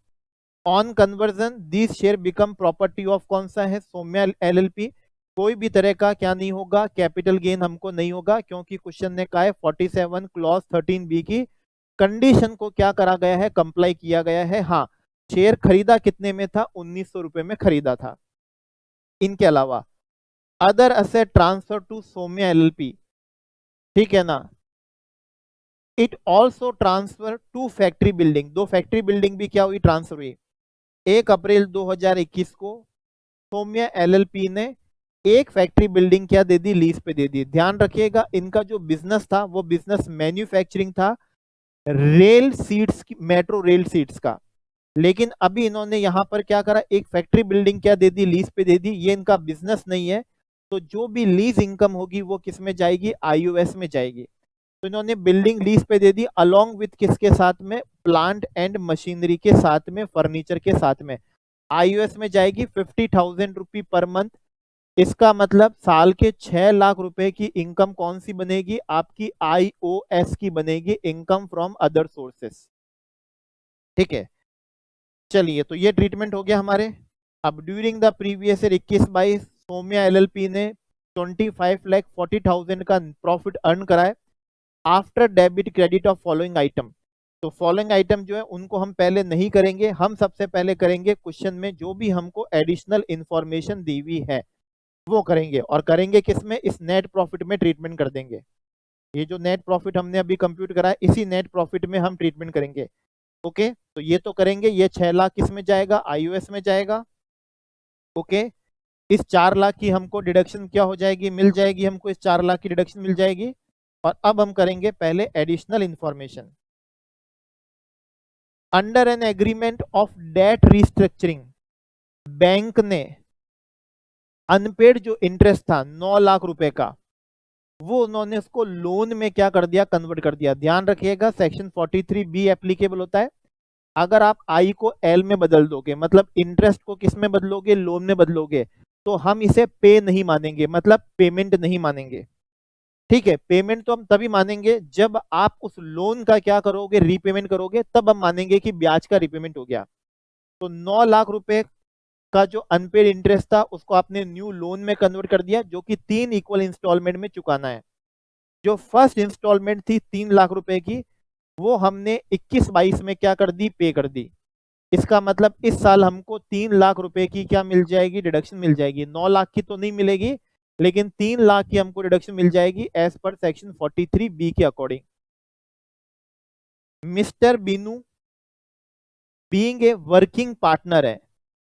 Speaker 1: On conversion this share become property of कौन सा है, सौम्या एलएलपी। कोई भी तरह का क्या नहीं होगा, कैपिटल गेन हमको नहीं होगा, क्योंकि क्वेश्चन ने कहा है 47 क्लॉज 13B की कंडीशन को क्या करा गया है, कंप्लाई किया गया है। हाँ, शेयर खरीदा कितने में था, 1900 रुपए में खरीदा था। इनके अलावा other asset transfer to Saumya LLP, ठीक है ना। It also transfer to factory building, 2 factory building भी क्या हुई, ट्रांसफर हुई। 1 अप्रैल 2021 को सौम्या एलएलपी ने एक फैक्ट्री बिल्डिंग क्या दे दी, लीज पे दे दी। ध्यान रखिएगा, इनका जो बिजनेस था वो बिजनेस मैन्युफैक्चरिंग था, रेल सीट्स की, मेट्रो रेल सीट्स का। लेकिन अभी इन्होंने यहाँ पर क्या करा, एक फैक्ट्री बिल्डिंग क्या दे दी, लीज पे दे दी। ये इनका बिजनेस नहीं है, तो जो भी लीज इनकम होगी वो किस में जाएगी, आईओएस में जाएगी। तो इन्होंने बिल्डिंग लीज पे दे दी, अलोंग विथ किसके साथ में, प्लांट एंड मशीनरी के साथ में, फर्नीचर के साथ में। आईओएस में जाएगी 50,000 रुपी पर मंथ। इसका मतलब साल के 6 लाख रुपए की इनकम कौन सी बनेगी, आपकी आईओएस की बनेगी, इनकम फ्रॉम अदर सोर्सेस। ठीक है, चलिए, तो ये ट्रीटमेंट हो गया हमारे। अब during the previous year 21-22 Saumya LLP ने 25,40,000 का प्रॉफिट अर्न कराए after debit credit of following item. तो फॉलोइंग आइटम जो है उनको हम पहले नहीं करेंगे, हम सबसे पहले करेंगे क्वेश्चन में जो भी हमको एडिशनल इंफॉर्मेशन दी हुई है वो करेंगे। और करेंगे किसमें, इस नेट प्रॉफिट में ट्रीटमेंट कर देंगे। ये जो नेट प्रॉफिट हमने अभी कंप्यूट करा है, इसी नेट प्रॉफिट में हम ट्रीटमेंट करेंगे। ओके, तो ये तो करेंगे। ये 6 लाख किस में जाएगा, आईओएस में जाएगा। ओके, इस 4 लाख की हमको डिडक्शन क्या हो जाएगी, मिल जाएगी, हमको इस 4 लाख की डिडक्शन मिल जाएगी। और अब हम करेंगे पहले additional information. Under an agreement of debt restructuring, bank ने अनपेड जो इंटरेस्ट था 9 लाख रुपए का, वो उन्होंने उसको लोन में क्या कर दिया, कन्वर्ट कर दिया। ध्यान रखिएगा, सेक्शन 43B एप्लीकेबल होता है। अगर आप आई को एल में बदल दोगे, मतलब इंटरेस्ट को किस में बदलोगे, लोन में बदलोगे, तो हम इसे पे नहीं मानेंगे, मतलब पेमेंट नहीं मानेंगे। ठीक है, पेमेंट तो हम तभी मानेंगे जब आप उस लोन का क्या करोगे, रीपेमेंट करोगे, तब हम मानेंगे कि ब्याज का रीपेमेंट हो गया। तो 9 लाख रुपए का जो अनपेड इंटरेस्ट था उसको आपने न्यू लोन में कन्वर्ट कर दिया, जो कि 3 इक्वल इंस्टॉलमेंट में चुकाना है। जो फर्स्ट इंस्टॉलमेंट थी 3 लाख रुपए की, वो हमने 21-22 में क्या कर दी, पे कर दी। इसका मतलब इस साल हमको 3 लाख रुपए की क्या मिल जाएगी, डिडक्शन मिल जाएगी। 9 लाख की तो नहीं मिलेगी, लेकिन 3 लाख की हमको डिडक्शन मिल जाएगी एज पर सेक्शन 43B के according. Mister Binu being a working partner है,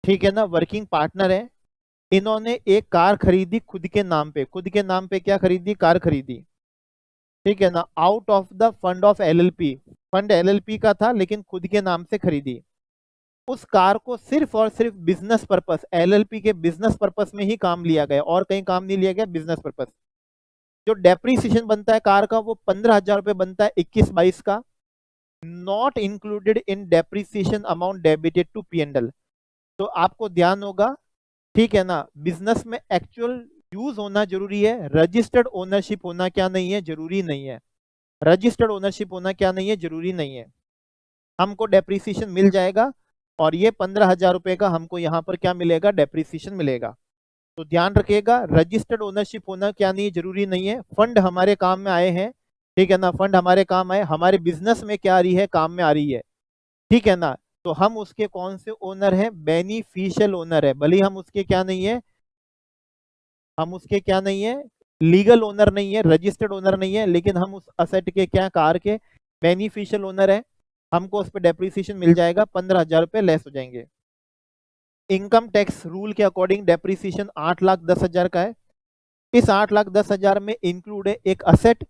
Speaker 1: ठीक है ना, वर्किंग पार्टनर है। इन्होंने एक कार खरीदी खुद के नाम पे, खुद के नाम पे क्या खरीदी, कार खरीदी। ठीक है ना, out of the fund of LLP, fund LLP का था लेकिन खुद के नाम से खरीदी। उस कार को सिर्फ और सिर्फ बिजनेस पर्पस, एलएलपी के बिजनेस पर्पस में ही काम लिया गया, और कहीं काम नहीं लिया गया, बिजनेस पर्पस। जो डेप्रीसिएशन बनता है कार का वो 15,000 रुपए बनता है 21-22 का, not included in depreciation amount debited to PNL. तो आपको ध्यान होगा, ठीक है ना, बिजनेस में एक्चुअल यूज होना जरूरी है, रजिस्टर्ड ओनरशिप होना क्या नहीं है, जरूरी नहीं है। रजिस्टर्ड ओनरशिप होना क्या नहीं है, जरूरी नहीं है। हमको डेप्रीसिएशन मिल जाएगा और ये 15,000 रुपए का हमको यहाँ पर क्या मिलेगा, डेप्रीसिएशन मिलेगा। तो ध्यान रखिएगा, रजिस्टर्ड ओनरशिप होना क्या नहीं, जरूरी नहीं है। फंड हमारे काम में आए हैं, ठीक है ना, फंड हमारे काम आए, हमारे बिजनेस में क्या आ रही है, काम में आ रही है, ठीक है ना। तो हम उसके कौन से ओनर हैं, बेनिफिशियल ओनर है। भले हम उसके क्या नहीं है, हम उसके क्या नहीं है, लीगल ओनर नहीं है, रजिस्टर्ड ओनर नहीं है, लेकिन हम उस असेट के क्या, कार के बेनिफिशियल ओनर है। हमको उस पर डेप्रीसिएशन मिल जाएगा, 15,000 रुपए लेस हो जाएंगे। इनकम टैक्स रूल के अकॉर्डिंग डेप्रीसिएशन 8,10,000 का है। इस 8,10,000 में इंक्लूड है एक असेट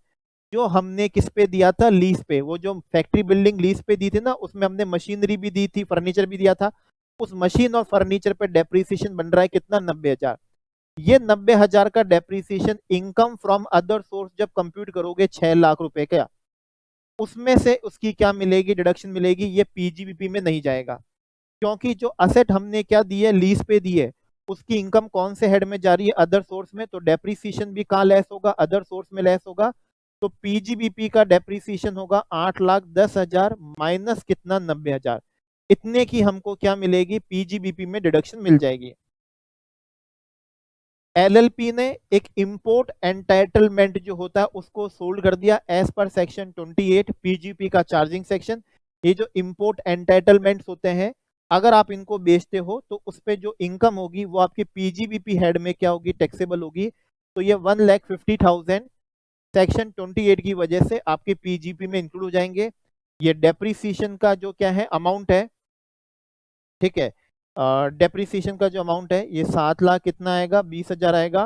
Speaker 1: जो हमने किस पे दिया था, लीज पे। वो जो फैक्ट्री बिल्डिंग लीज पे दी थी ना, उसमें हमने मशीनरी भी दी थी, फर्नीचर भी दिया था। उस मशीन और फर्नीचर पे डेप्रीसिएशन बन रहा है कितना, 90,000। ये 90,000 का depreciation income from other source जब कंप्यूट करोगे 6 लाख रुपए का, उसमें से उसकी क्या मिलेगी, डिडक्शन मिलेगी। ये पीजीबीपी में नहीं जाएगा, क्योंकि जो असेट हमने क्या दी है, लीज पे दी है, उसकी इनकम कौन से हेड में जा रही है, अदर सोर्स में। तो डेप्रीसिएशन भी कहाँ लेस होगा, अदर सोर्स में लेस होगा। तो पीजीबीपी का डेप्रीसिएशन होगा 8,10,000 माइनस कितना, 90,000। इतने की हमको क्या मिलेगी, पीजीबीपी में डिडक्शन मिल जाएगी। एलएलपी ने एक इंपोर्ट एंटाइटलमेंट जो होता है उसको सोल्ड कर दिया एज पर सेक्शन 28 पीजीपी का चार्जिंग सेक्शन। ये जो इंपोर्ट एंटाइटलमेंट्स होते हैं, अगर आप इनको बेचते हो तो उस पर जो इनकम होगी वो आपके पीजीबीपी हेड में क्या होगी, टैक्सेबल होगी। तो ये 1,50,000 सेक्शन 28 की वजह से आपके पीजीपी में इंक्लूड हो जाएंगे। ये डेप्रीसिएशन का जो क्या है, अमाउंट है, ठीक है। डेप्रीसिएशन का जो अमाउंट है ये 7 लाख कितना आएगा, 20,000 आएगा,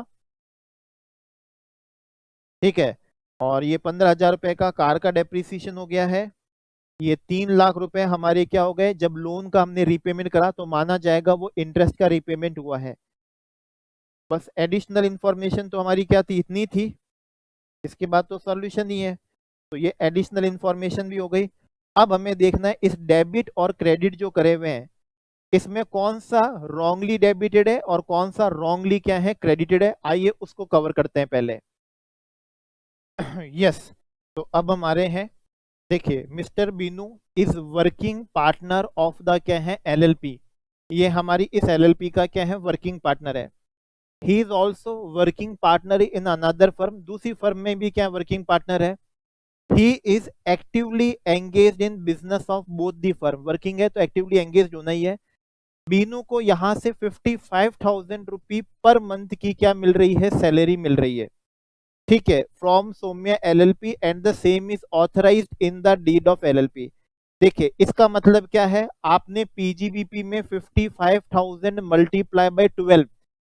Speaker 1: ठीक है। और ये 15,000 रुपए का कार का डेप्रीसिएशन हो गया है। ये 3 लाख रुपए हमारे क्या हो गए, जब लोन का हमने रीपेमेंट करा तो माना जाएगा वो इंटरेस्ट का रीपेमेंट हुआ है। बस एडिशनल इंफॉर्मेशन तो हमारी क्या थी, इतनी थी। इसके बाद तो सॉल्यूशन ही है। तो ये एडिशनल इंफॉर्मेशन भी हो गई। अब हमें देखना है इस डेबिट और क्रेडिट जो करे हुए हैं, इसमें कौन सा रॉन्गली डेबिटेड है और कौन सा रॉन्गली क्या है, क्रेडिटेड है। आइए उसको कवर करते हैं पहले। यस तो अब हमारे हैं, देखिए mister Binu is working partner of the क्या है, एलएलपी। ये हमारी इस एलएलपी का क्या है, वर्किंग पार्टनर है। He is also working partner in another firm, दूसरी फर्म में भी क्या वर्किंग पार्टनर है। He is actively engage in business of both the firm, working है तो एक्टिवली एंगेज होना ही है। बीनू को यहाँ से 55,000 रुपी पर मंथ की क्या मिल रही है, सैलरी मिल रही है, ठीक है, from Saumya LLP and the same is authorised in the deed of LLP. देखिए इसका मतलब क्या है, आपने पीजीबीपी में 55,000 मल्टीप्लाई बाय 12,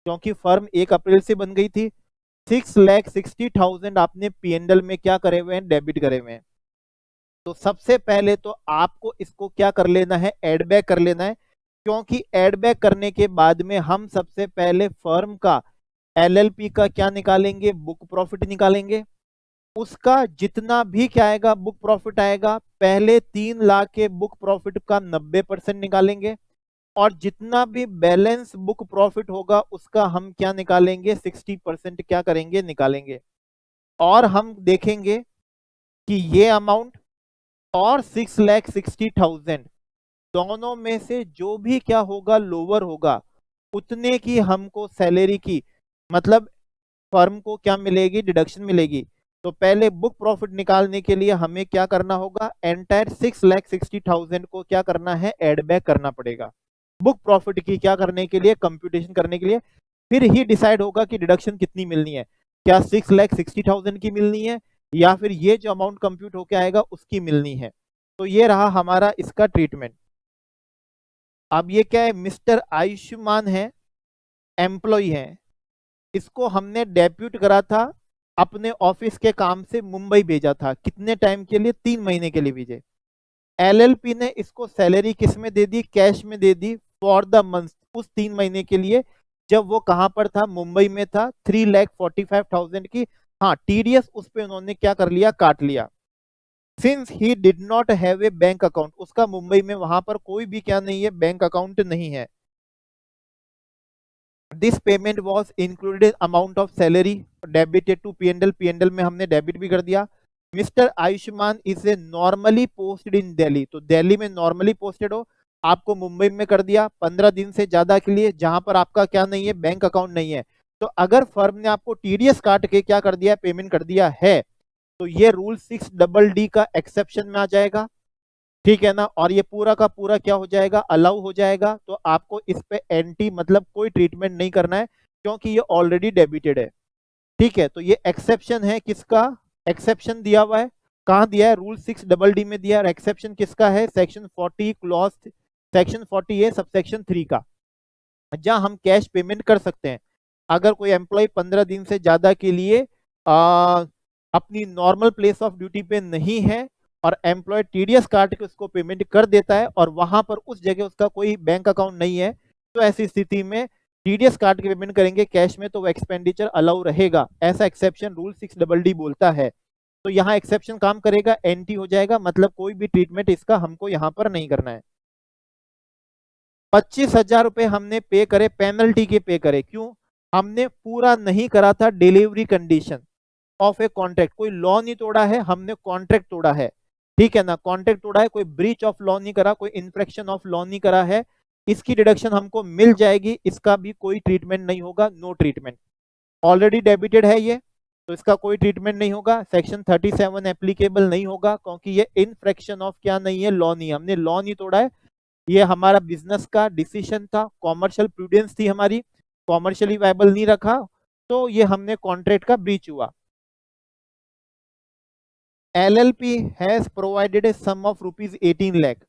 Speaker 1: क्योंकि फर्म 1 अप्रैल से बन गई थी, 6,60,000 आपने पीएनएल में क्या करे हुए हैं, डेबिट करे हुए हैं। तो सबसे पहले तो आपको इसको क्या कर लेना है, एड बैक कर लेना है, क्योंकि एड बैक करने के बाद में हम सबसे पहले फर्म का एलएलपी का क्या निकालेंगे, बुक प्रॉफिट निकालेंगे। उसका जितना भी क्या आएगा, बुक प्रॉफिट आएगा, पहले 3 लाख के बुक प्रॉफिट का 90% निकालेंगे, और जितना भी बैलेंस बुक प्रॉफिट होगा उसका हम क्या निकालेंगे, 60% क्या करेंगे, निकालेंगे। और हम देखेंगे कि ये अमाउंट और 6,60,000 दोनों में से जो भी क्या होगा, लोअर होगा, उतने की हमको सैलरी की, मतलब फर्म को क्या मिलेगी, डिडक्शन मिलेगी। तो पहले बुक प्रॉफिट निकालने के लिए हमें क्या करना होगा, एंटायर 6,60,000 को क्या करना है, एड बैक करना पड़ेगा बुक प्रॉफिट की क्या करने के लिए, कंप्यूटेशन करने के लिए। फिर ही डिसाइड होगा कि डिडक्शन कितनी मिलनी है, क्या 6,60,000 की मिलनी है या फिर ये जो अमाउंट कंप्यूट होके आएगा उसकी मिलनी है। तो ये रहा हमारा इसका ट्रीटमेंट। अब ये क्या है, मिस्टर आयुष्मान है, एम्प्लॉय है, इसको हमने डेप्यूट करा था, अपने ऑफिस के काम से मुंबई भेजा था, कितने टाइम के लिए, 3 महीने के लिए भेजे। एलएलपी ने इसको सैलरी किस में दे दी, कैश में दे दी, फॉर द मंथ, उस 3 महीने के लिए जब वो कहां पर था, मुंबई में था, 3,45,000 की। हाँ टीडीएस उस पे उन्होंने क्या कर लिया, काट लिया। Since he did not have a bank account, उसका मुंबई में वहां पर कोई भी क्या नहीं है, बैंक अकाउंट नहीं है। This payment was included amount of salary debited to PNL, PNL में हमने डेबिट भी कर दिया। Mister Ayushman is a normally posted in Delhi, तो दिल्ली में नॉर्मली पोस्टेड हो, आपको मुंबई में कर दिया 15 दिन से ज्यादा के लिए, जहां पर आपका क्या नहीं है, बैंक अकाउंट नहीं है। तो अगर फर्म ने आपको टीडीएस काट के क्या कर दिया है, पेमेंट कर दिया है, तो ये रूल 6DD का एक्सेप्शन में आ जाएगा, ठीक है ना। और ये पूरा का पूरा क्या हो जाएगा, अलाउ हो जाएगा। तो आपको इस पे एंटी मतलब कोई ट्रीटमेंट नहीं करना है, क्योंकि ये ऑलरेडी डेबिटेड है, ठीक है। तो ये एक्सेप्शन है, किसका एक्सेप्शन दिया हुआ है, कहां दिया है, रूल 6DD में दिया है। और एक्सेप्शन किसका है, सेक्शन 40 क्लॉज, सेक्शन 40 है सबसेक्शन 3 का, जहां हम कैश पेमेंट कर सकते हैं। अगर कोई एम्प्लॉय 15 दिन से ज्यादा के लिए अपनी नॉर्मल प्लेस ऑफ ड्यूटी पे नहीं है और एम्प्लॉय टीडीएस काट के उसको पेमेंट कर देता है और वहां पर उस जगह उसका कोई बैंक अकाउंट नहीं है, तो ऐसी स्थिति में टीडीएस काट के पेमेंट करेंगे कैश में, तो वो एक्सपेंडिचर अलाउ रहेगा। ऐसा एक्सेप्शन रूल 6DD बोलता है। तो यहाँ एक्सेप्शन काम करेगा, एंटी हो जाएगा, मतलब कोई भी ट्रीटमेंट इसका हमको यहाँ पर नहीं करना है। 25,000 रुपए हमने पे करे, पेनल्टी के पे करे, क्यों, हमने पूरा नहीं करा था delivery condition of a contract, कोई लॉ नहीं तोड़ा है, हमने कॉन्ट्रैक्ट तोड़ा है, ठीक है ना, कॉन्ट्रैक्ट तोड़ा है, कोई ब्रीच ऑफ लॉ नहीं करा, कोई इन्फ्रैक्शन ऑफ लॉ नहीं करा है, इसकी डिडक्शन हमको मिल जाएगी, इसका भी कोई ट्रीटमेंट नहीं होगा, नो ट्रीटमेंट, ऑलरेडी डेबिटेड है ये, तो इसका कोई ट्रीटमेंट नहीं होगा। सेक्शन 37 एप्लीकेबल नहीं होगा, क्योंकि ये इनफ्रैक्शन ऑफ क्या नहीं है, लॉ नहीं है, हमने लॉ नहीं तोड़ा है, ये हमारा बिजनेस का डिसीजन था, कॉमर्शियल प्रूडेंस थी हमारी, कॉमर्शियली वायबल नहीं रखा, तो ये हमने कॉन्ट्रैक्ट का ब्रीच हुआ। LLP has provided a sum of rupees 18 lakh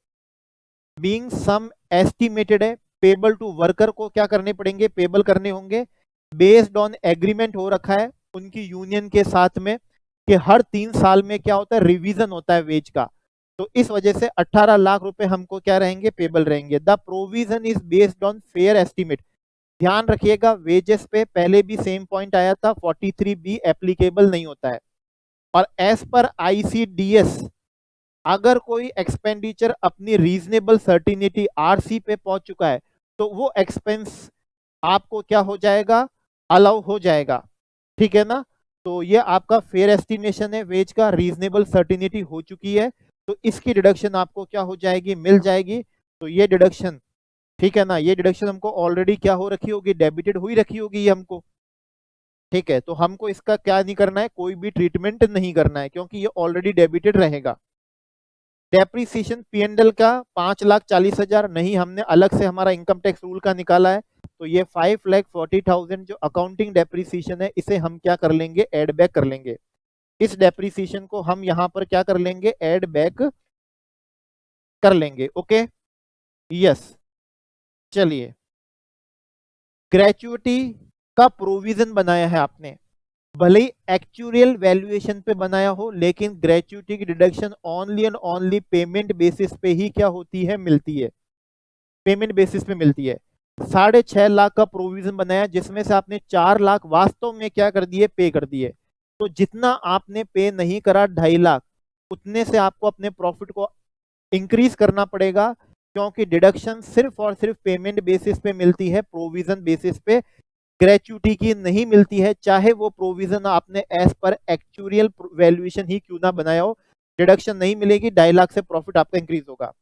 Speaker 1: being sum estimated है, पेबल टू वर्कर को क्या करने पड़ेंगे, पेबल करने होंगे, बेस्ड ऑन एग्रीमेंट हो रखा है उनकी यूनियन के साथ में कि हर 3 साल में क्या होता है, रिवीजन होता है वेज का, तो इस वजह से 18 लाख रुपए हमको क्या रहेंगे, पेबल रहेंगे। The provision is based on fair estimate, ध्यान रखिएगा वेजेस पे पहले भी सेम पॉइंट आया था, 43B एप्लीकेबल नहीं होता है। और एज पर ICDS अगर कोई एक्सपेंडिचर अपनी रीजनेबल सर्टिनिटी RC पे पहुंच चुका है, तो वो एक्सपेंस आपको क्या हो जाएगा, अलाउ हो जाएगा, ठीक है ना। तो ये आपका फेयर एस्टिमेशन है वेज का, रीजनेबल सर्टिनिटी हो चुकी है, तो इसकी डिडक्शन आपको क्या हो जाएगी, मिल जाएगी। तो ये डिडक्शन, ठीक है ना, ये डिडक्शन हमको ऑलरेडी क्या हो रखी होगी, डेबिटेड हुई रखी होगी ये हमको, ठीक है। तो हमको इसका क्या नहीं करना है, कोई भी ट्रीटमेंट नहीं करना है, क्योंकि ये ऑलरेडी डेबिटेड रहेगा। डेप्रीसिएशन P&L का 5,40,000 नहीं, हमने अलग से हमारा इनकम टैक्स रूल का निकाला है, तो ये 5,40,000 जो अकाउंटिंग डेप्रीसिएशन है, इसे हम क्या कर लेंगे, एड बैक कर लेंगे, इस डेप्रीसिएशन को हम यहाँ पर क्या कर लेंगे, एड बैक कर लेंगे, ओके, यस। चलिए, ग्रेचुइटी का प्रोविजन बनाया है आपने, भले ही एक्चुअल वैल्यूएशन पे बनाया हो, लेकिन ग्रेचुइटी की deduction only and only payment basis पे ही क्या होती है, मिलती है, पेमेंट बेसिस पे मिलती है। 6.5 लाख का प्रोविजन बनाया, जिसमें से आपने 4 लाख वास्तव में क्या कर दिए, पे कर दिए, तो जितना आपने पे नहीं करा 2.5 लाख, उतने से आपको अपने प्रॉफिट को इंक्रीज करना पड़ेगा, क्योंकि डिडक्शन सिर्फ और सिर्फ पेमेंट बेसिस पे मिलती है, प्रोविजन बेसिस पे ग्रेचुइटी की नहीं मिलती है, चाहे वो प्रोविजन आपने एज पर एक्चुअल वैल्यूएशन ही क्यों ना बनाया हो, डिडक्शन नहीं मिलेगी, 2.5 लाख से प्रॉफिट आपका इंक्रीज होगा।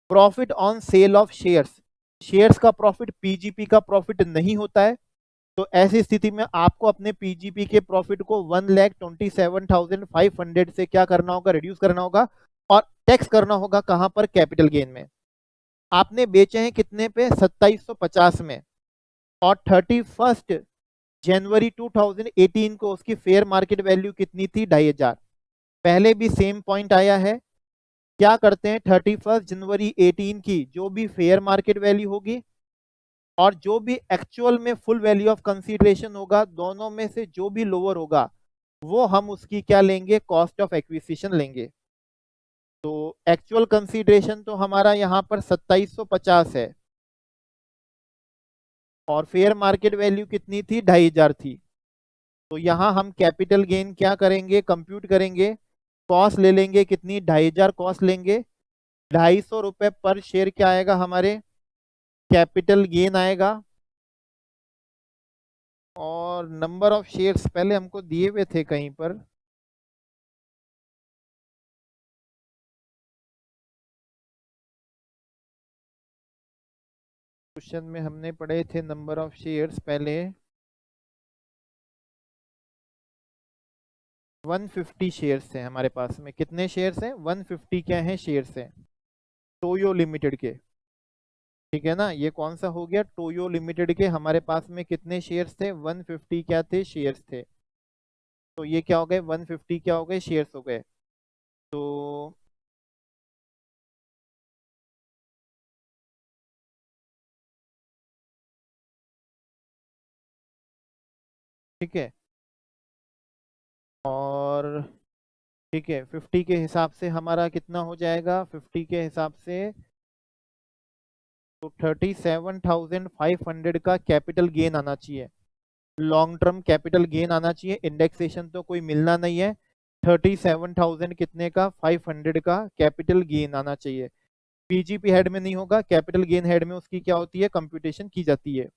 Speaker 1: Profit on sale of shares, shares का प्रॉफिट पीजीपी का प्रॉफिट नहीं होता है, तो ऐसी स्थिति में आपको अपने पीजीपी के प्रॉफिट को 1,27,500 से क्या करना होगा, रिड्यूस करना होगा, और टैक्स करना होगा कहां पर, कैपिटल गेन में। आपने बेचे हैं कितने पे, 2750 में, और 31 जनवरी 2018 को उसकी फेयर मार्केट वैल्यू कितनी थी, 2,500। पहले भी सेम पॉइंट आया है, क्या करते हैं, 31 जनवरी 18 की जो भी फेयर मार्केट वैल्यू होगी और जो भी एक्चुअल में फुल वैल्यू ऑफ कंसीडरेशन होगा, दोनों में से जो भी लोअर होगा, वो हम उसकी क्या लेंगे, कॉस्ट ऑफ एक्विजिशन लेंगे। तो एक्चुअल कंसीडरेशन तो हमारा यहाँ पर 2750 है, और फेयर मार्केट वैल्यू कितनी थी, 2,500 थी। तो यहाँ हम कैपिटल गेन क्या करेंगे, कंप्यूट करेंगे, कॉस्ट ले लेंगे कितनी, 2,500 कॉस्ट लेंगे, 250 रुपए पर शेयर क्या आएगा हमारे, कैपिटल गेन आएगा, और नंबर ऑफ शेयर्स पहले हमको दिए हुए थे कहीं पर, क्वेश्चन में हमने पढ़े थे नंबर ऑफ शेयर्स पहले 150 शेयर्स हैं हमारे पास में। कितने शेयर्स हैं? 150 क्या है शेयर्स हैं टोयो लिमिटेड के। ठीक है ना, ये कौन सा हो गया? टोयो लिमिटेड के हमारे पास में कितने शेयर्स थे? 150 क्या थे? शेयर्स थे। तो ये क्या हो गए? 150 क्या हो गए? शेयर्स हो गए। तो ठीक है, और ठीक है 50 के हिसाब से हमारा कितना हो जाएगा? 50 के हिसाब से तो 37,500 का कैपिटल गेन आना चाहिए। लॉन्ग टर्म कैपिटल गेन आना चाहिए, इंडेक्सेशन तो कोई मिलना नहीं है। 37,000 कितने का? 500 का कैपिटल गेन आना चाहिए। पीजीपी हेड में नहीं होगा, कैपिटल गेन हेड में उसकी क्या होती है? कंप्यूटेशन की जाती है।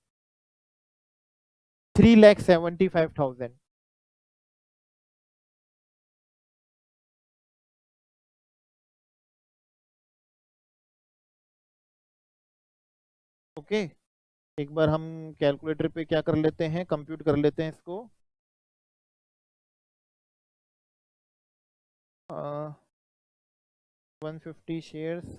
Speaker 1: 3,75,000। ओके, एक बार हम कैलकुलेटर पे क्या कर लेते हैं, कंप्यूट कर लेते हैं इसको। 150 शेयर्स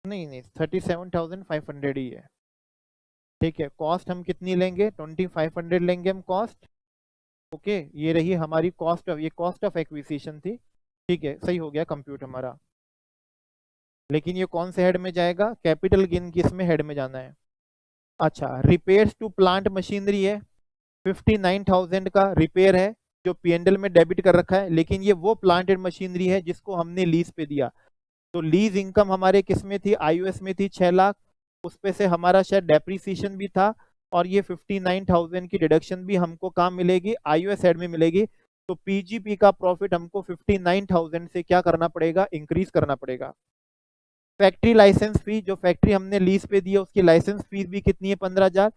Speaker 1: नहीं नहीं 37,500 ही है। ठीक है, कॉस्ट हम कितनी लेंगे? 2,500 लेंगे हम कॉस्ट। ओके, ये रही हमारी कॉस्ट ऑफ, ये कॉस्ट ऑफ एक्विजिशन थी। ठीक है, सही हो गया कंप्यूट हमारा। लेकिन ये कौन से हेड में जाएगा? कैपिटल गेन किस में हेड में जाना है? अच्छा, रिपेयर्स टू प्लांट मशीनरी है, 59,000 का रिपेयर है जो पीएनडल में डेबिट कर रखा है। लेकिन ये वो प्लांट एंड मशीनरी है जिसको हमने लीज पे दिया। तो लीज इनकम हमारे किस में थी? आईओएस में थी 6 लाख। उस पे से हमारा शायद डेप्रीसिएशन भी था, और ये 59,000 की डिडक्शन भी हमको कहाँ मिलेगी? आईओएस हेड में मिलेगी। तो पीजीपी का प्रॉफिट हमको 59,000 से क्या करना पड़ेगा? इंक्रीज करना पड़ेगा। फैक्ट्री लाइसेंस फी, जो फैक्ट्री हमने लीज पे दी है उसकी लाइसेंस फीस भी कितनी है? 15,000।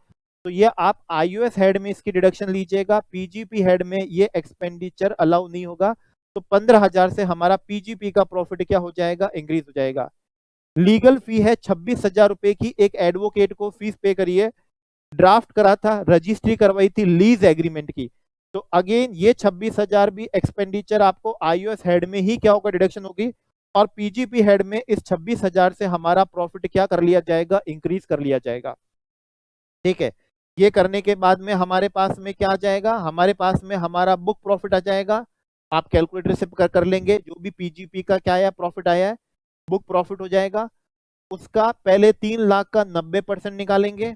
Speaker 1: तो ये आप आईओएस हेड में इसकी डिडक्शन लीजिएगा, पीजीपी हेड में ये एक्सपेंडिचर अलाउ नहीं होगा। तो 15,000 से हमारा पीजीपी का प्रॉफिट क्या हो जाएगा? इंक्रीज हो जाएगा। लीगल फी है 26,000 रुपए की, एक एडवोकेट को फीस पे करिए। ड्राफ्ट करा था, रजिस्ट्री करवाई थी लीज एग्रीमेंट की। तो अगेन ये 26,000 भी एक्सपेंडिचर आपको आईओएस हेड में ही क्या होगा? डिडक्शन होगी। और पीजीपी हेड में इस 26,000 से हमारा प्रॉफिट क्या कर लिया जाएगा? इंक्रीज कर लिया जाएगा। ठीक है, ये करने के बाद में हमारे पास में क्या आ जाएगा? हमारे पास में हमारा बुक प्रॉफिट आ जाएगा। आप कैलकुलेटर से कर लेंगे, जो भी पीजीपी का क्या आया प्रॉफिट आया है, बुक प्रॉफिट हो जाएगा। उसका पहले 3 लाख का 90% निकालेंगे,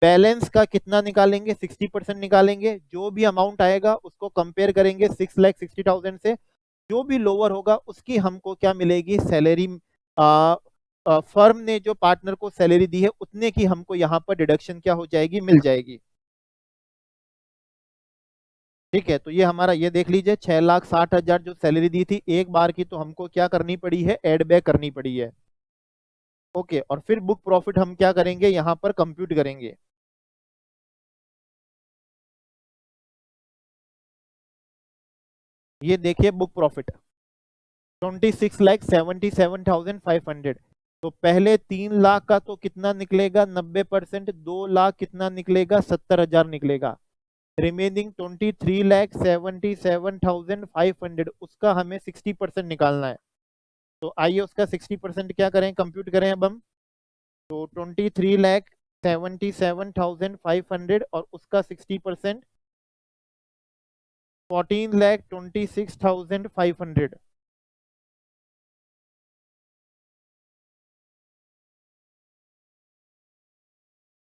Speaker 1: बैलेंस का कितना निकालेंगे? 60% निकालेंगे। जो भी अमाउंट आएगा उसको कंपेयर करेंगे 6,60,000 से। जो भी लोअर होगा उसकी हमको क्या मिलेगी? सैलरी। फर्म ने जो पार्टनर को सैलरी दी है उतने की हमको यहाँ पर डिडक्शन क्या हो जाएगी? मिल जाएगी। ठीक है, तो ये हमारा, ये देख लीजिए 6,60,000 जो सैलरी दी थी एक बार की, तो हमको क्या करनी पड़ी है? एड बैक करनी पड़ी है। ओके, और फिर बुक प्रॉफिट हम क्या करेंगे? यहाँ पर कंप्यूट करेंगे। ये देखिए बुक प्रॉफिट 26,77,500। तो पहले 3 लाख का तो कितना निकलेगा? 90%। 2 लाख कितना निकलेगा? 70,000 निकलेगा। रिमेनिंग 23,77,500, उसका हमें 60% निकालना है। तो आइए उसका 60% क्या करें? कंप्यूट करें अब हम। तो 23,77,500 और उसका 60% 14,26,500।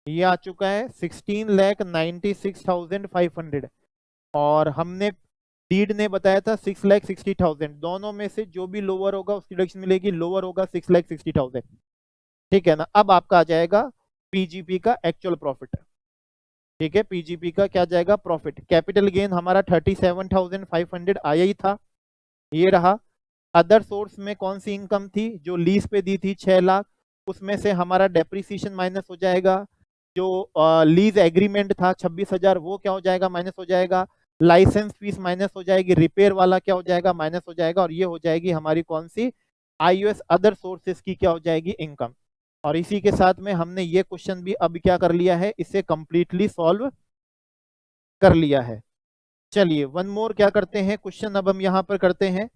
Speaker 1: ये आ चुका है 16,96,500। और हमने डीड ने बताया था 6,60,000। दोनों में से जो भी लोअर होगा उसकी डिडक्शन मिलेगी, लोअर होगा 6,60,000। ठीक है ना, अब आपका आ जाएगा पीजीपी का एक्चुअल प्रॉफिट। ठीक है, पीजीपी का क्या जाएगा, प्रॉफिट। कैपिटल गेन हमारा 37,500 आया ही था, ये रहा। अदर सोर्स में कौन सी इनकम थी, जो लीज पे दी थी 6 लाख, उसमें से हमारा डेप्रिसिएशन माइनस हो जाएगा। जो लीज एग्रीमेंट था 26,000, वो क्या हो जाएगा, माइनस हो जाएगा। लाइसेंस फीस माइनस हो जाएगी, रिपेयर वाला क्या हो जाएगा, माइनस हो जाएगा। और ये हो जाएगी हमारी कौन सी, आईओएस अदर सोर्सेस की क्या हो जाएगी, इनकम। और इसी के साथ में हमने ये क्वेश्चन भी अब क्या कर लिया है, इसे कंप्लीटली सॉल्व कर लिया है। चलिए वन मोर क्या करते हैं, क्वेश्चन अब हम यहाँ पर करते हैं।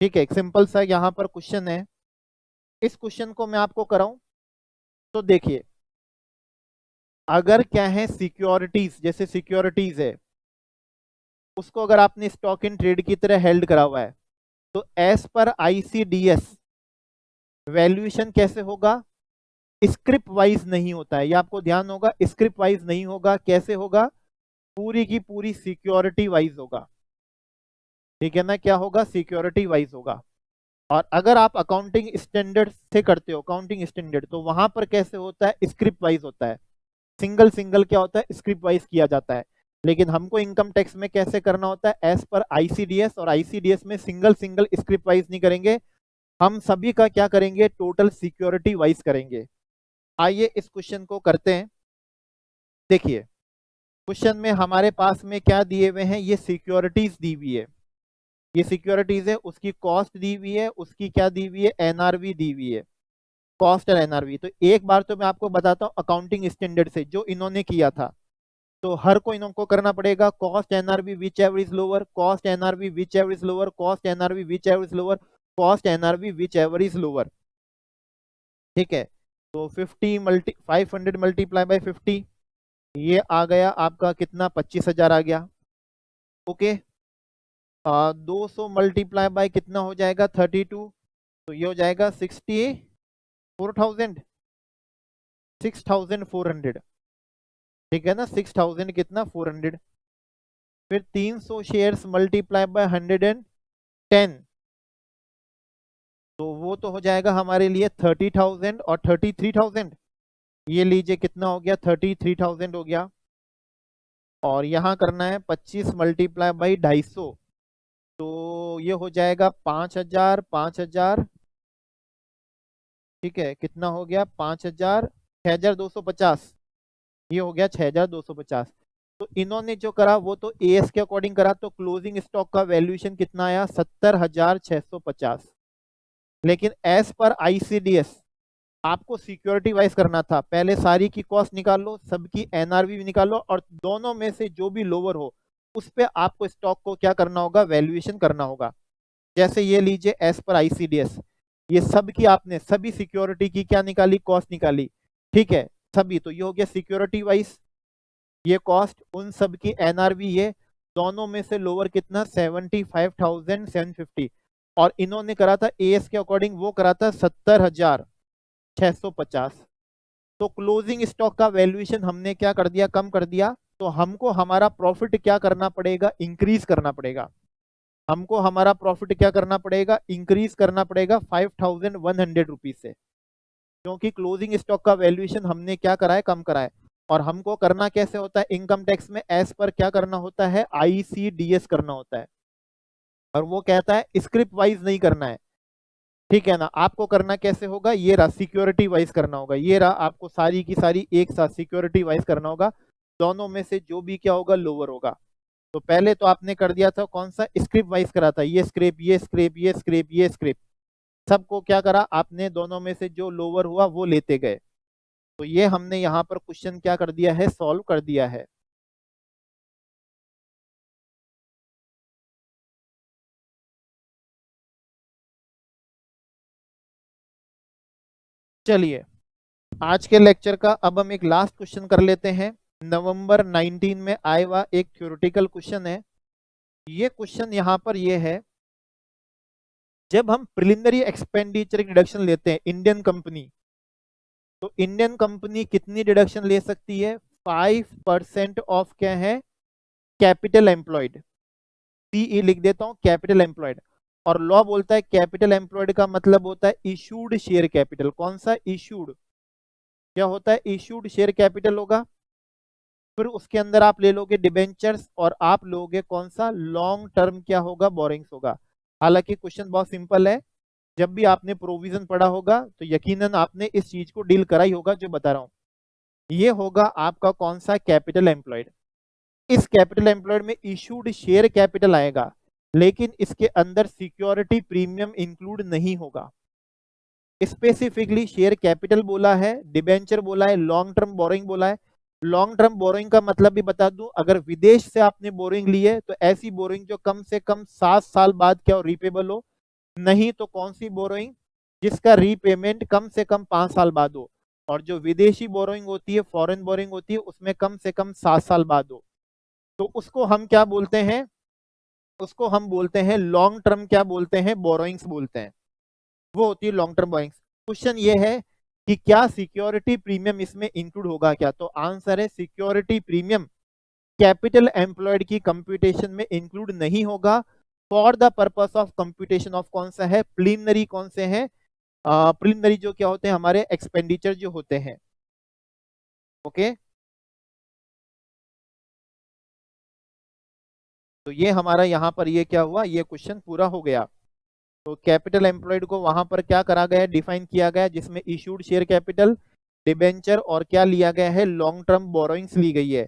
Speaker 1: ठीक है, एक सिंपल सा यहाँ पर क्वेश्चन है, इस क्वेश्चन को मैं आपको कराऊं तो देखिए, अगर क्या है सिक्योरिटीज, जैसे सिक्योरिटीज है, उसको अगर आपने स्टॉक इन ट्रेड की तरह हेल्ड करा हुआ है, तो एज पर आईसीडीएस वैल्यूएशन कैसे होगा, स्क्रिप्ट वाइज नहीं होता है, ये आपको ध्यान होगा, स्क्रिप्ट वाइज नहीं होगा। कैसे होगा, पूरी की पूरी सिक्योरिटी वाइज होगा। ठीक है ना, क्या होगा, सिक्योरिटी वाइज होगा। और अगर आप अकाउंटिंग स्टैंडर्ड से करते हो, अकाउंटिंग स्टैंडर्ड, तो वहां पर कैसे होता है, स्क्रिप्ट वाइज होता है। सिंगल सिंगल क्या होता है, स्क्रिप्ट वाइज किया जाता है। लेकिन हमको इनकम टैक्स में कैसे करना होता है, एज पर आईसीडीएस, और आईसीडीएस में सिंगल सिंगल स्क्रिप्ट वाइज नहीं करेंगे, हम सभी का क्या करेंगे, टोटल सिक्योरिटी वाइज करेंगे। आइए इस क्वेश्चन को करते हैं। देखिए क्वेश्चन में हमारे पास में क्या दिए हुए हैं, ये सिक्योरिटीज दी हुई है, ये सिक्योरिटीज है, उसकी कॉस्ट दी हुई है, उसकी क्या दी हुई है, एनआरवी दी हुई है, कॉस्ट और एनआरवी। तो एक बार तो मैं आपको बताता हूँ अकाउंटिंग स्टैंडर्ड से जो इन्होंने किया था, तो हर को इनको करना पड़ेगा, cost NRV which ever is lower, cost NRV which ever is lower, cost NRV which ever is lower, cost NRV which ever is lower. ठीक है, तो 500 मल्टीप्लाई बाय 50, ये आ गया आपका कितना, 25,000 आ गया। ओके, 200 मल्टीप्लाई बाय कितना हो जाएगा, 32, तो ये हो जाएगा 64,000, 6,400। ठीक है ना, 6,000 कितना, 400। फिर 300 शेयर्स मल्टीप्लाई बाय 110, तो वो तो हो जाएगा हमारे लिए 30,000 और 33,000। ये लीजिए कितना हो गया, 33,000 हो गया। और यहाँ करना है 25 मल्टीप्लाई बाई 250, तो ये हो जाएगा 5,000, 5,000। ठीक है, कितना हो गया, 5,000, 6,250, ये हो गया 6,250। तो इन्होंने जो करा वो तो एएस के अकॉर्डिंग करा, तो क्लोजिंग स्टॉक का वैल्यूएशन कितना आया, 70,650। लेकिन एज पर आईसीडीएस आपको सिक्योरिटी वाइज करना था, पहले सारी की कॉस्ट निकाल लो, सबकी एनआरवी भी निकाल लो, और दोनों में से जो भी लोअर हो उस पे आपको स्टॉक को क्या करना होगा, वैल्यूएशन करना होगा। जैसे ये लीजिए एज पर आईसीडीएस, ये सब की आपने सभी सिक्योरिटी की क्या निकाली, कॉस्ट निकाली। ठीक है, सभी, तो ये हो गया सिक्योरिटी वाइज, ये कॉस्ट, उन सब की एनआरवी, ये दोनों में से लोअर कितना, 75,750। और इन्होंने करा था एएस के अकॉर्डिंग, वो करा था 70,650। तो क्लोजिंग स्टॉक का वैल्यूएशन हमने क्या कर दिया, कम कर दिया। तो हमको हमारा प्रॉफिट क्या करना पड़ेगा, इंक्रीज करना पड़ेगा। हमको हमारा प्रॉफिट क्या करना पड़ेगा, इंक्रीज करना पड़ेगा 5,100 रुपीज से, क्योंकि क्लोजिंग स्टॉक का वैल्यूएशन हमने क्या करा है, कम करा है। और हमको करना कैसे होता है, इनकम टैक्स में एज पर क्या करना होता है, आईसीडीएस करना होता है। और वो कहता है स्क्रिप्ट वाइज नहीं करना है। ठीक है ना, आपको करना कैसे होगा, ये रहा सिक्योरिटी वाइज करना होगा, ये रहा आपको सारी की सारी एक साथ सिक्योरिटी वाइज करना होगा। दोनों में से जो भी क्या होगा, लोअर होगा। तो पहले तो आपने कर दिया था कौन सा, स्क्रिप्ट वाइज करा था, ये स्क्रिप्ट, ये स्क्रिप्ट, ये स्क्रिप्ट, ये स्क्रिप्ट, सबको क्या करा आपने, दोनों में से जो लोअर हुआ वो लेते गए। तो ये हमने यहाँ पर क्वेश्चन क्या कर दिया है, सॉल्व कर दिया है। चलिए आज के लेक्चर का अब हम एक लास्ट क्वेश्चन कर लेते हैं। नवंबर 19 में आया हुआ एक थ्योरेटिकल क्वेश्चन है। ये क्वेश्चन यहाँ पर ये है, जब हम प्रिलिमिनरी एक्सपेंडिचर की डिडक्शन लेते हैं इंडियन कंपनी, तो इंडियन कंपनी कितनी डिडक्शन ले सकती है, 5% ऑफ क्या है, कैपिटल एम्प्लॉयड। सीई लिख देता हूं, कैपिटल एम्प्लॉयड। और लॉ बोलता है कैपिटल एम्प्लॉयड का मतलब होता है इशूड शेयर कैपिटल। कौन सा, इशूड, क्या होता है, इश्यूड शेयर कैपिटल होगा, फिर उसके अंदर आप ले लोगे डिबेंचर्स, और आप लोगे कौन सा, लॉन्ग टर्म क्या होगा, बोरिंग्स होगा। हालांकि क्वेश्चन बहुत सिंपल है, जब भी आपने प्रोविजन पढ़ा होगा तो यकीनन आपने इस चीज को डील करा ही होगा जो बता रहा हूं। ये होगा आपका कौन सा, कैपिटल एम्प्लॉयड। इस कैपिटल एम्प्लॉयड में इशूड शेयर कैपिटल आएगा, लेकिन इसके अंदर सिक्योरिटी प्रीमियम इंक्लूड नहीं होगा। स्पेसिफिकली शेयर कैपिटल बोला है, डिबेंचर बोला है, लॉन्ग टर्म बोरिंग बोला है। लॉन्ग टर्म बोरिंग का मतलब भी बता दूं, अगर विदेश से आपने बोरिंग ली है तो ऐसी बोरिंग जो कम से कम 7 साल बाद क्या हो, रीपेबल हो। नहीं तो कौन सी बोरोइंग, जिसका रीपेमेंट कम से कम 5 साल बाद हो। और जो विदेशी बोरोइंग होती है, फॉरेन बोरोइंग होती है, उसमें कम से कम 7 साल बाद हो। तो उसको हम क्या बोलते हैं, उसको हम बोलते हैं लॉन्ग टर्म, क्या बोलते हैं, बोरोइंग्स बोलते हैं। वो होती है लॉन्ग टर्म बोरोइंग्स। क्वेश्चन ये है कि क्या सिक्योरिटी प्रीमियम इसमें इंक्लूड होगा क्या, तो आंसर है सिक्योरिटी प्रीमियम कैपिटल एम्प्लॉयड की कंप्यूटेशन में इंक्लूड नहीं होगा। For the purpose of computation of कौन सा है, प्रीलिमिनरी, कौन से हैं, प्रीलिमिनरी जो क्या होते हैं, हमारे एक्सपेंडिचर जो होते हैं। ओके, तो ये हमारा यहाँ पर ये क्या हुआ, ये क्वेश्चन पूरा हो गया। तो कैपिटल एम्प्लॉयड को वहां पर क्या करा गया है, डिफाइन किया गया है, जिसमें इशूड शेयर कैपिटल, डिबेंचर और क्या लिया गया है, लॉन्ग टर्म बोरोइंग्स ली गई है।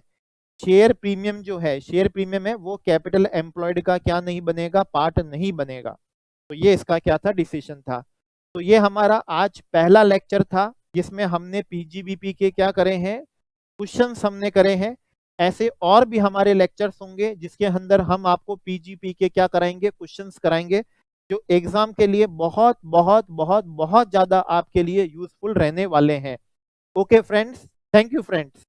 Speaker 1: शेयर प्रीमियम जो है, शेयर प्रीमियम है वो कैपिटल एम्प्लॉयड का क्या नहीं बनेगा, पार्ट नहीं बनेगा। तो ये इसका क्या था, डिसीजन था। तो ये हमारा आज पहला लेक्चर था, जिसमें हमने पीजीबीपी के क्या करे हैं, क्वेश्चंस हमने करे हैं। ऐसे और भी हमारे लेक्चर्स होंगे जिसके अंदर हम आपको पीजीपी के क्या कराएंगे, क्वेश्चंस कराएंगे, जो एग्जाम के लिए बहुत बहुत बहुत बहुत ज्यादा आपके लिए यूजफुल रहने वाले हैं। Okay friends, thank you friends.